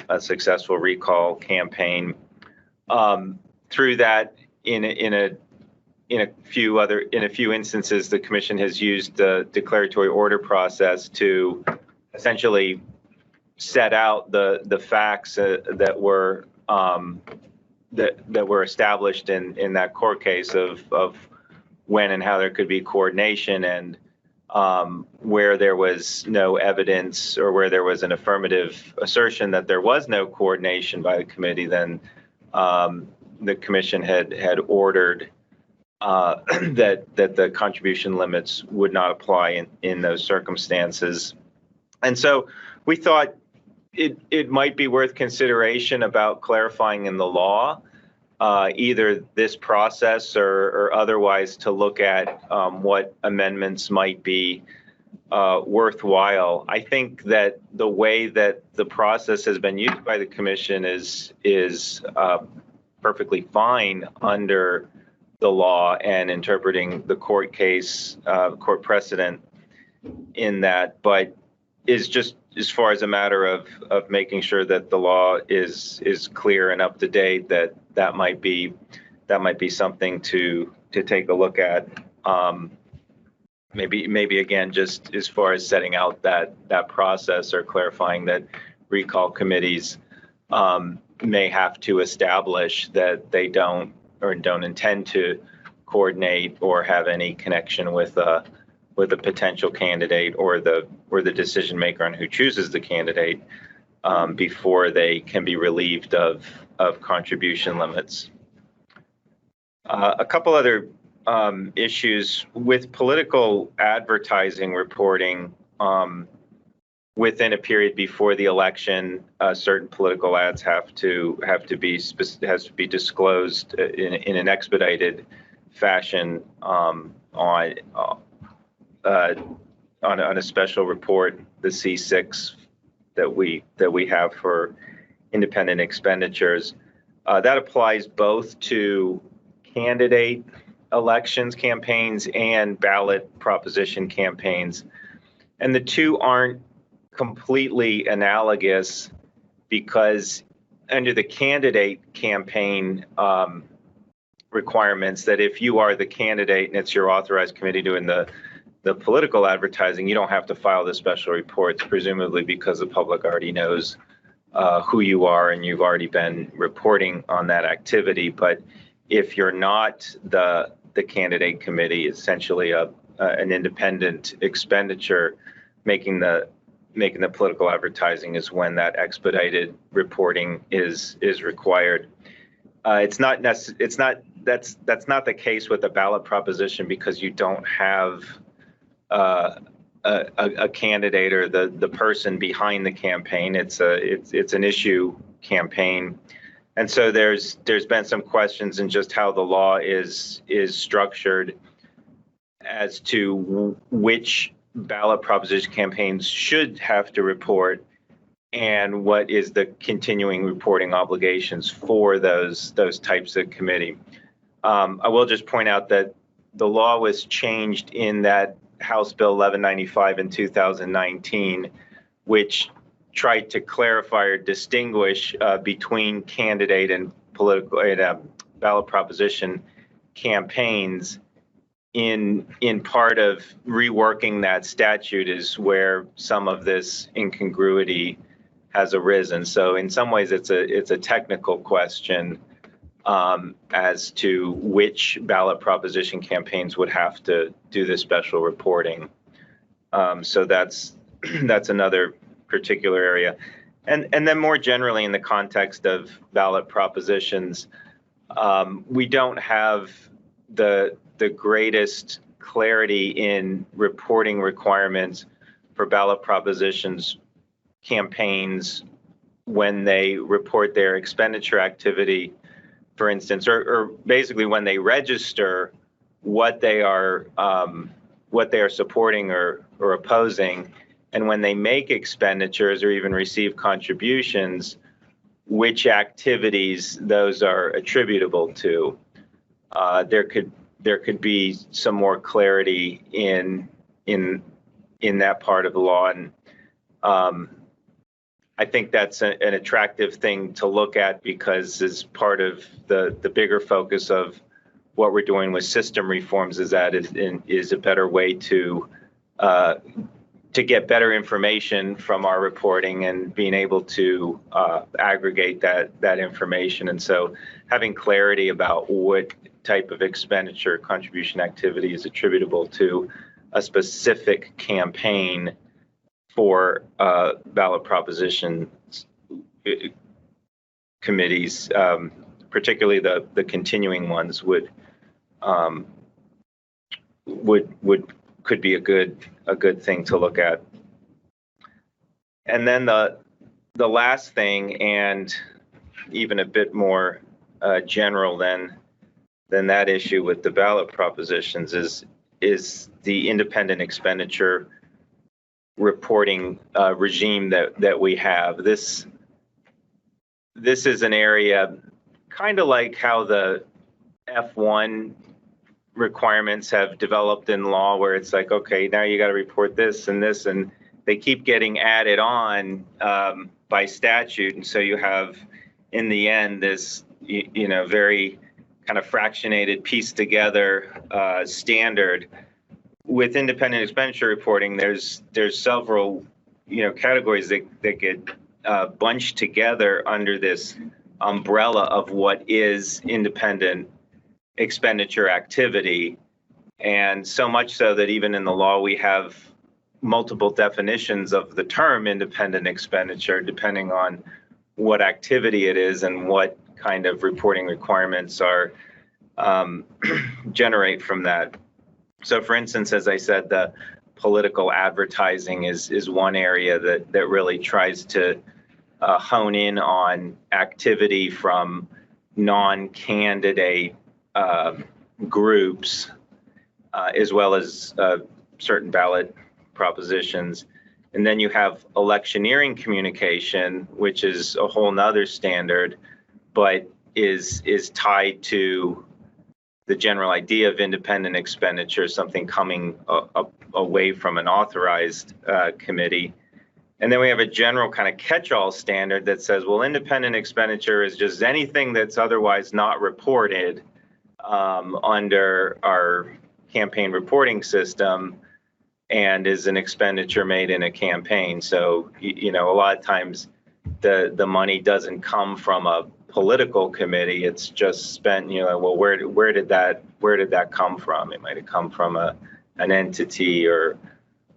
S11: a successful recall campaign. Through that, in a few instances, the commission has used the declaratory order process to essentially set out the facts that were established in that court case of when and how there could be coordination, and where there was no evidence or where there was an affirmative assertion that there was no coordination by the committee, then the commission had ordered that the contribution limits would not apply in those circumstances. And so we thought it might be worth consideration about clarifying in the law, either this process or otherwise, to look at what amendments might be worthwhile. I think that the way that the process has been used by the commission is perfectly fine under the law and interpreting the court case, court precedent in that, but is just as far as a matter of making sure that the law is clear and up to date, that might be something to take a look at. Maybe again, just as far as setting out that process or clarifying that recall committees may have to establish that they don't intend to coordinate or have any connection with a potential candidate or the decision maker on who chooses the candidate before they can be relieved of contribution limits. A couple other issues with political advertising reporting. Within a period before the election, certain political ads have to be disclosed in an expedited fashion on a special report, the C6 that we have for independent expenditures. That applies both to candidate elections campaigns and ballot proposition campaigns. And the two aren't completely analogous because under the candidate campaign requirements, that if you are the candidate and it's your authorized committee doing the political advertising, you don't have to file the special reports, presumably because the public already knows who you are and you've already been reporting on that activity. But if you're not the candidate committee, essentially an independent expenditure, making the political advertising is when that expedited reporting is required. That's not the case with the ballot proposition because you don't have a candidate or the person behind the campaign. It's an issue campaign. And so there's been some questions in just how the law is structured as to which ballot proposition campaigns should have to report and what is the continuing reporting obligations for those types of committee. I will just point out that the law was changed in that House Bill 1195 in 2019, which tried to clarify or distinguish between candidate and political ballot proposition campaigns. In part of reworking that statute is where some of this incongruity has arisen. So in some ways, it's a technical question as to which ballot proposition campaigns would have to do the special reporting. So that's another particular area. And then more generally in the context of ballot propositions, we don't have the greatest clarity in reporting requirements for ballot propositions campaigns when they report their expenditure activity, for instance, or basically when they register what they are supporting or opposing, and when they make expenditures or even receive contributions, which activities those are attributable to. There could be some more clarity in that part of the law, and I think that's an attractive thing to look at because as part of the bigger focus of what we're doing with system reforms is a better way to get better information from our reporting and being able to aggregate that information. And so having clarity about what type of expenditure contribution activity is attributable to a specific campaign for ballot proposition committees, particularly the continuing ones, could be a good thing to look at. And then the last thing, and even a bit more general than that issue with the ballot propositions, is the independent expenditure reporting regime that we have. This is an area kind of like how the F1 requirements have developed in law, where it's like, okay, now you got to report this, and they keep getting added on by statute, and so you have, in the end, this very kind of fractionated, pieced together standard. With independent expenditure reporting, there's several categories that get bunched together under this umbrella of what is independent expenditure activity, and so much so that even in the law we have multiple definitions of the term independent expenditure depending on what activity it is and what kind of reporting requirements are generate from that. So for instance, as I said, the political advertising is one area that really tries to hone in on activity from non-candidate groups, as well as certain ballot propositions. And then you have electioneering communication, which is a whole nother standard, but is tied to the general idea of independent expenditure, something coming away from an authorized committee. And then we have a general kind of catch-all standard that says, well, independent expenditure is just anything that's otherwise not reported under our campaign reporting system and is an expenditure made in a campaign. So, you know, a lot of times the money doesn't come from a political committee. It's just spent, you know, well, where did that come from? It might have come from an entity or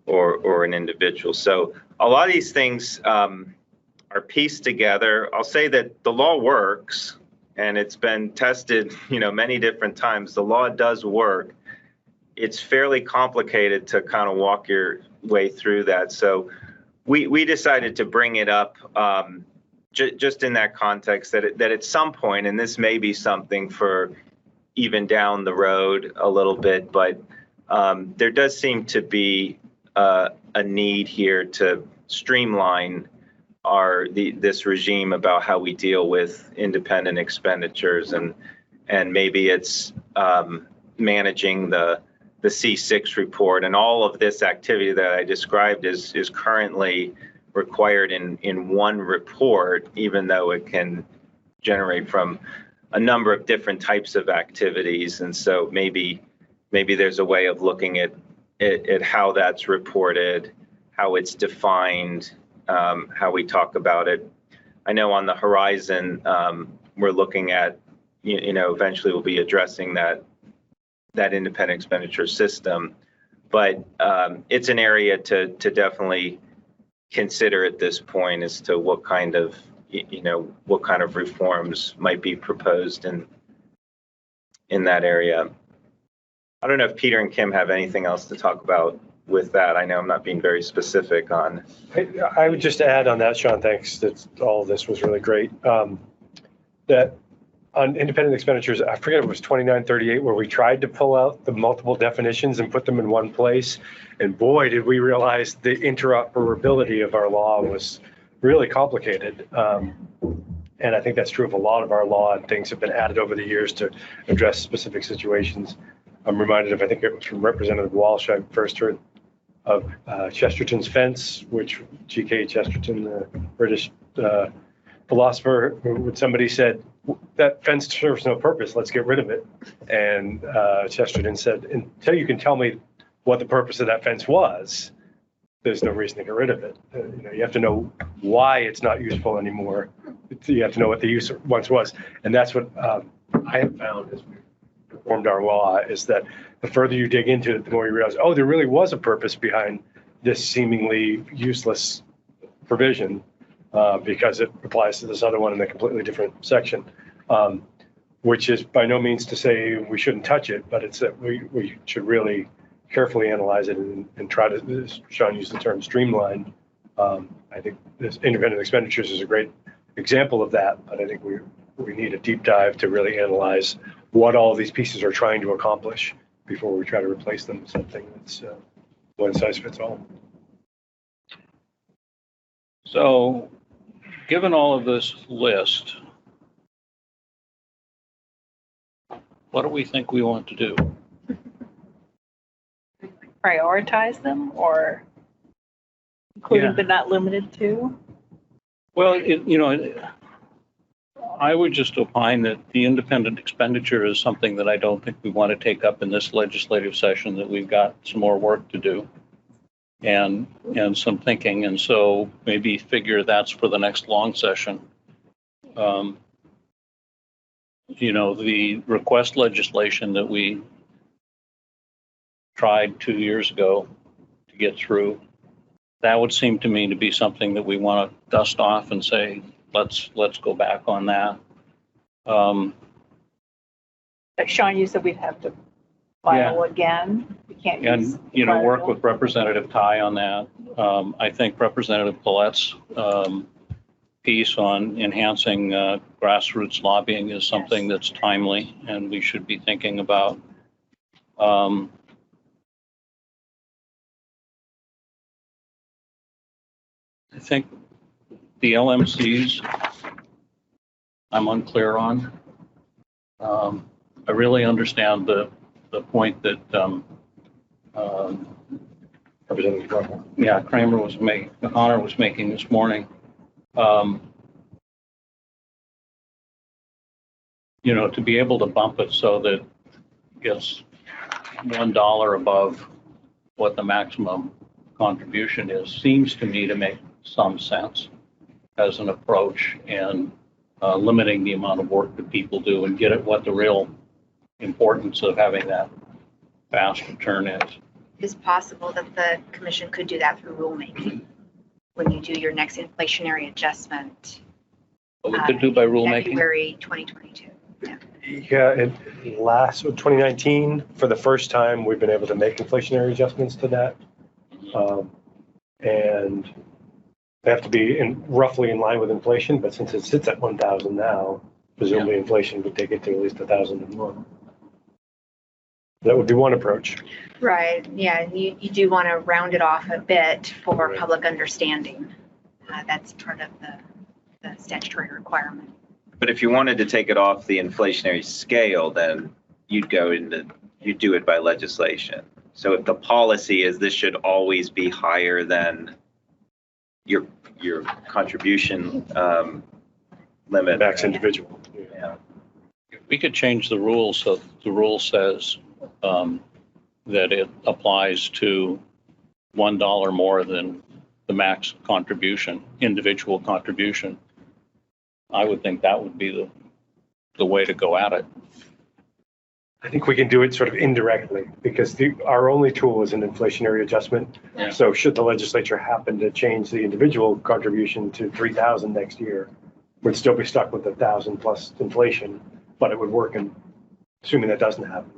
S11: an individual. So a lot of these things are pieced together. I'll say that the law works, and it's been tested, you know, many different times. The law does work. It's fairly complicated to kind of walk your way through that. So we decided to bring it up just in that context that at some point, and this may be something for even down the road a little bit, but there does seem to be a need here to streamline this regime about how we deal with independent expenditures, and maybe it's managing the C6 report, and all of this activity that I described is currently required in one report, even though it can generate from a number of different types of activities. And so maybe there's a way of looking at how that's reported, how it's defined, how we talk about it. I know on the horizon, we're looking at, you know, eventually we'll be addressing that independent expenditure system, but it's an area to definitely consider at this point as to what kind of, you know, what kind of reforms might be proposed in that area. I don't know if Peter and Kim have anything else to talk about with that. I know I'm not being very specific on.
S2: I would just add on that, Sean, thanks. That all of this was really great. That on independent expenditures, I forget, it was 2938 where we tried to pull out the multiple definitions and put them in one place. And boy, did we realize the interoperability of our law was really complicated. And I think that's true of a lot of our law, and things have been added over the years to address specific situations. I'm reminded of, I think it was from Representative Walsh, I first heard of Chesterton's fence, which G.K. Chesterton, the British philosopher, somebody said, that fence serves no purpose, let's get rid of it. And Chesterton said, until you can tell me what the purpose of that fence was, there's no reason to get rid of it. You know, you have to know why it's not useful anymore. You have to know what the use once was. And that's what I have found as we reformed our law, is that the further you dig into it, the more you realize, oh, there really was a purpose behind this seemingly useless provision, because it applies to this other one in a completely different section, which is by no means to say we shouldn't touch it, but it's that we should really carefully analyze it and try to, as Sean used the term, streamline. I think this independent expenditures is a great example of that, but I think we need a deep dive to really analyze what all of these pieces are trying to accomplish before we try to replace them with something that's one size fits all.
S1: So, given all of this list, what do we think we want to do?
S3: Prioritize them, or including
S1: Yeah.
S3: but not limited to?
S1: Well, I would just opine that the independent expenditure is something that I don't think we want to take up in this legislative session, that we've got some more work to do and some thinking. And so maybe figure that's for the next long session. The request legislation that we tried 2 years ago to get through, that would seem to me to be something that we want to dust off and say, let's go back on that.
S3: Like Sean, you said we'd have to file again. We can't use.
S1: And, work with Representative Ty on that. I think Representative Paulette's piece on enhancing grassroots lobbying is something that's timely, and we should be thinking about. think the LMCs, I'm unclear on. I really understand the point that
S2: Representative Kramer.
S1: yeah, Connor was making this morning. You know, to be able to bump it so that it's $1 above what the maximum contribution is, seems to me to make some sense as an approach, and limiting the amount of work that people do and get at what the real importance of having that fast return is.
S19: It's possible that the commission could do that through rulemaking when you do your next inflationary adjustment.
S1: What we could do by rulemaking?
S19: February 2022.
S2: Yeah, last 2019, for the first time, we've been able to make inflationary adjustments to that. And they have to be roughly in line with inflation, but since it sits at 1,000 now, presumably inflation would take it to at least 1,000 and more. That would be one approach.
S19: Right, yeah, you do want to round it off a bit for public understanding. That's part of the statutory requirement.
S11: But if you wanted to take it off the inflationary scale, then you'd do it by legislation. So if the policy is this should always be higher than your contribution limit.
S2: Max individual.
S11: Yeah.
S1: We could change the rules so the rule says that it applies to $1 more than the max contribution, individual contribution. I would think that would be the way to go at it.
S2: I think we can do it sort of indirectly because our only tool is an inflationary adjustment.
S1: Yeah.
S2: So should the legislature happen to change the individual contribution to 3,000 next year, we'd still be stuck with 1,000 plus inflation, but it would work in, assuming that doesn't happen.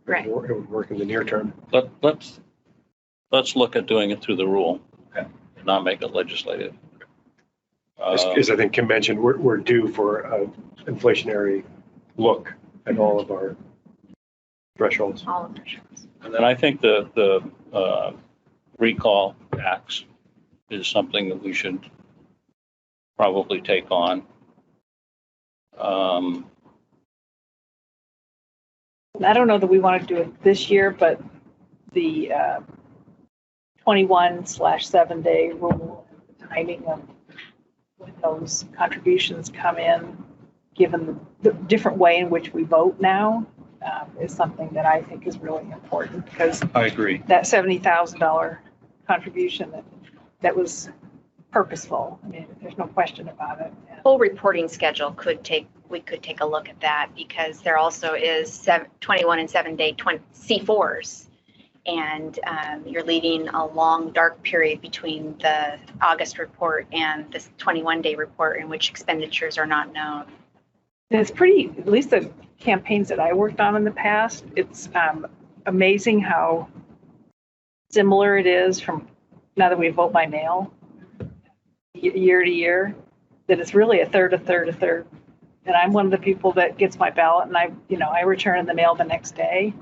S19: Right.
S2: It would work in the near term.
S1: Let's look at doing it through the rule, and not make it legislative.
S2: As I think Kim mentioned, we're due for an inflationary look at all of our thresholds.
S19: All of the thresholds.
S1: And then I think the recall tax is something that we should probably take on.
S3: I don't know that we want to do it this year, but the 21/7 day rule, the timing of when those contributions come in, given the different way in which we vote now, is something that I think is really important because
S1: I agree.
S3: that $70,000 contribution that was purposeful. I mean, there's no question about it.
S19: Full reporting schedule we could take a look at that because there also is 21 and 7 day C4s. And you're leaving a long dark period between the August report and this 21-day report in which expenditures are not known.
S3: And it's pretty, at least the campaigns that I worked on in the past, it's amazing how similar it is from now that we vote by mail year to year, that it's really a third. And I'm one of the people that gets my ballot and I return in the mail the next day.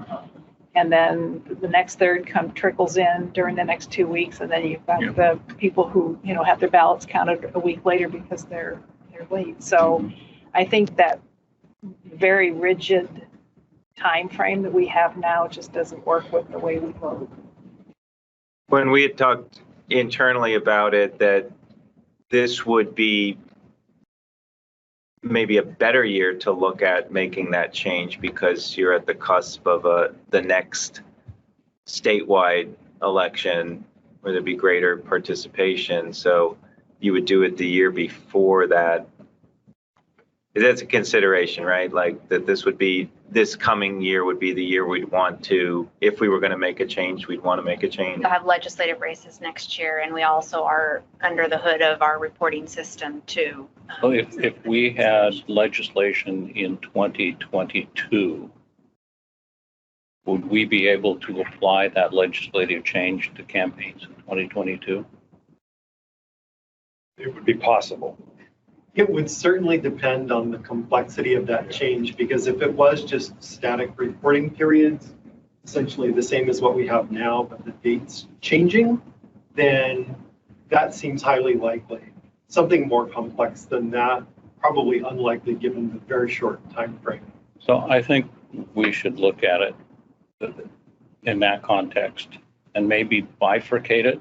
S3: And then the next third trickles in during the next 2 weeks. And then you've got the people who, have their ballots counted a week later because they're late. So I think that very rigid time frame that we have now just doesn't work with the way we vote.
S11: When we had talked internally about it, that this would be maybe a better year to look at making that change because you're at the cusp of the next statewide election where there'd be greater participation. So you would do it the year before that. That's a consideration, right? Like that this coming year would be the year we'd want to, if we were going to make a change, we'd want to make a change.
S19: We'll have legislative races next year, and we also are under the hood of our reporting system too.
S1: So if we had legislation in 2022, would we be able to apply that legislative change to campaigns in 2022?
S2: It would be possible.
S20: It would certainly depend on the complexity of that change, because if it was just static reporting periods, essentially the same as what we have now, but the dates changing, then that seems highly likely. Something more complex than that, probably unlikely given the very short time frame.
S1: So I think we should look at it in that context and maybe bifurcate it.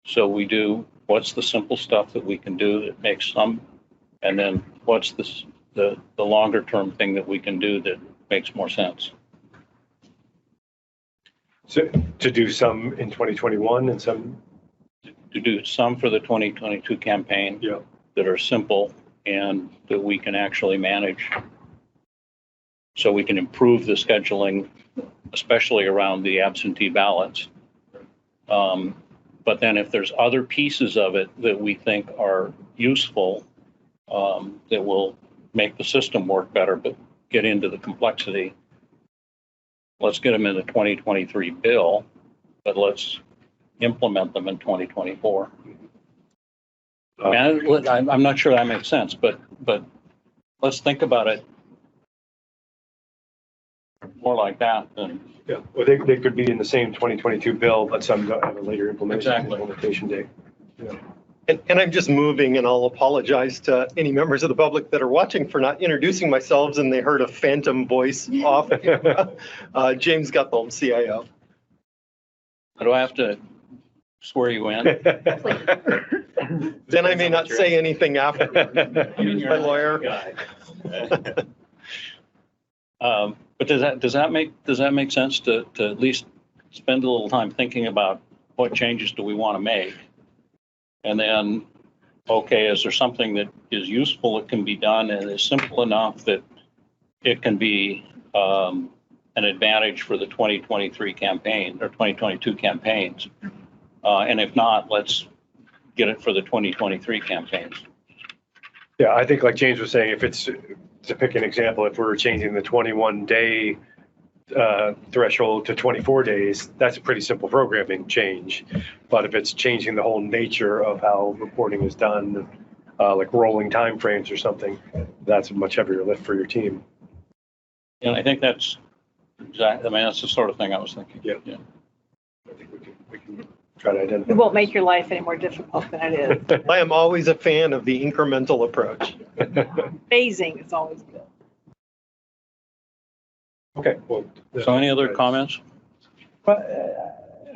S1: So we do, what's the simple stuff that we can do that makes some, and then what's the longer term thing that we can do that makes more sense.
S2: So to do some in 2021 and some.
S1: To do some for the 2022 campaign that are simple and that we can actually manage. So we can improve the scheduling, especially around the absentee ballots. But then if there's other pieces of it that we think are useful, that will make the system work better, but get into the complexity, let's get them in the 2023 bill, but let's implement them in 2024. And I'm not sure that makes sense, but let's think about it more like that than.
S2: Yeah, well, they could be in the same 2022 bill, but some have a later implementation date. Yeah.
S20: And I'm just moving, and I'll apologize to any members of the public that are watching for not introducing myself, and they heard a phantom voice off camera. James Gutholm, CIO.
S1: Do I have to swear you in?
S20: Then I may not say anything after. My lawyer.
S1: But does that make sense to at least spend a little time thinking about what changes do we want to make? And then, okay, is there something that is useful that can be done and is simple enough that it can be an advantage for the 2023 campaign or 2022 campaigns? And if not, let's get it for the 2023 campaigns.
S2: Yeah, I think like James was saying, if it's, to pick an example, if we're changing the 21-day threshold to 24 days, that's a pretty simple programming change. But if it's changing the whole nature of how reporting is done, like rolling timeframes or something, that's a much heavier lift for your team.
S1: And I think that's exactly, I mean, that's the sort of thing I was thinking.
S2: Yeah. I think we can try to identify.
S3: It won't make your life any more difficult than it is.
S20: I am always a fan of the incremental approach.
S3: Phasing is always good.
S2: Okay. Well,
S1: so any other comments?
S4: I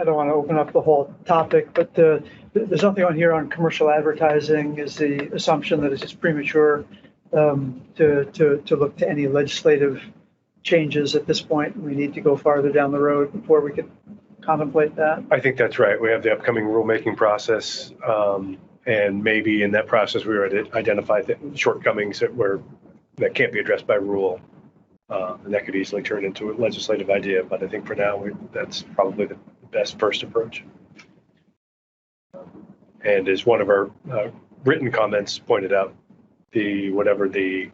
S4: don't want to open up the whole topic, but there's nothing on here on commercial advertising. Is the assumption that it's just premature to look to any legislative changes at this point? We need to go farther down the road before we could contemplate that.
S2: I think that's right. We have the upcoming rulemaking process, and maybe in that process we would identify the shortcomings that can't be addressed by rule, and that could easily turn into a legislative idea. But I think for now that's probably the best first approach. And as one of our written comments pointed out, whatever the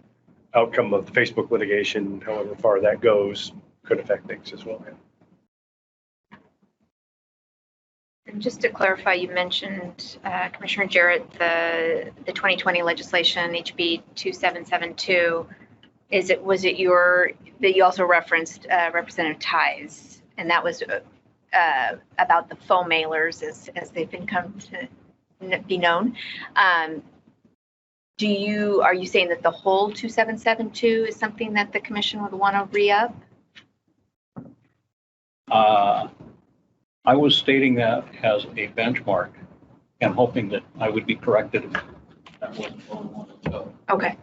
S2: outcome of the Facebook litigation, however far that goes, could affect things as well.
S19: And just to clarify, you mentioned, Commissioner Jarrett, the 2020 legislation, HB 2772. Was it that you also referenced Representative Ties, and that was about the faux mailers as they've been come to be known. Are you saying that the whole 2772 is something that the commission would want to re-up?
S1: I was stating that as a benchmark and hoping that I would be corrected if that wasn't what I wanted to go.
S19: Okay.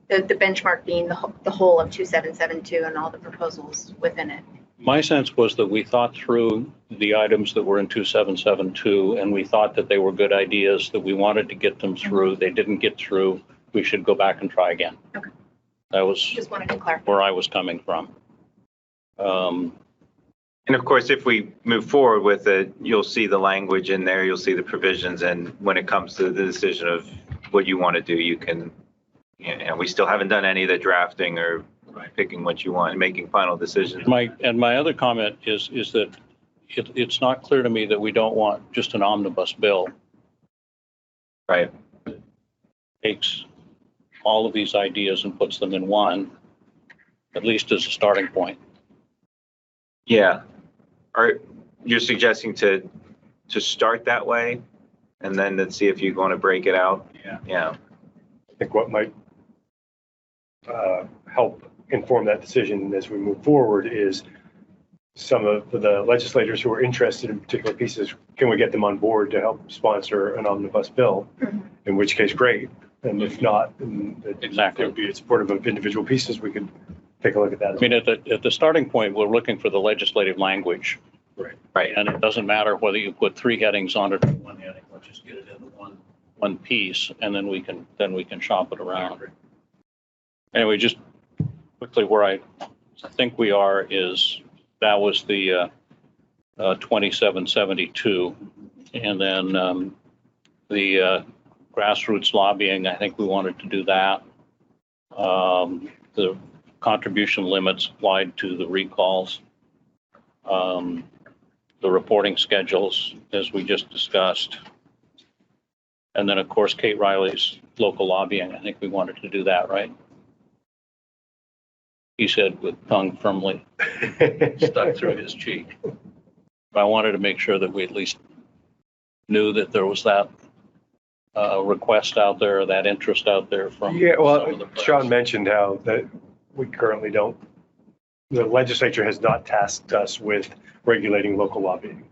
S19: The benchmark being the whole of 2772 and all the proposals within it.
S1: My sense was that we thought through the items that were in 2772 and we thought that they were good ideas, that we wanted to get them through. They didn't get through. We should go back and try again.
S19: Okay.
S1: That was
S19: just wanted to clarify
S1: where I was coming from.
S11: And of course, if we move forward with it, you'll see the language in there, you'll see the provisions. And when it comes to the decision of what you want to do, you can, we still haven't done any of the drafting or picking what you want and making final decisions.
S1: My other comment is that it's not clear to me that we don't want just an omnibus bill.
S11: Right.
S1: Takes all of these ideas and puts them in one, at least as a starting point.
S11: Yeah. You're suggesting to start that way and then let's see if you want to break it out. Yeah.
S2: I think what might help inform that decision as we move forward is some of the legislators who are interested in particular pieces, can we get them on board to help sponsor an omnibus bill? In which case, great. And if not, then
S1: Exactly.
S2: it would be supportive of individual pieces. We could take a look at that.
S1: I mean, at the starting point, we're looking for the legislative language.
S2: Right.
S11: Right.
S1: And it doesn't matter whether you put 3 headings on it or 1 heading. Let's just get it into one piece, and then we can shop it around. Anyway, just quickly where I think we are is that was the 2772, and then the grassroots lobbying. I think we wanted to do that. The contribution limits applied to the recalls. The reporting schedules, as we just discussed. And then, of course, Kate Riley's local lobbying. I think we wanted to do that, right? He said with tongue firmly stuck through his cheek. But I wanted to make sure that we at least knew that there was that request out there, that interest out there from.
S2: Yeah,
S1: some
S2: well,
S1: of the press.
S2: Sean mentioned how that we currently don't, the legislature has not tasked us with regulating local lobbying.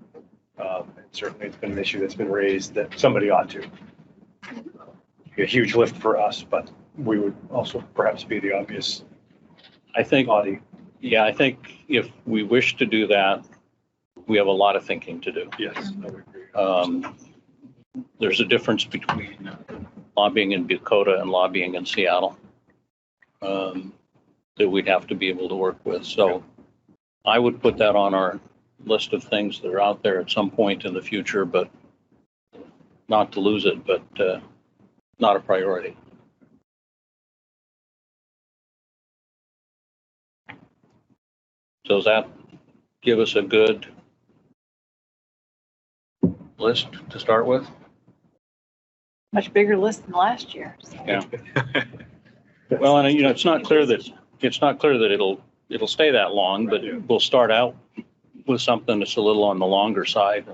S2: And certainly it's been an issue that's been raised that somebody ought to. A huge lift for us, but we would also perhaps be the obvious body.
S1: Yeah, I think if we wish to do that, we have a lot of thinking to do.
S2: Yes, I would agree.
S1: There's a difference between lobbying in Dakota and lobbying in Seattle that we'd have to be able to work with. So I would put that on our list of things that are out there at some point in the future, but not to lose it, but not a priority. So does that give us a good list to start with?
S3: Much bigger list than last year.
S1: Yeah. Well, and you know, it's not clear that it'll stay that long, but we'll start out with something that's a little on the longer side.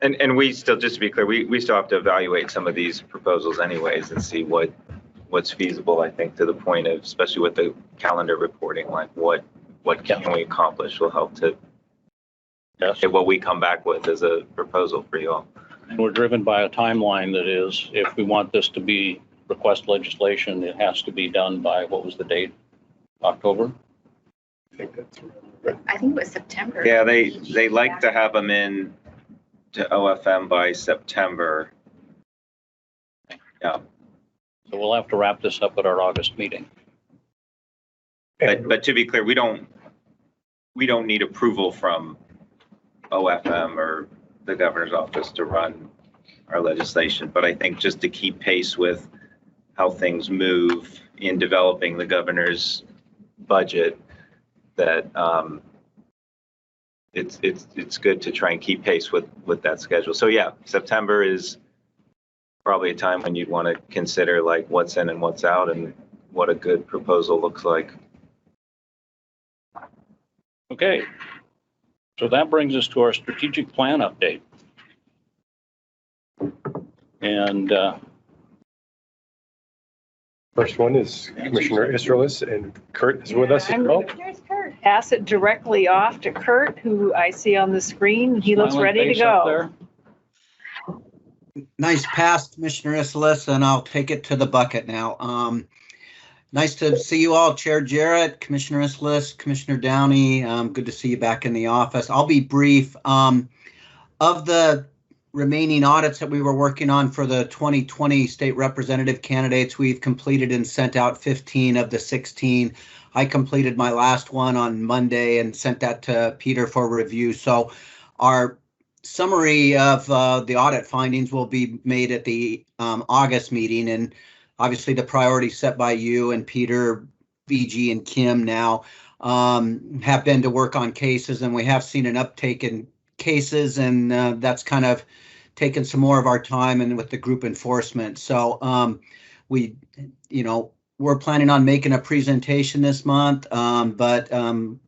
S11: And we still, just to be clear, we still have to evaluate some of these proposals anyways and see what's feasible, I think, to the point of, especially with the calendar reporting, like what can we accomplish will help to get what we come back with as a proposal for you all.
S1: And we're driven by a timeline that is, if we want this to be request legislation, it has to be done by, what was the date? October?
S2: I think that's right.
S19: I think it was September.
S11: Yeah, they like to have them in to OFM by September. Yeah.
S1: So we'll have to wrap this up at our August meeting.
S11: But to be clear, we don't need approval from OFM or the governor's office to run our legislation. But I think just to keep pace with how things move in developing the governor's budget, that it's good to try and keep pace with that schedule. So yeah, September is probably a time when you'd want to consider like what's in and what's out and what a good proposal looks like.
S1: Okay. So that brings us to our strategic plan update. And
S2: first one is Commissioner Isserlis, and Kurt is with us as well.
S3: Here's Kurt. Pass it directly off to Kurt, who I see on the screen. He looks
S1: smiling
S3: ready to
S1: face up
S3: go.
S1: there.
S21: Nice pass, Commissioner Isserlis, and I'll take it to the bucket now. Nice to see you all, Chair Jarrett, Commissioner Isserlis, Commissioner Downey. Good to see you back in the office. I'll be brief. Of the remaining audits that we were working on for the 2020 state representative candidates, we've completed and sent out 15 of the 16. I completed my last one on Monday and sent that to Peter for review. So our summary of the audit findings will be made at the August meeting, and obviously the priorities set by you and Peter, VG, and Kim now have been to work on cases, and we have seen an uptake in cases, and that's kind of taken some more of our time and with the group enforcement. So we're planning on making a presentation this month, but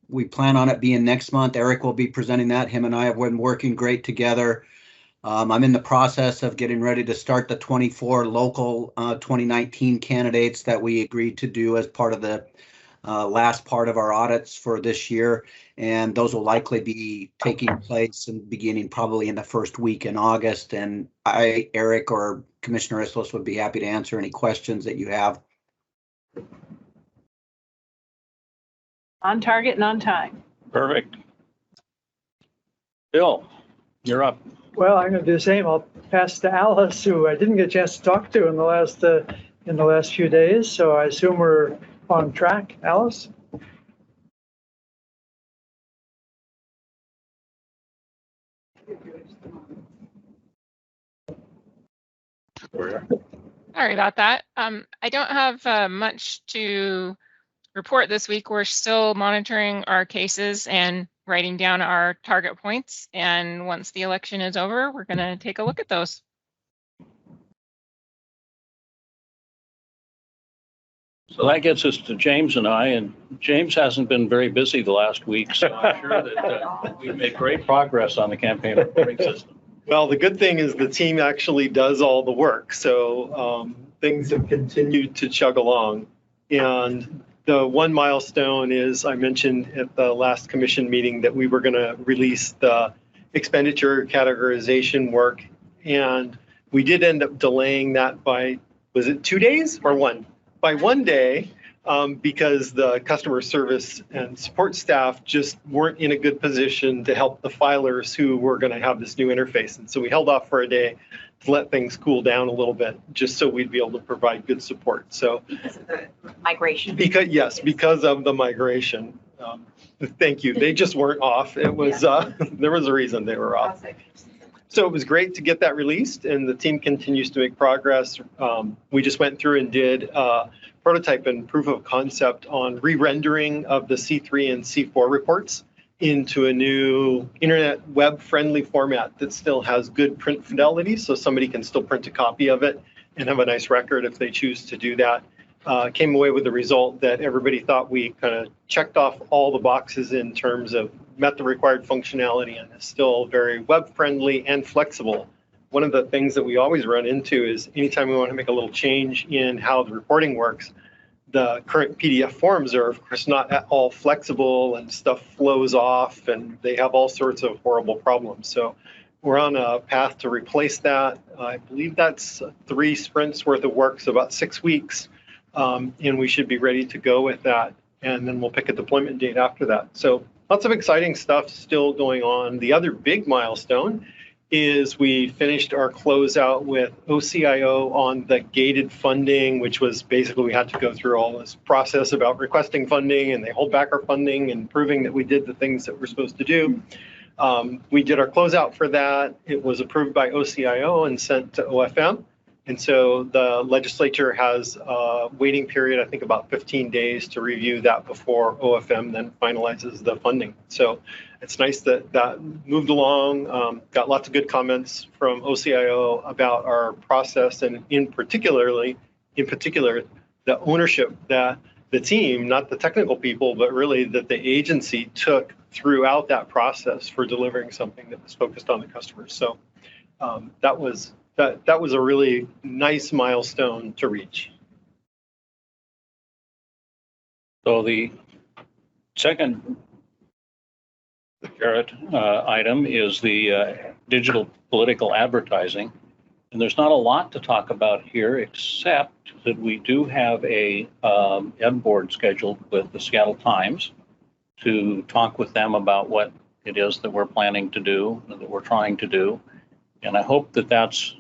S21: we plan on it being next month. Eric will be presenting that. Him and I have been working great together. I'm in the process of getting ready to start the 24 local 2019 candidates that we agreed to do as part of the last part of our audits for this year. And those will likely be taking place and beginning probably in the first week in August. And I, Eric, or Commissioner Islis would be happy to answer any questions that you have.
S3: On target and on time.
S1: Perfect. Bill, you're up.
S4: Well, I'm going to do the same. I'll pass to Alice, who I didn't get a chance to talk to in the last few days. So I assume we're on track. Alice?
S8: Sorry about that. I don't have much to report this week. We're still monitoring our cases and writing down our target points. And once the election is over, we're going to take a look at those.
S1: So that gets us to James and I, and James hasn't been very busy the last week, so I'm sure that we've made great progress on the campaign reporting system.
S20: Well, the good thing is the team actually does all the work. So things have continued to chug along. And the one milestone is I mentioned at the last commission meeting that we were going to release the expenditure categorization work. And we did end up delaying that by, was it 2 days or one? By 1 day, because the customer service and support staff just weren't in a good position to help the filers who were going to have this new interface. And so we held off for a day to let things cool down a little bit, just so we'd be able to provide good support. So
S6: Because of the migration.
S20: Because of the migration. Thank you. They just weren't off. It was there was a reason they were off. So it was great to get that released, and the team continues to make progress. We just went through and did prototype and proof of concept on re-rendering of the C3 and C4 reports into a new internet web-friendly format that still has good print fidelity, so somebody can still print a copy of it and have a nice record if they choose to do that. Came away with the result that everybody thought we kind of checked off all the boxes in terms of met the required functionality and is still very web-friendly and flexible. One of the things that we always run into is anytime we want to make a little change in how the reporting works, the current PDF forms are, of course, not at all flexible and stuff flows off and they have all sorts of horrible problems. So we're on a path to replace that. I believe that's 3 sprints worth of work, so about 6 weeks. And we should be ready to go with that. And then we'll pick a deployment date after that. So lots of exciting stuff still going on. The other big milestone is we finished our closeout with OCIO on the gated funding, which was basically we had to go through all this process about requesting funding, and they hold back our funding and proving that we did the things that we're supposed to do. We did our closeout for that. It was approved by OCIO and sent to OFM. And so the legislature has a waiting period, I think about 15 days to review that before OFM then finalizes the funding. So it's nice that that moved along, got lots of good comments from OCIO about our process, and in particular, the ownership that the team, not the technical people, but really that the agency took throughout that process for delivering something that was focused on the customers. So that was a really nice milestone to reach.
S1: So the second, Jarrett, item is the digital political advertising. And there's not a lot to talk about here, except that we do have a ed board scheduled with the Seattle Times to talk with them about what it is that we're planning to do, that we're trying to do. And I hope that that's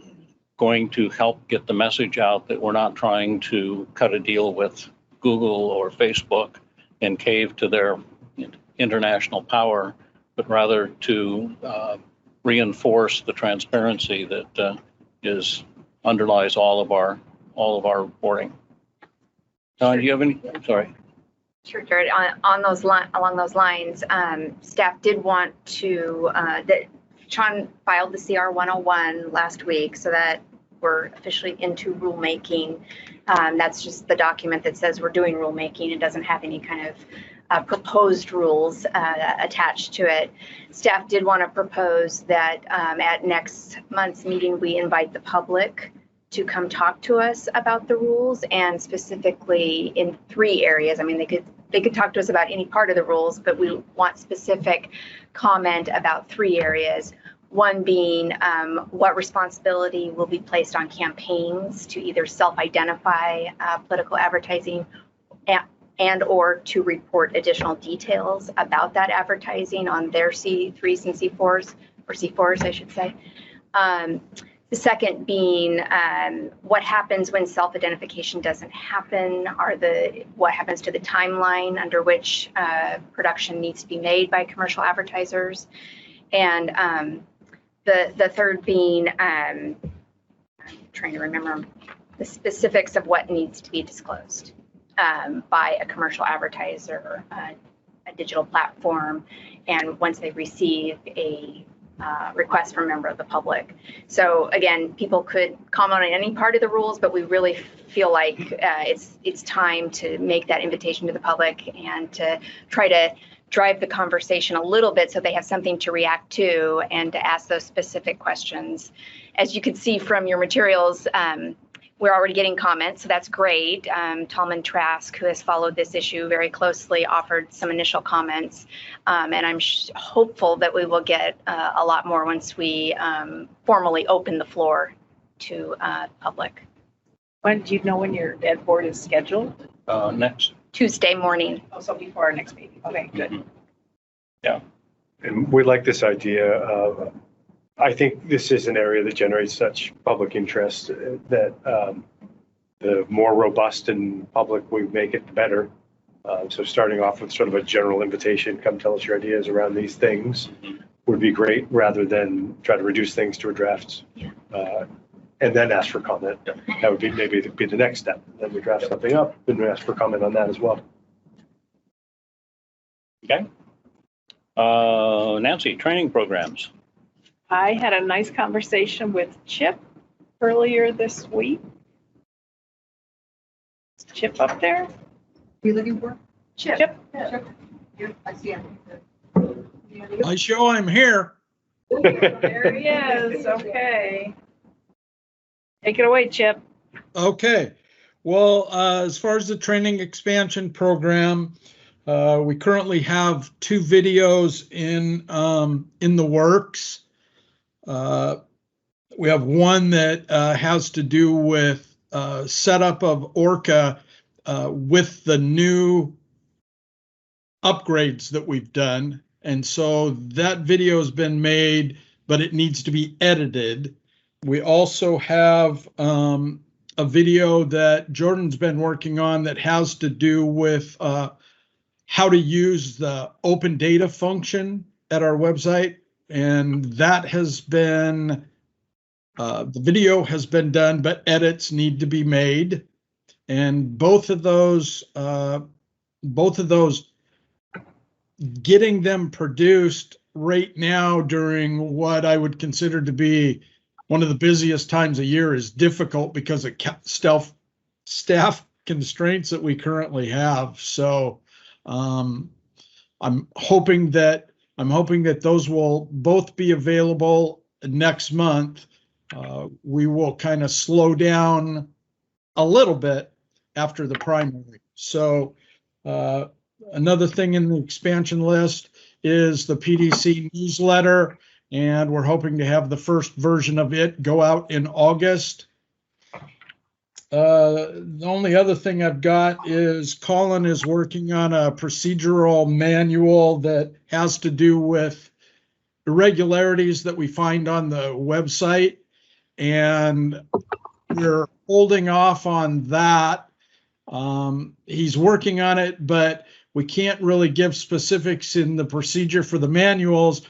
S1: going to help get the message out that we're not trying to cut a deal with Google or Facebook and cave to their international power, but rather to reinforce the transparency that underlies all of our reporting. Don, do you have any? I'm sorry.
S19: Sure, Jared. Along those lines, staff did want to that Sean filed the CR 101 last week, so that we're officially into rulemaking. That's just the document that says we're doing rulemaking. It doesn't have any kind of proposed rules attached to it. Staff did want to propose that at next month's meeting, we invite the public to come talk to us about the rules, and specifically in 3 areas. I mean, they could talk to us about any part of the rules, but we want specific comment about 3 areas. One being what responsibility will be placed on campaigns to either self-identify political advertising and or to report additional details about that advertising on their C3s and C4s, or C4s, I should say. The second being what happens when self-identification doesn't happen, what happens to the timeline under which production needs to be made by commercial advertisers. And the third being, I'm trying to remember the specifics of what needs to be disclosed by a commercial advertiser, a digital platform, and once they receive a request from a member of the public. So again, people could comment on any part of the rules, but we really feel like it's time to make that invitation to the public and to try to drive the conversation a little bit so they have something to react to and to ask those specific questions. As you can see from your materials, we're already getting comments, so that's great. Tallman Trask, who has followed this issue very closely, offered some initial comments, and I'm hopeful that we will get a lot more once we formally open the floor to public.
S3: When do you know when your ed board is scheduled?
S1: Next
S19: Tuesday morning.
S3: Oh, so before our next meeting. Okay, good.
S1: Yeah.
S2: And we like this idea of, I think this is an area that generates such public interest that the more robust and public we make it, the better. So starting off with sort of a general invitation, come tell us your ideas around these things would be great, rather than try to reduce things to a draft and then ask for comment. That would be maybe be the next step. Then we draft something up and we ask for comment on that as well.
S1: Okay. Nancy, training programs.
S3: I had a nice conversation with Chip earlier this week. Is Chip up there?
S6: You looking for?
S3: Chip.
S6: Here, I see him.
S7: I show I'm here.
S3: There he is. Okay. Take it away, Chip.
S7: Okay. Well, as far as the training expansion program, we currently have 2 videos in the works. We have one that has to do with setup of Orca with the new upgrades that we've done. And so that video has been made, but it needs to be edited. We also have a video that Jordan's been working on that has to do with how to use the open data function at our website. And that has been, the video has been done, but edits need to be made. And both of those, getting them produced right now during what I would consider to be one of the busiest times of year is difficult because of staff constraints that we currently have. So I'm hoping that those will both be available next month. We will kind of slow down a little bit after the primary. So another thing in the expansion list is the PDC newsletter, and we're hoping to have the first version of it go out in August. The only other thing I've got is Colin is working on a procedural manual that has to do with irregularities that we find on the website, and we're holding off on that. He's working on it, but we can't really give specifics in the procedure for the manuals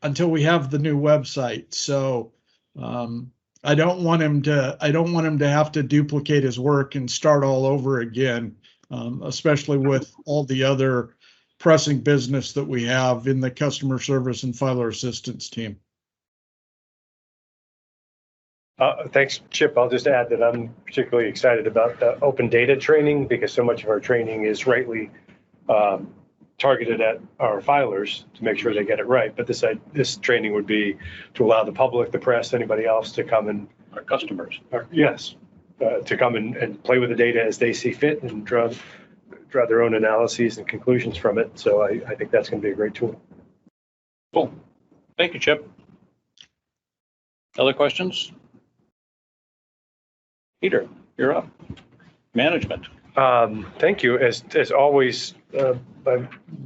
S7: until we have the new website. So I don't want him to have to duplicate his work and start all over again, especially with all the other pressing business that we have in the customer service and filer assistance team.
S2: Thanks, Chip. I'll just add that I'm particularly excited about the open data training, because so much of our training is rightly targeted at our filers to make sure they get it right. But this training would be to allow the public, the press, anybody else to come and
S1: Our customers.
S2: yes, to come and play with the data as they see fit and draw their own analyses and conclusions from it. So I think that's going to be a great tool.
S1: Cool. Thank you, Chip. Other questions? Peter, you're up. Management.
S2: Thank you. As always,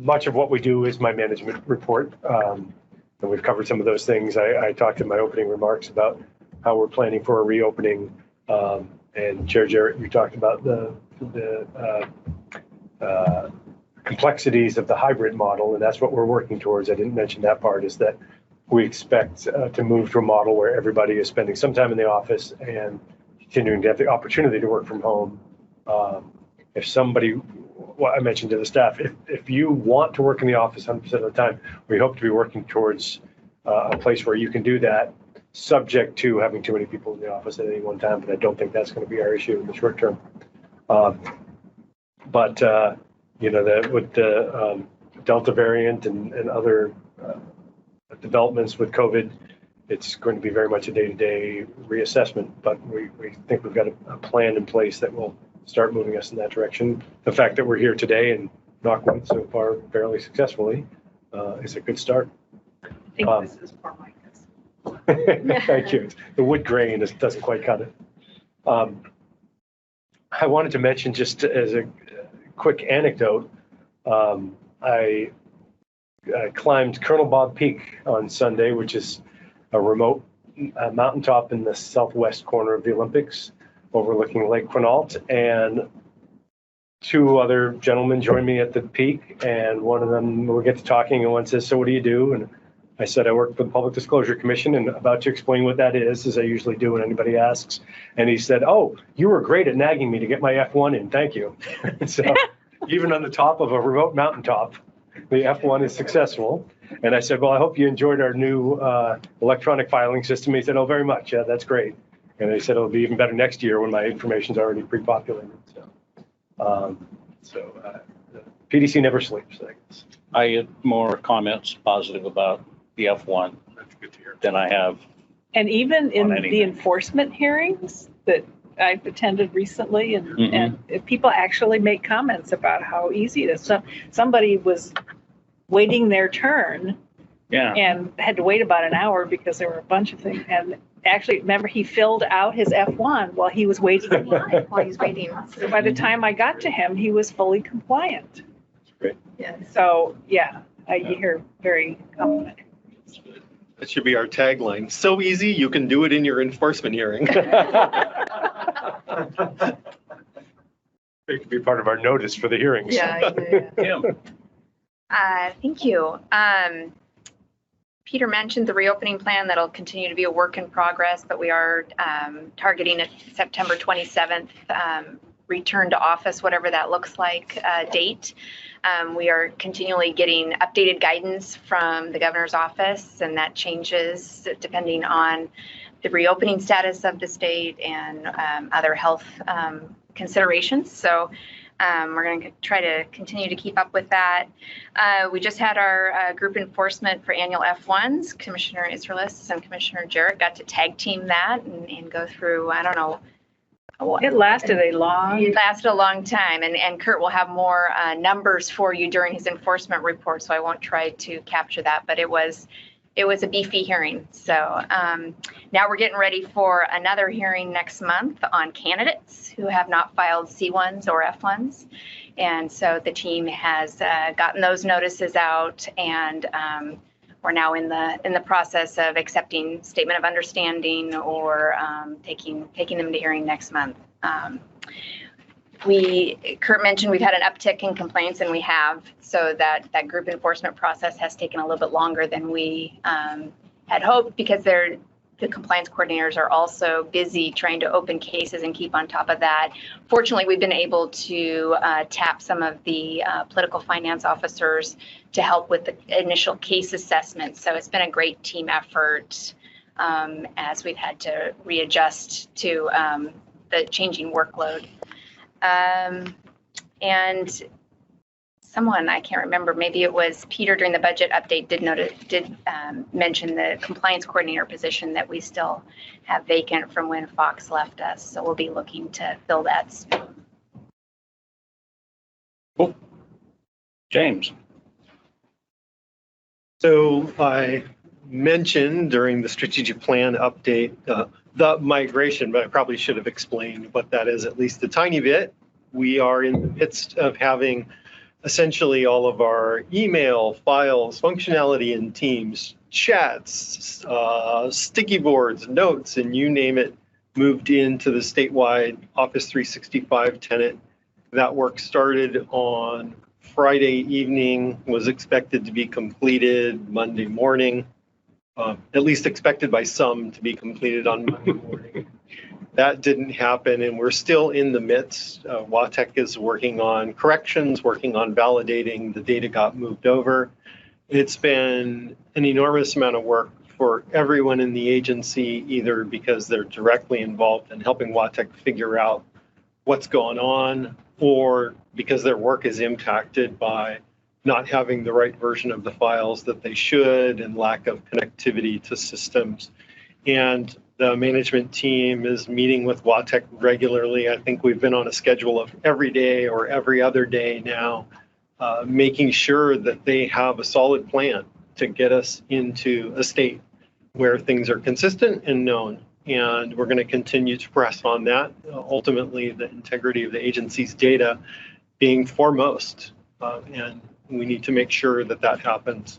S2: much of what we do is my management report. And we've covered some of those things. I talked in my opening remarks about how we're planning for a reopening. And Chair Jarrett, you talked about the complexities of the hybrid model, and that's what we're working towards. I didn't mention that part, is that we expect to move to a model where everybody is spending some time in the office and continuing to have the opportunity to work from home. If somebody, well, I mentioned to the staff, if you want to work in the office 100% of the time, we hope to be working towards a place where you can do that, subject to having too many people in the office at any one time, but I don't think that's going to be our issue in the short term. With the Delta variant and other developments with COVID, it's going to be very much a day-to-day reassessment, but we think we've got a plan in place that will start moving us in that direction. The fact that we're here today and knock wood so far fairly successfully is a good start.
S3: I think this is for Mike.
S2: Thank you. The wood grain doesn't quite cut it. I wanted to mention, just as a quick anecdote, I climbed Colonel Bob Peak on Sunday, which is a remote mountaintop in the southwest corner of the Olympics, overlooking Lake Quinault, and two other gentlemen joined me at the peak, and one of them, we'll get to talking, and one says, "So what do you do?" And I said, "I work for the Public Disclosure Commission," and about to explain what that is, as I usually do when anybody asks. And he said, "Oh, you were great at nagging me to get my F1 in. Thank you." So even on the top of a remote mountaintop, the F1 is successful. And I said, "Well, I hope you enjoyed our new electronic filing system." He said, "Oh, very much. Yeah, that's great." And they said, "It'll be even better next year when my information's already pre-populated." So, PDC never sleeps, I guess.
S1: I had more comments positive about the F1 than I have.
S3: And even in
S1: On anything.
S3: the enforcement hearings that I've attended recently, and people actually make comments about how easy it is. So somebody was waiting their turn and had to wait about an hour because there were a bunch of things. And actually, remember, he filled out his F1 while he was waiting in line.
S19: While he's waiting.
S3: So by the time I got to him, he was fully compliant.
S2: Great.
S3: Yeah. So, yeah, you hear very complimentary.
S20: That should be our tagline. So easy, you can do it in your enforcement hearing.
S2: It could be part of our notice for the hearings.
S19: Yeah. Thank you. Peter mentioned the reopening plan. That'll continue to be a work in progress, but we are targeting a September 27th return to office, whatever that looks like, date. We are continually getting updated guidance from the governor's office, and that changes depending on the reopening status of the state and other health considerations. So we're going to try to continue to keep up with that. We just had our group enforcement for annual F1s. Commissioner Israelis and Commissioner Jarrett got to tag team that and go through, I don't know.
S3: It lasted a long
S19: time, and Kurt will have more numbers for you during his enforcement report, so I won't try to capture that, but it was a beefy hearing. So now we're getting ready for another hearing next month on candidates who have not filed C1s or F1s. And so the team has gotten those notices out, and we're now in the process of accepting statement of understanding or taking them to hearing next month. Kurt mentioned we've had an uptick in complaints, and we have, so that group enforcement process has taken a little bit longer than we had hoped, because the compliance coordinators are also busy trying to open cases and keep on top of that. Fortunately, we've been able to tap some of the political finance officers to help with the initial case assessment. So it's been a great team effort as we've had to readjust to the changing workload. And someone, I can't remember, maybe it was Peter during the budget update did mention the compliance coordinator position that we still have vacant from when Fox left us. So we'll be looking to fill that soon.
S1: Cool. James.
S20: So I mentioned during the strategic plan update the migration, but I probably should have explained what that is at least a tiny bit. We are in the midst of having essentially all of our email files, functionality in Teams, chats, sticky boards, notes, and you name it, moved into the statewide Office 365 tenant. That work started on Friday evening, was expected to be completed Monday morning, at least expected by some to be completed on Monday morning. That didn't happen, and we're still in the midst. WATEC is working on corrections, working on validating the data got moved over. It's been an enormous amount of work for everyone in the agency, either because they're directly involved in helping WATEC figure out what's going on, or because their work is impacted by not having the right version of the files that they should and lack of connectivity to systems. And the management team is meeting with WATEC regularly. I think we've been on a schedule of every day or every other day now, making sure that they have a solid plan to get us into a state where things are consistent and known. And we're going to continue to press on that. Ultimately, the integrity of the agency's data being foremost. And we need to make sure that that happens.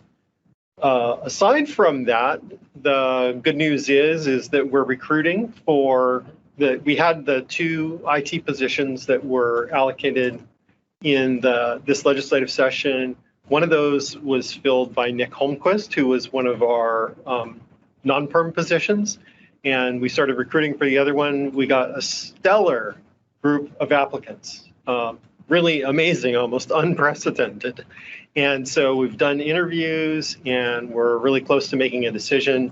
S20: Aside from that, the good news is that we're recruiting for we had the 2 IT positions that were allocated in this legislative session. One of those was filled by Nick Holmquist, who was one of our non-perm positions. And we started recruiting for the other one. We got a stellar group of applicants, really amazing, almost unprecedented. And so we've done interviews and we're really close to making a decision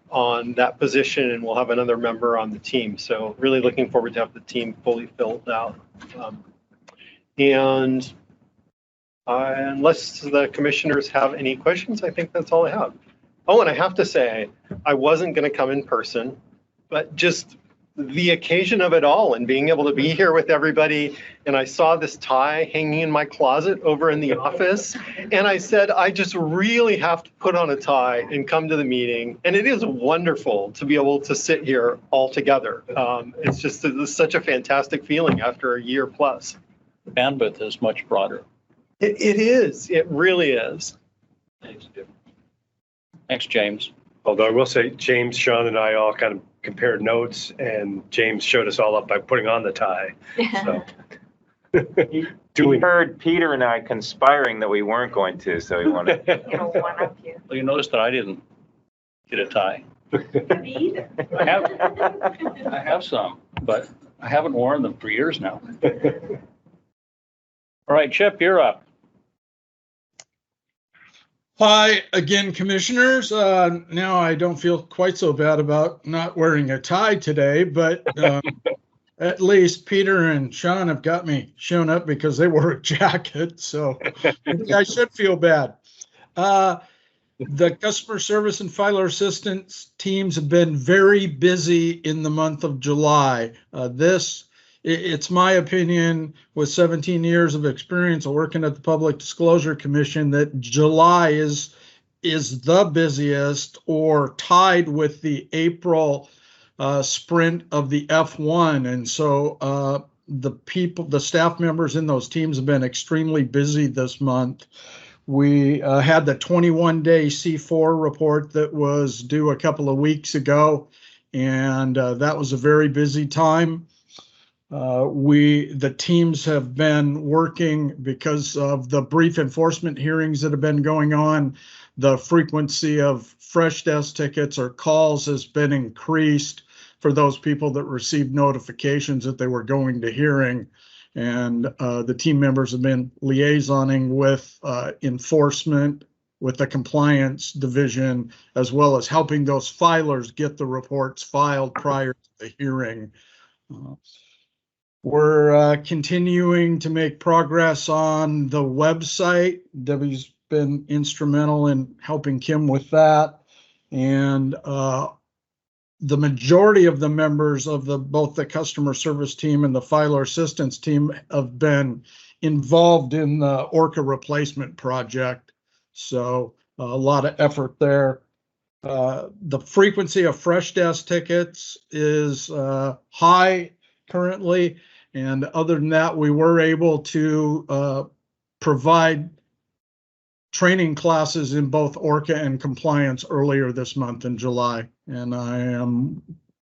S20: on that position, and we'll have another member on the team. So really looking forward to have the team fully filled out. Unless the commissioners have any questions, I think that's all I have. Oh, and I have to say, I wasn't going to come in person, but just the occasion of it all and being able to be here with everybody. And I saw this tie hanging in my closet over in the office. And I said, I just really have to put on a tie and come to the meeting. And it is wonderful to be able to sit here all together. It's such a fantastic feeling after a year plus.
S1: The bandwidth is much broader.
S20: It is. It really is.
S1: Thanks, James.
S2: Although I will say, James, Sean, and I all kind of compared notes, and James showed us all up by putting on the tie. So.
S11: We heard Peter and I conspiring that we weren't going to, so he wanted.
S1: Well, you noticed that I didn't get a tie.
S6: Me either.
S1: I have some, but I haven't worn them for years now. All right, Chip, you're up.
S7: Hi again, commissioners. Now I don't feel quite so bad about not wearing a tie today, but at least Peter and Sean have got me shown up because they wore a jacket, so I should feel bad. The customer service and filer assistance teams have been very busy in the month of July. It's my opinion, with 17 years of experience working at the Public Disclosure Commission, that July is the busiest, or tied with the April sprint of the F1. And so the staff members in those teams have been extremely busy this month. We had the 21-day C4 report that was due a couple of weeks ago, and that was a very busy time. The teams have been working because of the brief enforcement hearings that have been going on. The frequency of fresh desk tickets or calls has been increased for those people that received notifications that they were going to hearing. And the team members have been liaisoning with enforcement, with the compliance division, as well as helping those filers get the reports filed prior to the hearing. We're continuing to make progress on the website. Debbie's been instrumental in helping Kim with that. And the majority of the members of both the customer service team and the filer assistance team have been involved in the Orca replacement project. So a lot of effort there. The frequency of fresh desk tickets is high currently. And other than that, we were able to provide training classes in both Orca and compliance earlier this month in July. And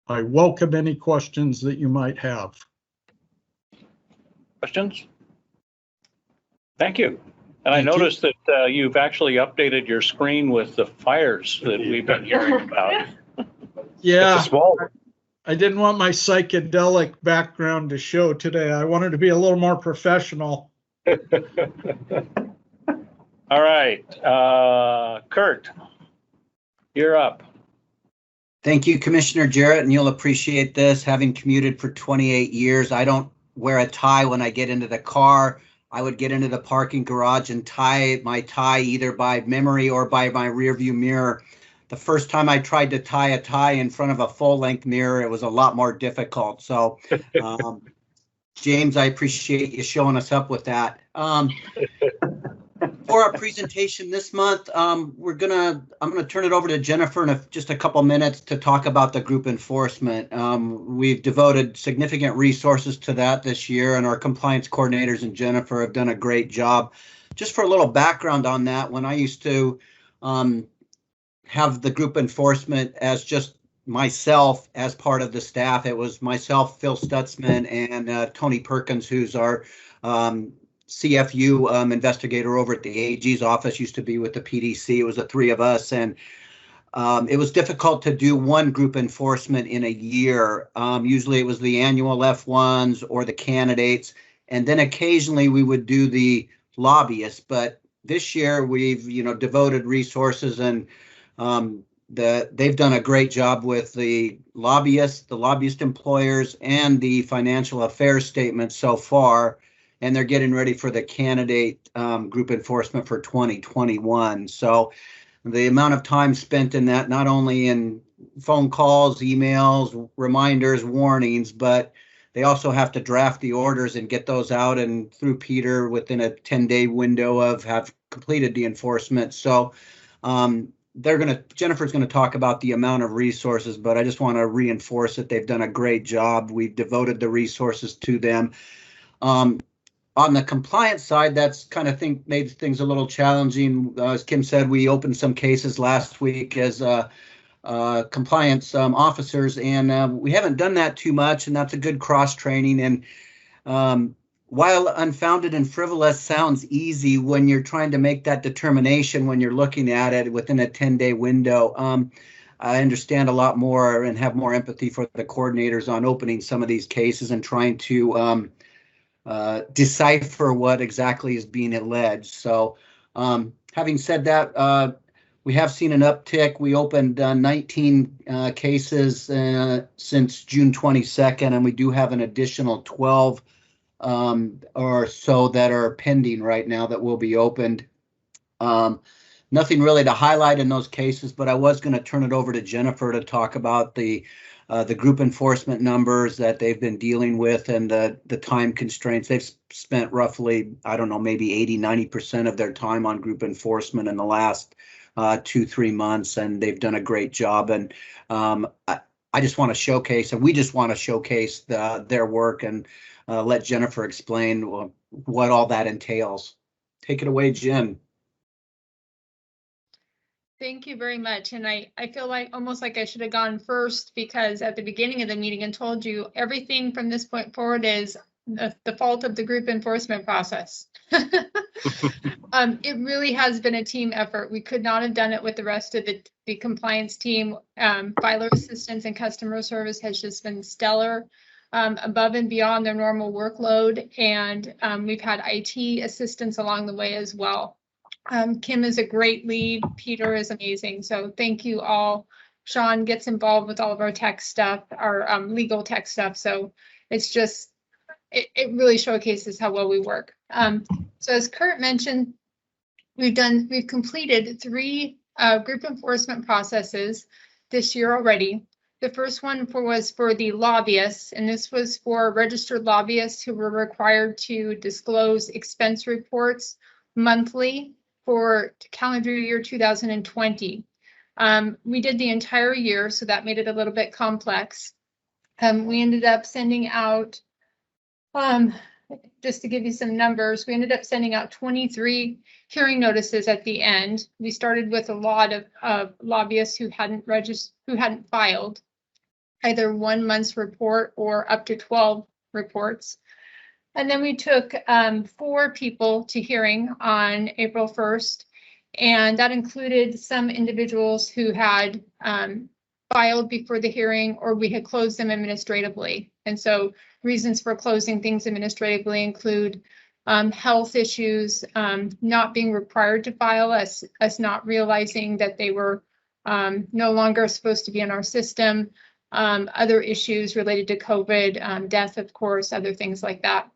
S7: I welcome any questions that you might have.
S1: Questions? Thank you. And I noticed that you've actually updated your screen with the fires that we've been hearing about.
S7: Yeah, I didn't want my psychedelic background to show today. I wanted to be a little more professional.
S1: All right, Kurt, you're up.
S21: Thank you, Commissioner Jarrett, and you'll appreciate this. Having commuted for 28 years, I don't wear a tie when I get into the car. I would get into the parking garage and tie my tie either by memory or by my rear view mirror. The first time I tried to tie a tie in front of a full-length mirror, it was a lot more difficult. So, James, I appreciate you showing us up with that. For our presentation this month, I'm gonna turn it over to Jennifer in just a couple minutes to talk about the group enforcement. We've devoted significant resources to that this year, and our compliance coordinators and Jennifer have done a great job. Just for a little background on that, when I used to have the group enforcement as just myself as part of the staff, it was myself, Phil Stutzman, and Tony Perkins, who's our CFU investigator over at the AG's office, used to be with the PDC. It was the three of us, and it was difficult to do one group enforcement in a year. Usually it was the annual F1s or the candidates, and then occasionally we would do the lobbyists. But this year we've devoted resources, and they've done a great job with the lobbyists, the lobbyist employers, and the financial affairs statements so far. And they're getting ready for the candidate group enforcement for 2021. So the amount of time spent in that, not only in phone calls, emails, reminders, warnings, but they also have to draft the orders and get those out and through Peter within a 10-day window of have completed the enforcement. So Jennifer's gonna talk about the amount of resources, but I just want to reinforce that they've done a great job. We've devoted the resources to them. On the compliance side, that's kind of made things a little challenging. As Kim said, we opened some cases last week as compliance officers, and we haven't done that too much, and that's a good cross training. And while unfounded and frivolous sounds easy when you're trying to make that determination when you're looking at it within a 10-day window, I understand a lot more and have more empathy for the coordinators on opening some of these cases and trying to decipher what exactly is being alleged. So having said that, we have seen an uptick. We opened 19 cases since June 22nd, and we do have an additional 12 or so that are pending right now that will be opened. Nothing really to highlight in those cases, but I was going to turn it over to Jennifer to talk about the group enforcement numbers that they've been dealing with and the time constraints. They've spent roughly, I don't know, maybe 80–90% of their time on group enforcement in the last 2–3 months, and they've done a great job. And I just want to showcase, and we just want to showcase their work and let Jennifer explain what all that entails. Take it away, Jen.
S16: Thank you very much. And I feel like almost like I should have gone first, because at the beginning of the meeting and told you everything from this point forward is the fault of the group enforcement process. It really has been a team effort. We could not have done it with the rest of the compliance team. Filer assistance and customer service has just been stellar, above and beyond their normal workload. And we've had IT assistance along the way as well. Kim is a great lead. Peter is amazing. So thank you all. Sean gets involved with all of our tech stuff, our legal tech stuff. So it's just it really showcases how well we work. So as Kurt mentioned, we've completed 3 group enforcement processes this year already. The first one was for the lobbyists, and this was for registered lobbyists who were required to disclose expense reports monthly for calendar year 2020. We did the entire year, so that made it a little bit complex. We ended up sending out, just to give you some numbers, we ended up sending out 23 hearing notices at the end. We started with a lot of lobbyists who hadn't filed either 1 month's report or up to 12 reports. And then we took 4 people to hearing on April 1st, and that included some individuals who had filed before the hearing, or we had closed them administratively. And so reasons for closing things administratively include health issues, not being required to file, us not realizing that they were no longer supposed to be in our system, other issues related to COVID, death, of course, other things like that.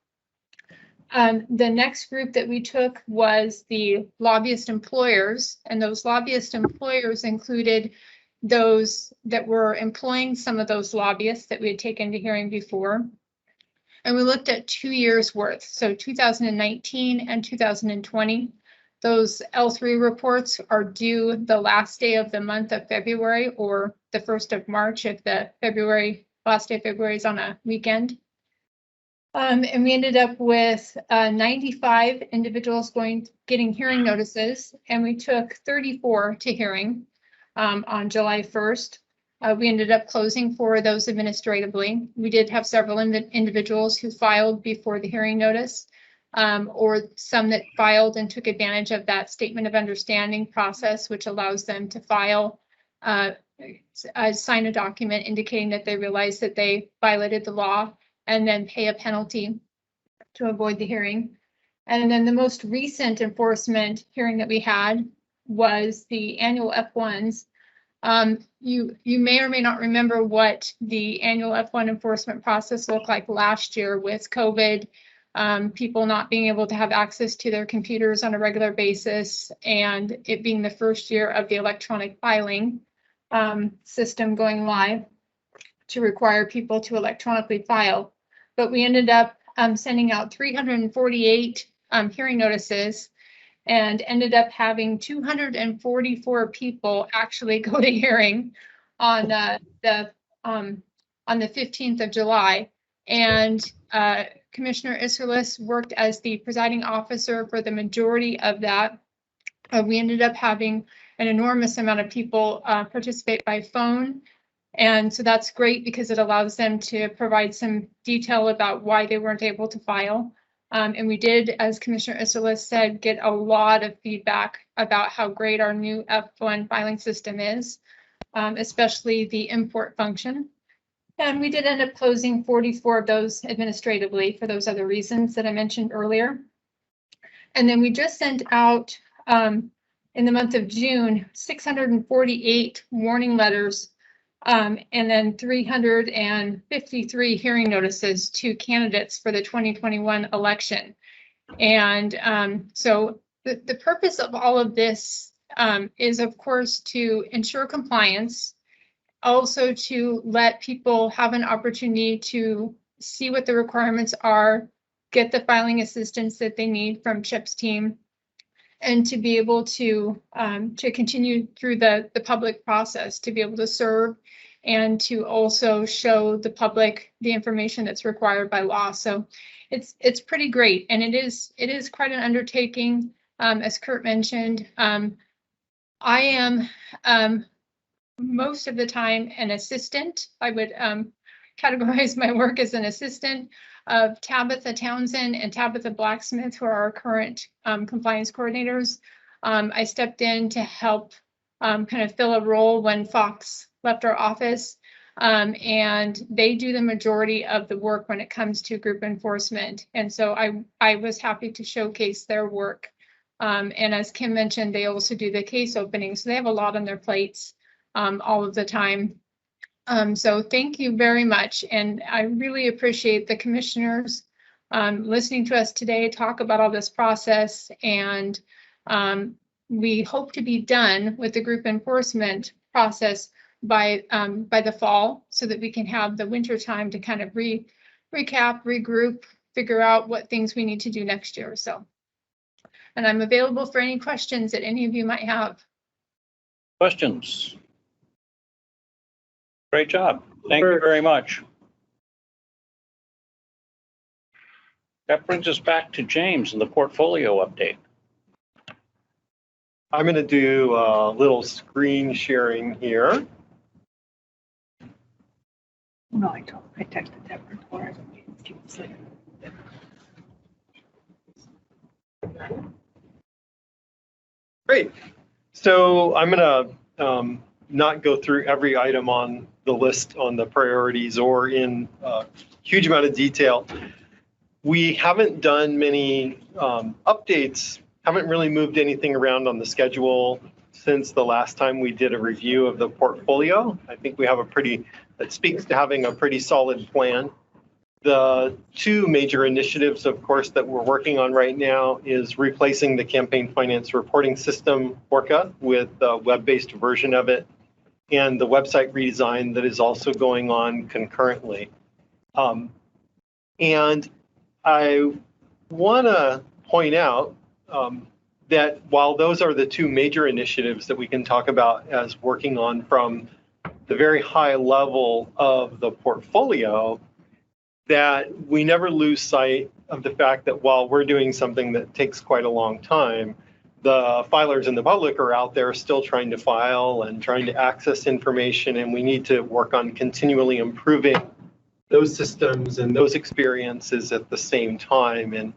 S16: The next group that we took was the lobbyist employers, and those lobbyist employers included those that were employing some of those lobbyists that we had taken to hearing before. And we looked at 2 years worth, so 2019 and 2020. Those L3 reports are due the last day of the month of February or the 1st of March if the last day of February is on a weekend. And we ended up with 95 individuals getting hearing notices, and we took 34 to hearing on July 1st. We ended up closing 4 of those administratively. We did have several individuals who filed before the hearing notice, or some that filed and took advantage of that statement of understanding process, which allows them to file, sign a document indicating that they realize that they violated the law, and then pay a penalty to avoid the hearing. And then the most recent enforcement hearing that we had was the annual F1s. You may or may not remember what the annual F1 enforcement process looked like last year with COVID, people not being able to have access to their computers on a regular basis, and it being the first year of the electronic filing system going live to require people to electronically file. But we ended up sending out 348 hearing notices and ended up having 244 people actually go to hearing on the 15th of July. And Commissioner Isserlis worked as the presiding officer for the majority of that. We ended up having an enormous amount of people participate by phone. And so that's great because it allows them to provide some detail about why they weren't able to file. And we did, as Commissioner Isserlis said, get a lot of feedback about how great our new F1 filing system is, especially the import function. And we did end up closing 44 of those administratively for those other reasons that I mentioned earlier. And then we just sent out, in the month of June, 648 warning letters, and then 353 hearing notices to candidates for the 2021 election. And so the purpose of all of this is, of course, to ensure compliance, also to let people have an opportunity to see what the requirements are, get the filing assistance that they need from CHIP's team, and to be able to continue through the public process, to be able to serve and to also show the public the information that's required by law. So it's pretty great, and it is quite an undertaking. As Kurt mentioned, I am most of the time an assistant. I would categorize my work as an assistant of Tabitha Townsend and Tabitha Blacksmith, who are our current compliance coordinators. I stepped in to help kind of fill a role when Fox left our office, and they do the majority of the work when it comes to group enforcement. And so I was happy to showcase their work. And as Kim mentioned, they also do the case openings. So they have a lot on their plates all of the time. So thank you very much. And I really appreciate the commissioners listening to us today talk about all this process. And we hope to be done with the group enforcement process by the fall, so that we can have the winter time to kind of recap, regroup, figure out what things we need to do next year. So, and I'm available for any questions that any of you might have.
S1: Questions? Great job. Thank you very much. That brings us back to James and the portfolio update.
S20: I'm going to do a little screen sharing here.
S3: No, I texted that report.
S20: Great. So I'm going to not go through every item on the list on the priorities or in a huge amount of detail. We haven't done many updates, haven't really moved anything around on the schedule since the last time we did a review of the portfolio. I think we have that speaks to having a pretty solid plan. The two major initiatives, of course, that we're working on right now is replacing the campaign finance reporting system, ORCA, with a web-based version of it, and the website redesign that is also going on concurrently. And I want to point out that while those are the two major initiatives that we can talk about as working on from the very high level of the portfolio, that we never lose sight of the fact that while we're doing something that takes quite a long time, the filers and the public are out there still trying to file and trying to access information, and we need to work on continually improving those systems and those experiences at the same time. And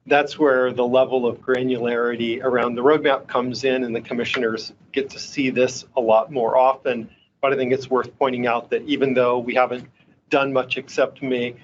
S20: that's where the level of granularity around the roadmap comes in, and the commissioners get to see this a lot more often. But I think it's worth pointing out that even though we haven't done much except we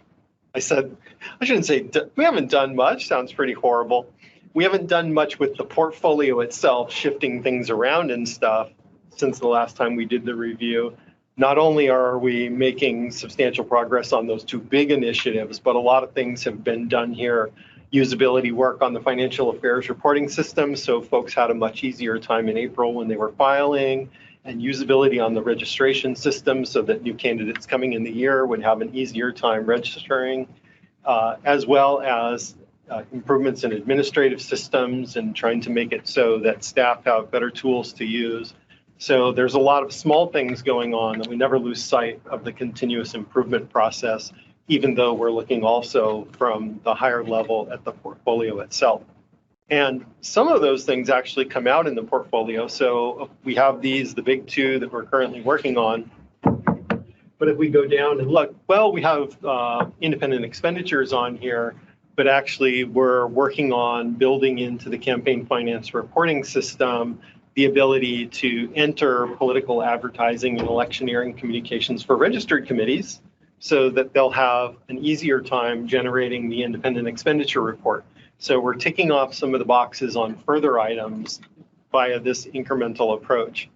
S20: haven't done much, sounds pretty horrible. We haven't done much with the portfolio itself, shifting things around and stuff since the last time we did the review. Not only are we making substantial progress on those two big initiatives, but a lot of things have been done here. Usability work on the financial affairs reporting system, so folks had a much easier time in April when they were filing, and usability on the registration system so that new candidates coming in the year would have an easier time registering, as well as improvements in administrative systems and trying to make it so that staff have better tools to use. So there's a lot of small things going on that we never lose sight of the continuous improvement process, even though we're looking also from the higher level at the portfolio itself. And some of those things actually come out in the portfolio. So we have the big two that we're currently working on. But if we go down and look, well, we have independent expenditures on here, but actually we're working on building into the campaign finance reporting system the ability to enter political advertising and electioneering communications for registered committees so that they'll have an easier time generating the independent expenditure report. So we're ticking off some of the boxes on further items via this incremental approach.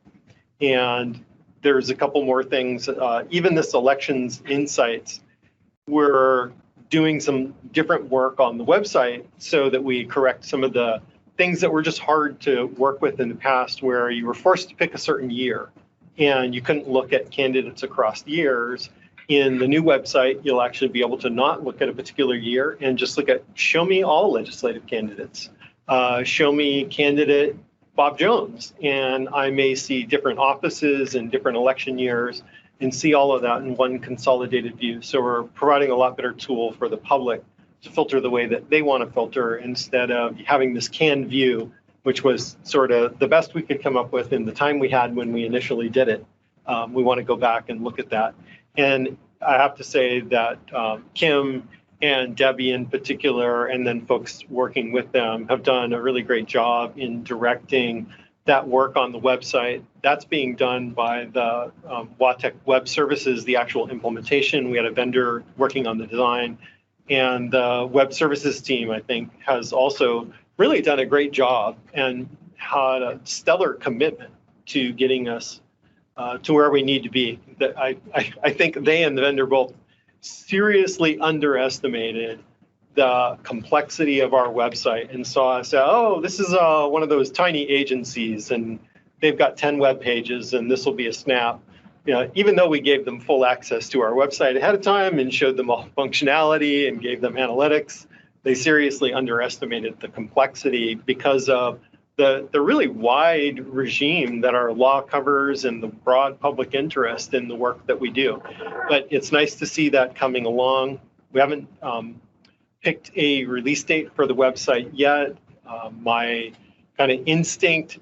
S20: And there's a couple more things, even this elections insights, we're doing some different work on the website so that we correct some of the things that were just hard to work with in the past, where you were forced to pick a certain year and you couldn't look at candidates across years. In the new website, you'll actually be able to not look at a particular year and just look at, show me all legislative candidates. Show me candidate Bob Jones, and I may see different offices and different election years and see all of that in one consolidated view. So we're providing a lot better tool for the public to filter the way that they want to filter, instead of having this canned view, which was sort of the best we could come up with in the time we had when we initially did it. We want to go back and look at that. And I have to say that Kim and Debbie in particular, and then folks working with them, have done a really great job in directing that work on the website. That's being done by the WATEC Web Services, the actual implementation. We had a vendor working on the design, and the web services team, I think, has also really done a great job and had a stellar commitment to getting us to where we need to be. I think they and the vendor both seriously underestimated the complexity of our website and saw us, oh, this is one of those tiny agencies and they've got 10 web pages and this will be a snap. You know, even though we gave them full access to our website ahead of time and showed them all functionality and gave them analytics, they seriously underestimated the complexity because of the really wide regime that our law covers and the broad public interest in the work that we do. But it's nice to see that coming along. We haven't picked a release date for the website yet. My kind of instinct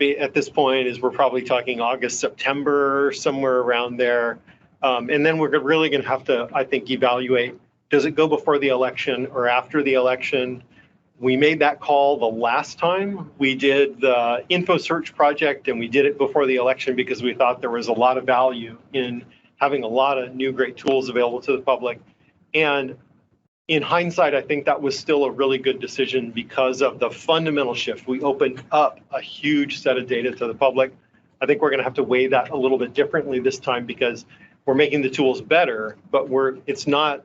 S20: at this point is we're probably talking August, September, somewhere around there. And then we're really going to have to, I think, evaluate, does it go before the election or after the election? We made that call the last time we did the info search project, and we did it before the election because we thought there was a lot of value in having a lot of new great tools available to the public. And in hindsight, I think that was still a really good decision because of the fundamental shift. We opened up a huge set of data to the public. I think we're going to have to weigh that a little bit differently this time because we're making the tools better, but it's not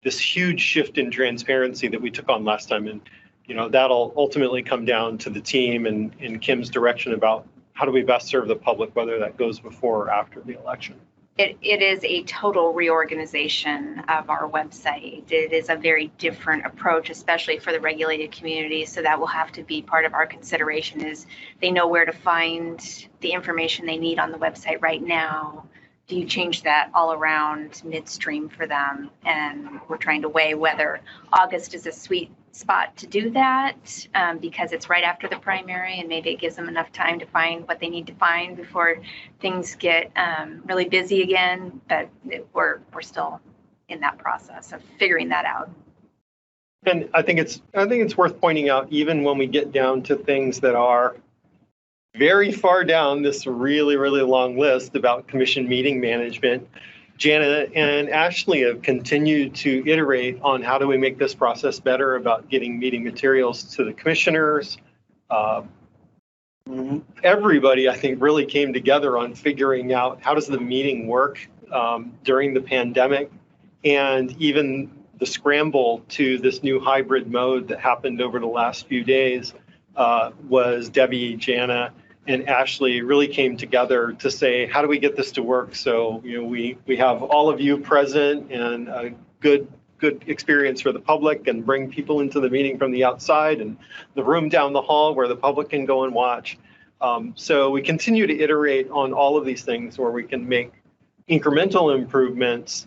S20: this huge shift in transparency that we took on last time. And you know, that'll ultimately come down to the team and Kim's direction about how do we best serve the public, whether that goes before or after the election.
S19: It is a total reorganization of our website. It is a very different approach, especially for the regulated communities. So that will have to be part of our consideration is they know where to find the information they need on the website right now. Do you change that all around midstream for them? And we're trying to weigh whether August is a sweet spot to do that because it's right after the primary and maybe it gives them enough time to find what they need to find before things get really busy again. But we're still in that process of figuring that out.
S20: And I think it's worth pointing out, even when we get down to things that are very far down this really, really long list about commission meeting management, Jana and Ashley have continued to iterate on how do we make this process better about getting meeting materials to the commissioners. Everybody, I think, really came together on figuring out how does the meeting work during the pandemic, and even the scramble to this new hybrid mode that happened over the last few days was Debbie, Jana, and Ashley really came together to say, how do we get this to work? So, you know, we have all of you present and a good experience for the public and bring people into the meeting from the outside and the room down the hall where the public can go and watch. So we continue to iterate on all of these things where we can make incremental improvements,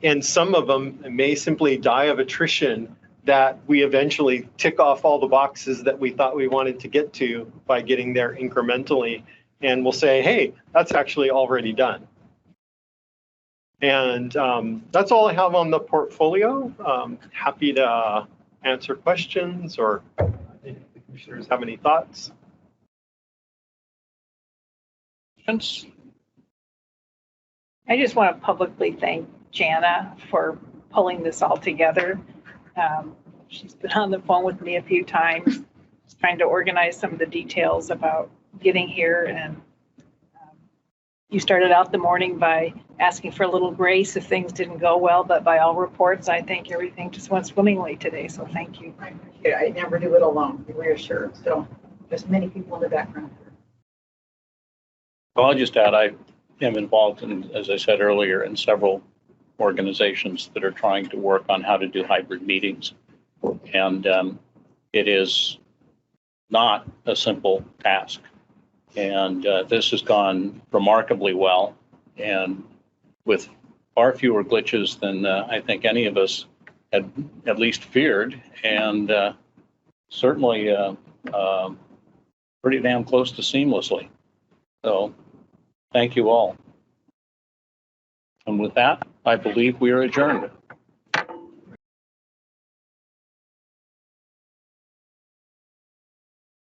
S20: and some of them may simply die of attrition that we eventually tick off all the boxes that we thought we wanted to get to by getting there incrementally. And we'll say, hey, that's actually already done. And that's all I have on the portfolio. Happy to answer questions or if the commissioners have any thoughts.
S3: I just want to publicly thank Jana for pulling this all together. She's been on the phone with me a few times, trying to organize some of the details about getting here. And you started out the morning by asking for a little grace if things didn't go well, but by all reports, I think everything just went swimmingly today. So thank you.
S6: I never do it alone, be reassured. So there's many people in the background.
S1: Well, I'll just add, I am involved in, as I said earlier, in several organizations that are trying to work on how to do hybrid meetings. And it is not a simple task. And this has gone remarkably well and with far fewer glitches than I think any of us had at least feared, and certainly pretty damn close to seamlessly. So thank you all. And with that, I believe we are adjourned.